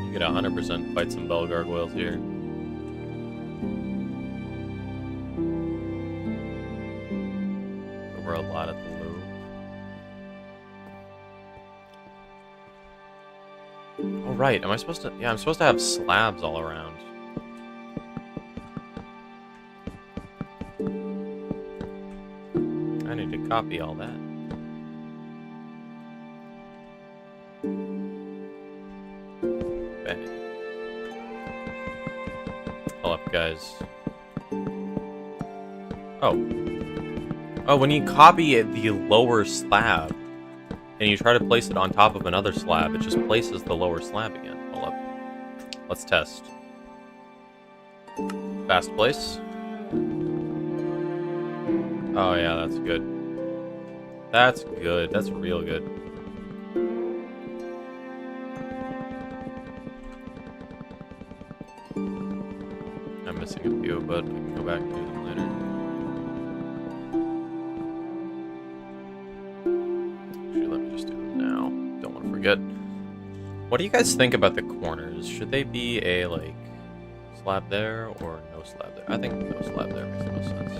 You could 100% fight some Bell Gargoyles here. Over a lot at the Louvre. Oh, right, am I supposed to... Yeah, I'm supposed to have slabs all around. I need to copy all that. Bang. Hold up, guys. Oh. Oh, when you copy the lower slab, and you try to place it on top of another slab, it just places the lower slab again. Hold up. Let's test. Fast place. Oh yeah, that's good. That's good. That's real good. I'm missing a few, but I can go back and do them later. Actually, let me just do them now. Don't want to forget. What do you guys think about the corners? Should they be a, like, slab there or no slab there? I think no slab there makes the most sense.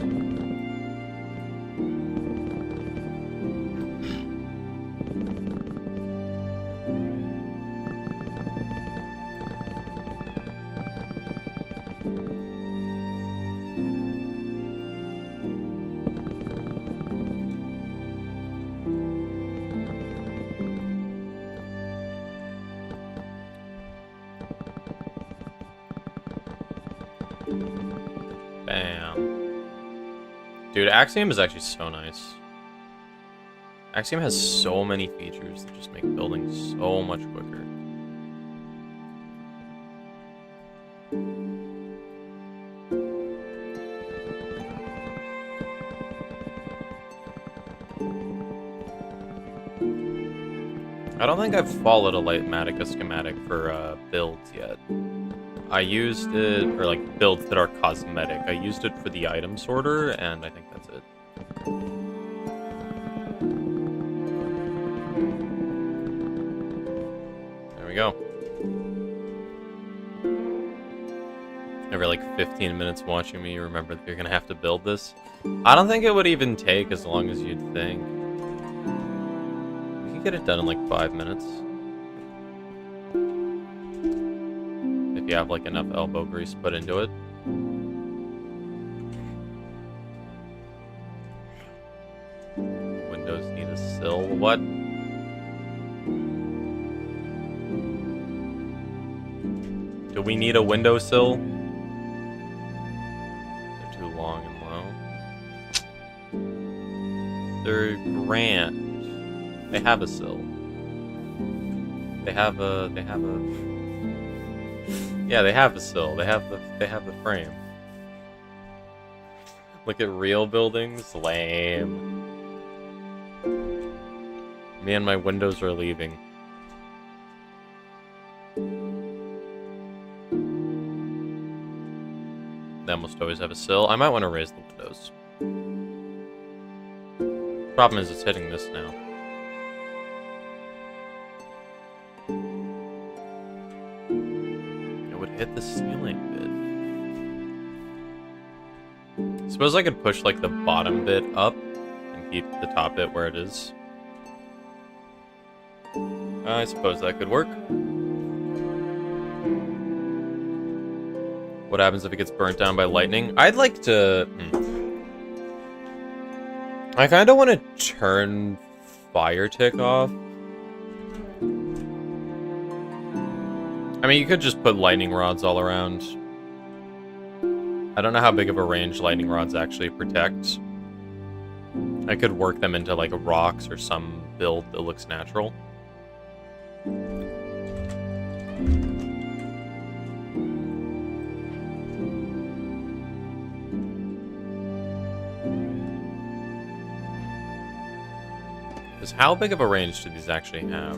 Bam. Dude, Axiom is actually so nice. Axiom has so many features that just make building so much quicker. I don't think I've followed a Lightmatica schematic for builds yet. I used it, or like builds that are cosmetic. I used it for the item sorter, and I think that's it. There we go. Every like 15 minutes watching me, you remember that you're gonna have to build this. I don't think it would even take as long as you'd think. You could get it done in like 5 minutes. If you have like enough elbow grease put into it. Windows need a sill. What? Do we need a windowsill? They're too long and low. They're grand. They have a sill. They have a yeah, they have a sill. They have the frame. Look at real buildings. Lame. Me and my windows are leaving. They almost always have a sill. I might want to raise the windows. Problem is, it's hitting this now. It would hit the ceiling bit. Suppose I could push like the bottom bit up and keep the top bit where it is. I suppose that could work. What happens if it gets burnt down by lightning? I'd like to... I kind of want to turn fire tick off. I mean, you could just put lightning rods all around. I don't know how big of a range lightning rods actually protect. I could work them into like rocks or some build that looks natural. Because how big of a range do these actually have?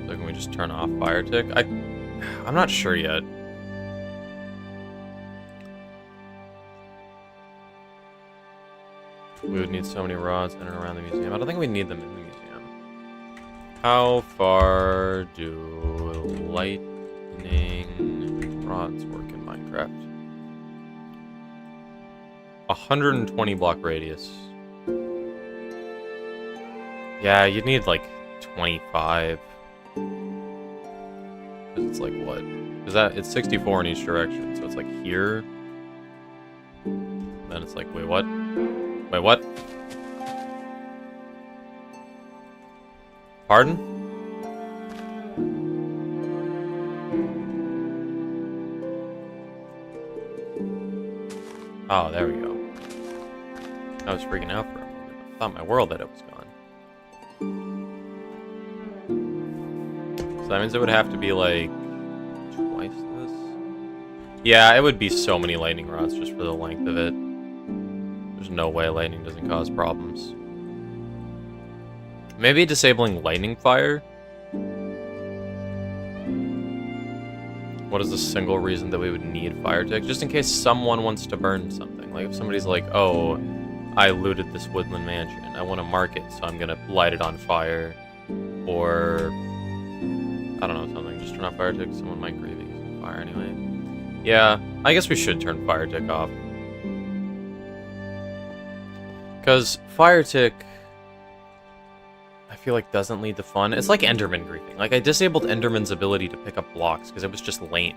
So can we just turn off fire tick? I'm not sure yet. We would need so many rods in and around the museum. I don't think we need them in the museum. How far do lightning rods work in Minecraft? 120 block radius. Yeah, you'd need like 25. Cause it's like what? Is that it's 64 in each direction, so it's like here. Then it's like, wait, what? Wait, what? Pardon? Oh, there we go. I was freaking out for a moment. I thought my world that it was gone. So that means it would have to be like twice this. Yeah, it would be so many lightning rods just for the length of it. There's no way lightning doesn't cause problems. Maybe disabling lightning fire? What is the single reason that we would need fire tick? Just in case someone wants to burn something. Like if somebody's like, oh, I looted this woodland mansion. I want to mark it, so I'm going to light it on fire. Or, I don't know, something. Just turn off fire tick. Someone might grieve it using fire anyway. Yeah, I guess we should turn fire tick off. Because fire tick, I feel like doesn't lead to fun. It's like Enderman griefing. Like I disabled Enderman's ability to pick up blocks because it was just lame.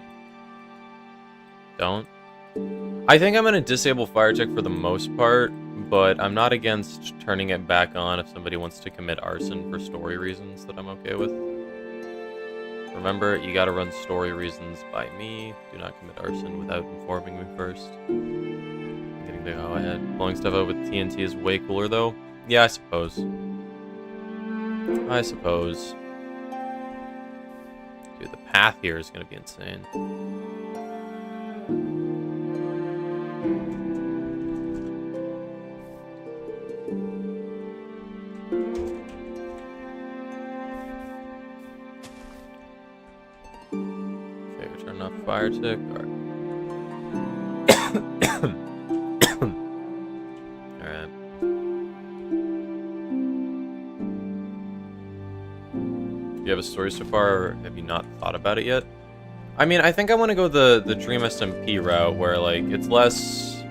Don't. I think I'm going to disable fire tick for the most part, but I'm not against turning it back on if somebody wants to commit arson for story reasons that I'm okay with. Remember, you gotta run story reasons by me. Do not commit arson without informing me first. I'm getting to go ahead. Blowing stuff up with TNT is way cooler, though. Yeah, I suppose. I suppose. Dude, the path here is gonna be insane. Okay, we're turning off fire tick. Alright. Alright. Do you have a story so far, or have you not thought about it yet? I mean, I think I want to go the Dream SMP route, where, like, it's less...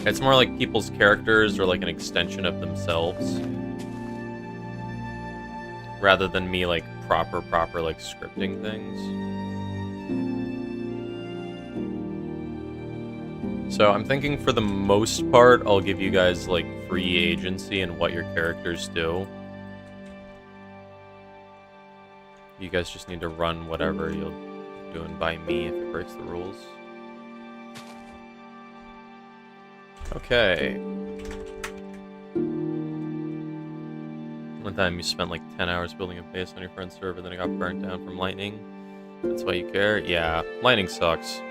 It's more like people's characters or, like, an extension of themselves. Rather than me, like, proper, like, scripting things. So I'm thinking for the most part, I'll give you guys, like, free agency in what your characters do. You guys just need to run whatever you're doing by me if it breaks the rules. Okay. One time you spent like 10 hours building a base on your friend's server, then it got burnt down from lightning. That's why you care? Yeah, lightning sucks.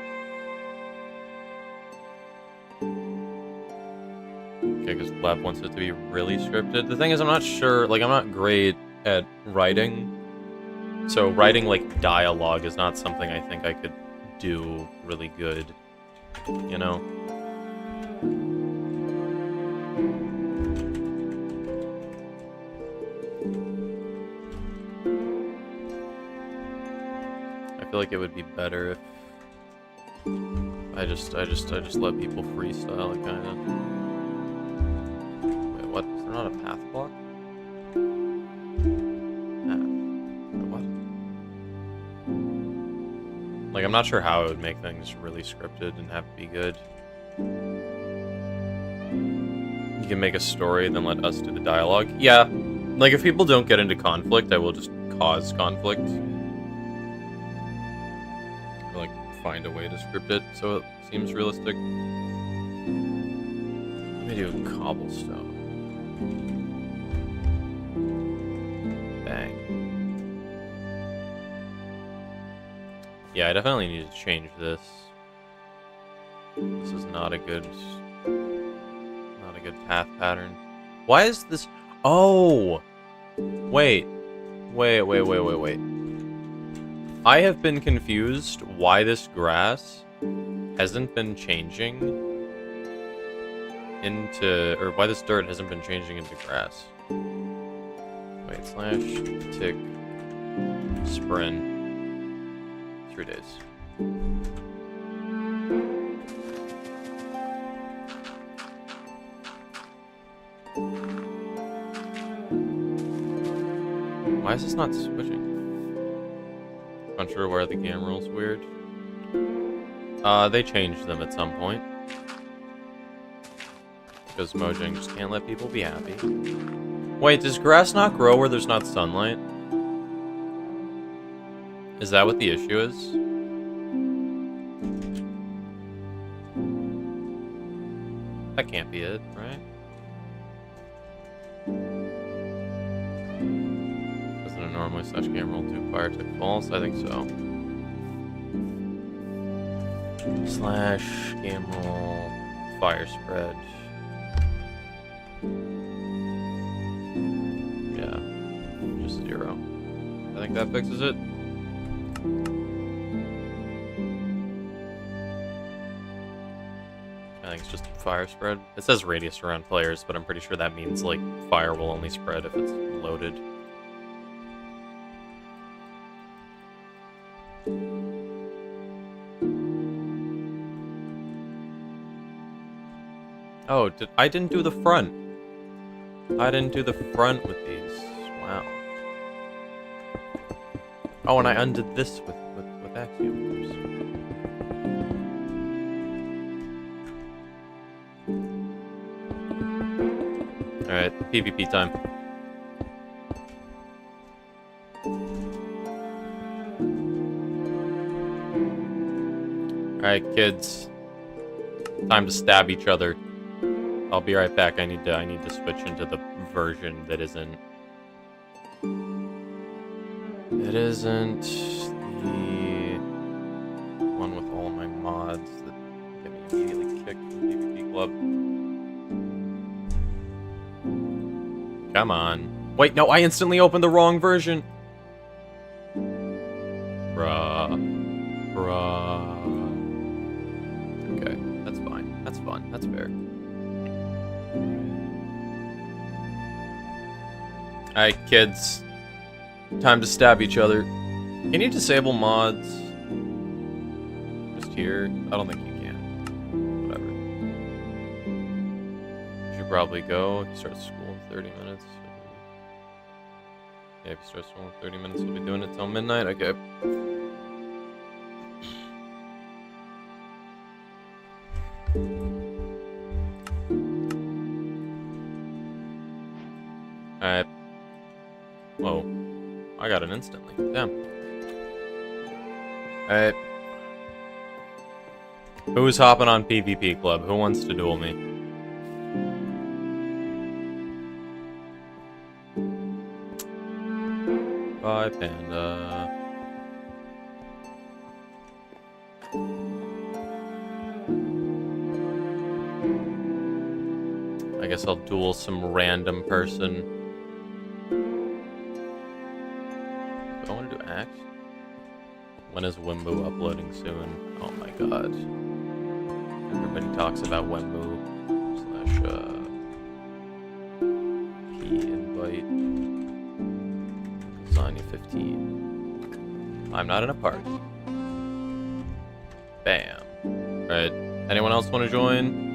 Okay, because Lab wants it to be really scripted. The thing is, I'm not sure, like, I'm not great at writing. So writing, like, dialogue is not something I think I could do really good, you know? I feel like it would be better if I just let people freestyle it, kind of. Wait, what? Is there not a path block? Like, I'm not sure how it would make things really scripted and have it be good. You can make a story, then let us do the dialogue. Yeah, like, if people don't get into conflict, I will just cause conflict. Or, like, find a way to script it so it seems realistic. Let me do cobblestone. Bang. Yeah, I definitely need to change this. This is not a good path pattern. Why is this? Oh, wait. I have been confused why this grass hasn't been changing into, or why this dirt hasn't been changing into grass. Wait, slash tick sprint. 3 days. Why is this not switching? Unsure where the game rules weird. They changed them at some point. Because Mojang just can't let people be happy. Wait, does grass not grow where there's not sunlight? Is that what the issue is? That can't be it, right? Doesn't it normally slash game roll 2 fire tick false? I think so. Slash game roll fire spread. Yeah, just 0. I think that fixes it. I think it's just fire spread. It says radius around players, but I'm pretty sure that means, like, fire will only spread if it's loaded. Oh, I didn't do the front. I didn't do the front with these. Wow. Oh, and I undid this with Axiom. Alright, PvP time. Alright, kids. Time to stab each other. I'll be right back. I need to switch into the version that isn't... It isn't the one with all my mods that get me immediately kicked from PvP Club. Come on. Wait, no, I instantly opened the wrong version. Bruh. Okay, that's fine. That's fun. That's fair. Alright, kids. Time to stab each other. Can you disable mods? Just here? I don't think you can. Whatever. You should probably go. You start school in 30 minutes. Yeah, if you start school in 30 minutes, we'll be doing it till midnight. Okay. Alright. Whoa. I got it instantly. Damn. Alright. Who's hopping on PvP Club? Who wants to duel me? Bye, Panda. I guess I'll duel some random person. Do I want to do Axe? When is Wimbu uploading soon? Oh my god. Everybody talks about Wimbu / P invite. Lasagna 15. I'm not in a party. Bam. Alright. Anyone else want to join?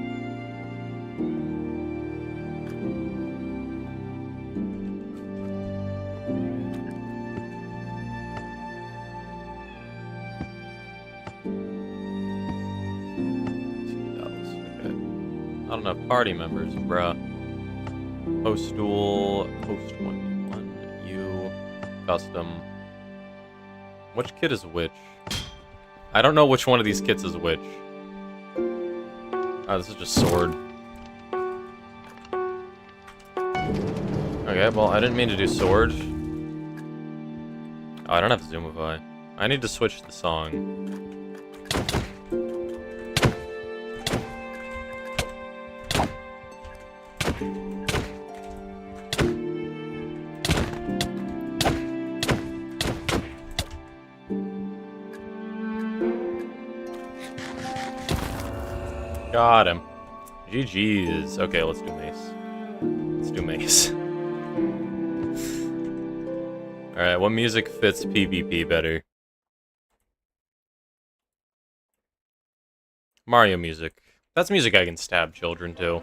Not enough party members, bruh. Host duel, host 1v1, you, custom. Which kit is which? I don't know which one of these kits is which. Oh, this is just sword. Okay, well, I didn't mean to do sword. Oh, I don't have Zoomify. I need to switch the song. Got him. GG's. Okay, let's do mace. Let's do mace. Alright, what music fits PvP better? Mario music. That's music I can stab children to.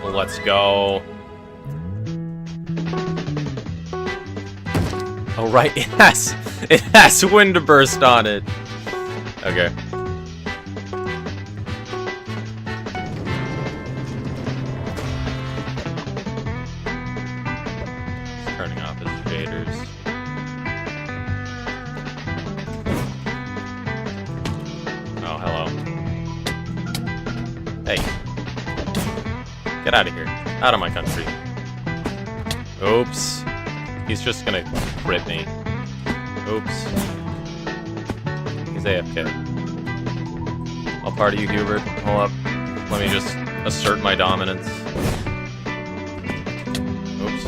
Let's go. Oh right, it has wind burst on it. Okay. It's turning off his shaders. Oh, hello. Hey. Get out of here. Out of my country. Oops. He's just gonna crit me. Oops. He's AFK. I'll party you, Hubert. Hold up. Let me just assert my dominance. Oops.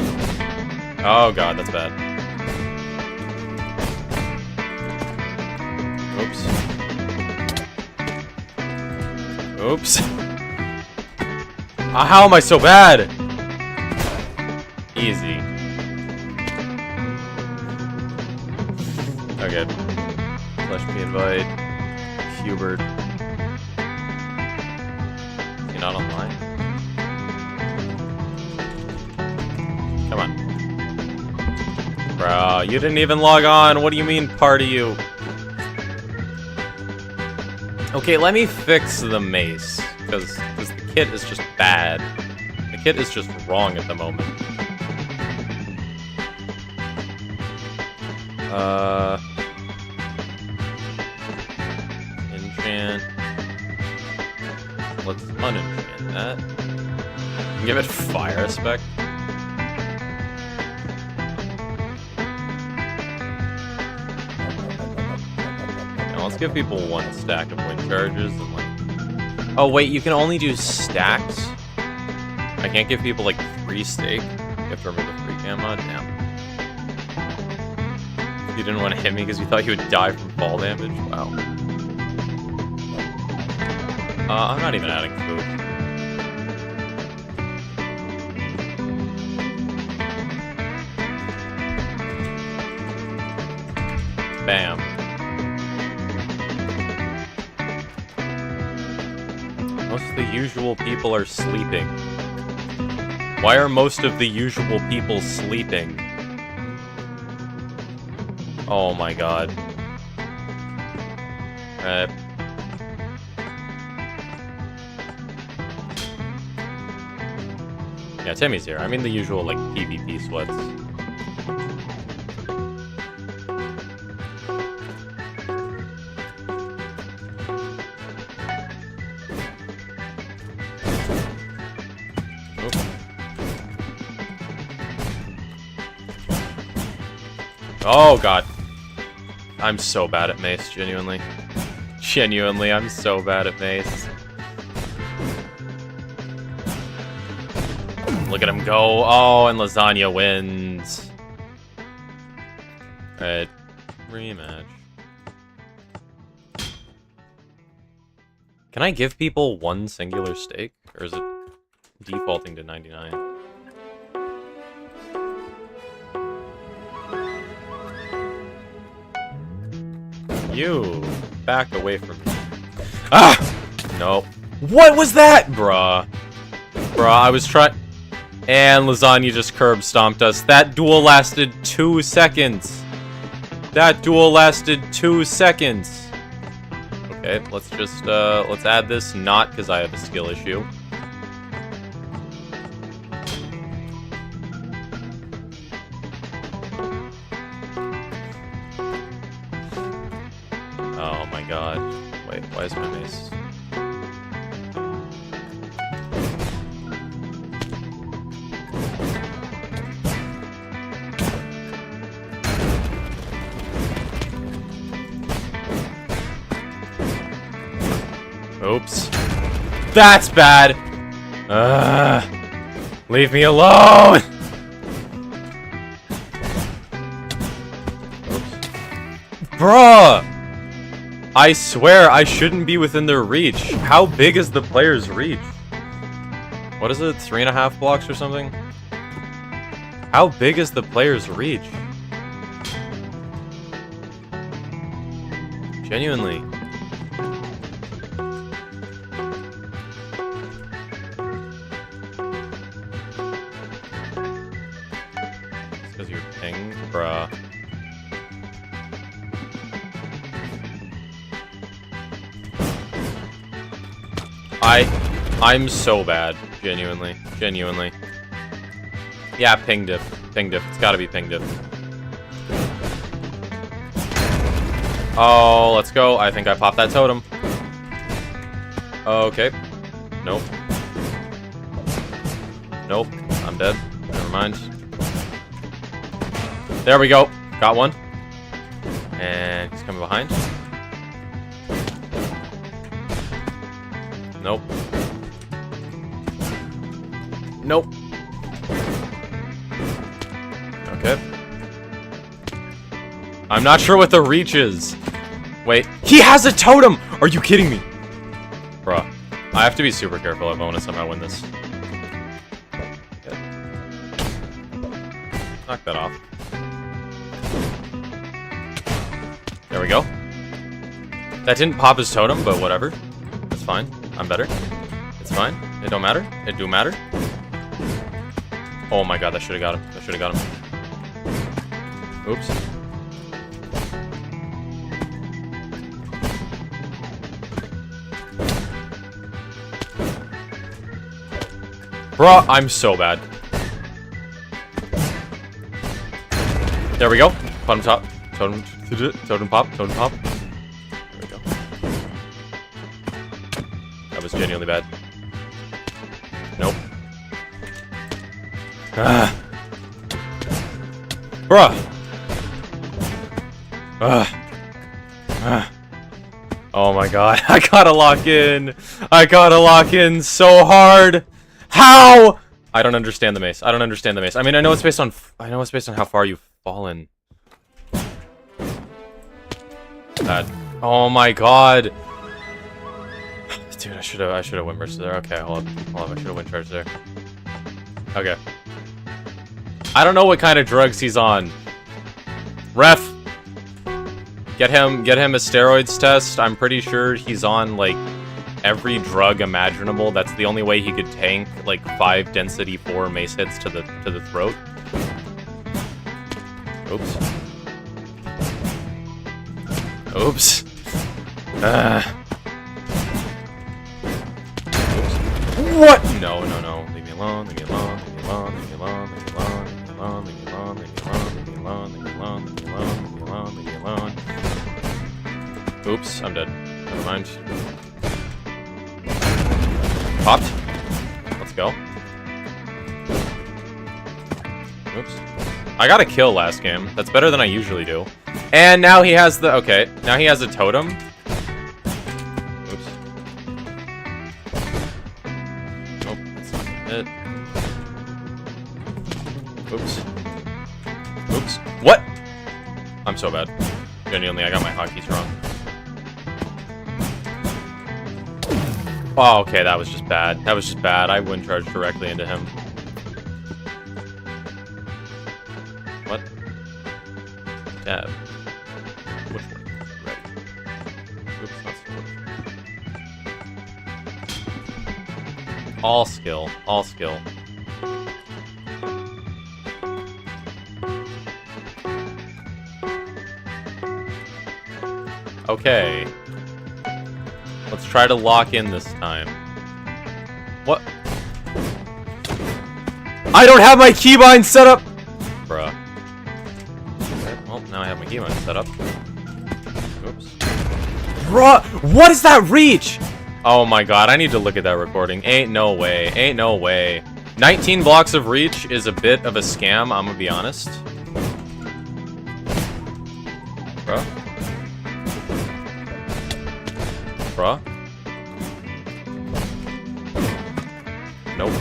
Oh god, that's bad. Oops. Oops. How am I so bad? Easy. Okay. Flash me invite. Hubert. Is he not online? Come on. Bro, you didn't even log on. What do you mean, party you? Okay, let me fix the mace. Because the kit is just bad. The kit is just wrong at the moment. enchant. Let's unenchant that. Give it fire aspect. Now let's give people 1 stack of wind charges and like. Oh wait, you can only do stacks. I can't give people like 3 stake. You have to remove the free cam mod. Damn. You didn't want to hit me because you thought you would die from fall damage. Wow. I'm not even adding food. Bam. Most of the usual people are sleeping. Why are most of the usual people sleeping? Oh my god. Yeah, Timmy's here. I mean the usual, like, PvP sweats. Oh god. I'm so bad at mace, genuinely. Genuinely, I'm so bad at mace. Look at him go. Oh, and Lasagna wins. Alright. Rematch. Can I give people 1 singular stake? Or is it defaulting to 99? You back away from me. Ah! No. What was that? Bruh. Bruh, I was trying. And Lasagna just curb stomped us. That duel lasted 2 seconds. That duel lasted 2 seconds. Okay, let's just, let's add this. Not because I have a skill issue. Oh my god. Wait, why is my mace? Oops. That's bad! Leave me alone! Oops. Bruh! I swear I shouldn't be within their reach. How big is the player's reach? What is it? 3.5 blocks or something? How big is the player's reach? Genuinely. It's because you're pinged, bruh. I'm so bad. Genuinely. Genuinely. Yeah, ping diff. Ping diff. It's gotta be ping diff. Oh, let's go. I think I popped that totem. Okay. Nope. Nope. I'm dead. Never mind. There we go. Got one. And he's coming behind. Nope. Nope. Okay. I'm not sure what the reach is. Wait. He has a totem! Are you kidding me? Bruh. I have to be super careful if I want to somehow win this. Okay. Knock that off. There we go. That didn't pop his totem, but whatever. That's fine. I'm better. It's fine. It don't matter. It do matter. Oh my god, that should have got him. That should have got him. Oops. Bruh, I'm so bad. There we go. Bottom top. Totem pop. Totem pop. There we go. was genuinely bad. Nope. Ah. Bruh. Oh my god. I gotta lock in. I gotta lock in so hard. How? I don't understand the mace. I don't understand the mace. I mean, I know it's based on how far you've fallen. That. Oh my god. Dude, I should have went versus there. Okay, hold on. I should have went charge there. Okay. I don't know what kind of drugs he's on. Ref, get him a steroids test. I'm pretty sure he's on like every drug imaginable. That's the only way he could tank like 5 density 4 mace hits to the throat. Oops. Oops. What? No. Leave me alone. Leave me alone. Leave me alone. Leave me alone. Leave me alone. Leave me alone. Leave me alone. Leave me alone. Leave me alone. Leave me alone. Leave me alone. Leave me alone. Oops, I'm dead. Never mind. Popped. Let's go. Oops. I got a kill last game. That's better than I usually do. And now he has the... Okay. Now he has a totem. Oops. Oops. What? I'm so bad. Genuinely, I got my hotkeys wrong. Oh, okay, that was just bad. That was just bad. I wouldn't charge directly into him. What? Dab. Which one? Right. Oops, that's the one. All skill. All skill. Okay. Let's try to lock in this time. What? I don't have my keybind set up! Bruh. Okay, well, now I have my keybind set up. Oops. Bruh! What is that reach? Oh my god, I need to look at that recording. Ain't no way. Ain't no way. 19 blocks of reach is a bit of a scam, I'm gonna be honest. Bruh. Bruh. Nope.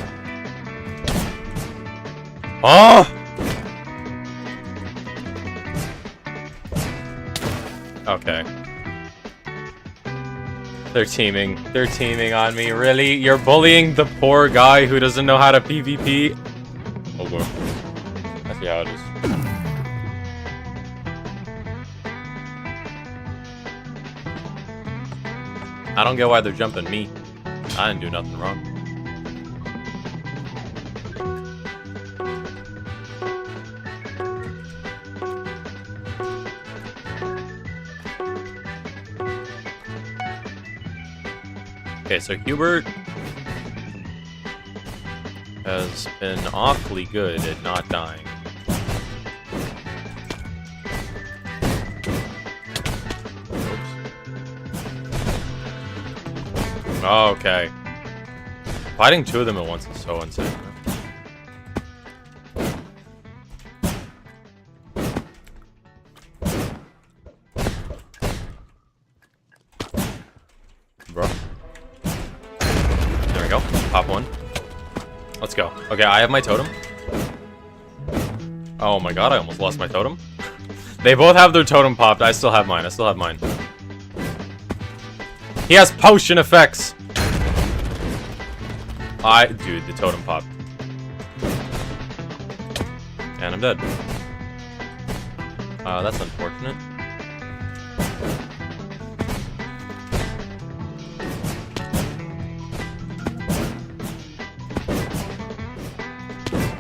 Oh! Okay. They're teaming. They're teaming on me. Really? You're bullying the poor guy who doesn't know how to PvP? Oh, boy. I see how it is. I don't get why they're jumping me. I didn't do nothing wrong. Okay, so Hubert has been awfully good at not dying. Oh, okay. Fighting 2 of them at once is so insane. Bro. There we go. Pop 1. Let's go. Okay, I have my totem. Oh my god, I almost lost my totem. They both have their totem popped. I still have mine. I still have mine. He has potion effects! Dude, the totem popped. And I'm dead. That's unfortunate.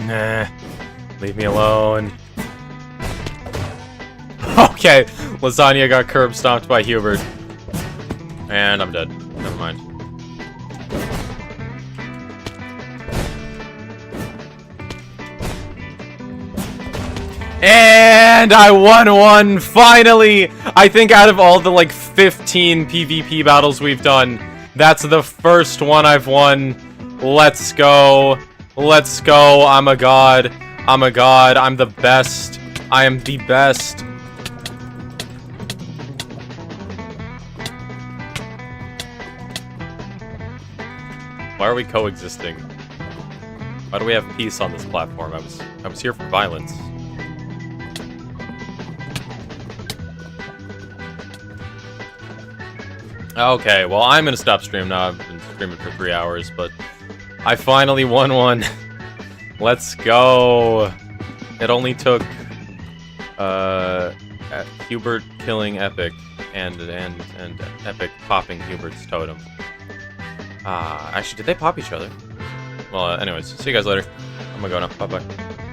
Nah. Leave me alone. Okay, Lasagna got curb stomped by Hubert. And I'm dead. Never mind. And I won one, finally! I think out of all the like 15 PvP battles we've done, That's the first one I've won. Let's go. Let's go. I'm a god. I'm a god. I'm the best. I am the best. Why are we coexisting? Why do we have peace on this platform? I was here for violence. Okay, well, I'm gonna stop stream now. I've been streaming for 3 hours, but I finally won one. Let's go. It only took Hubert killing Epic and Epic popping Hubert's totem. Actually, did they pop each other? Well, anyways, see you guys later. I'm gonna go now. Bye-bye.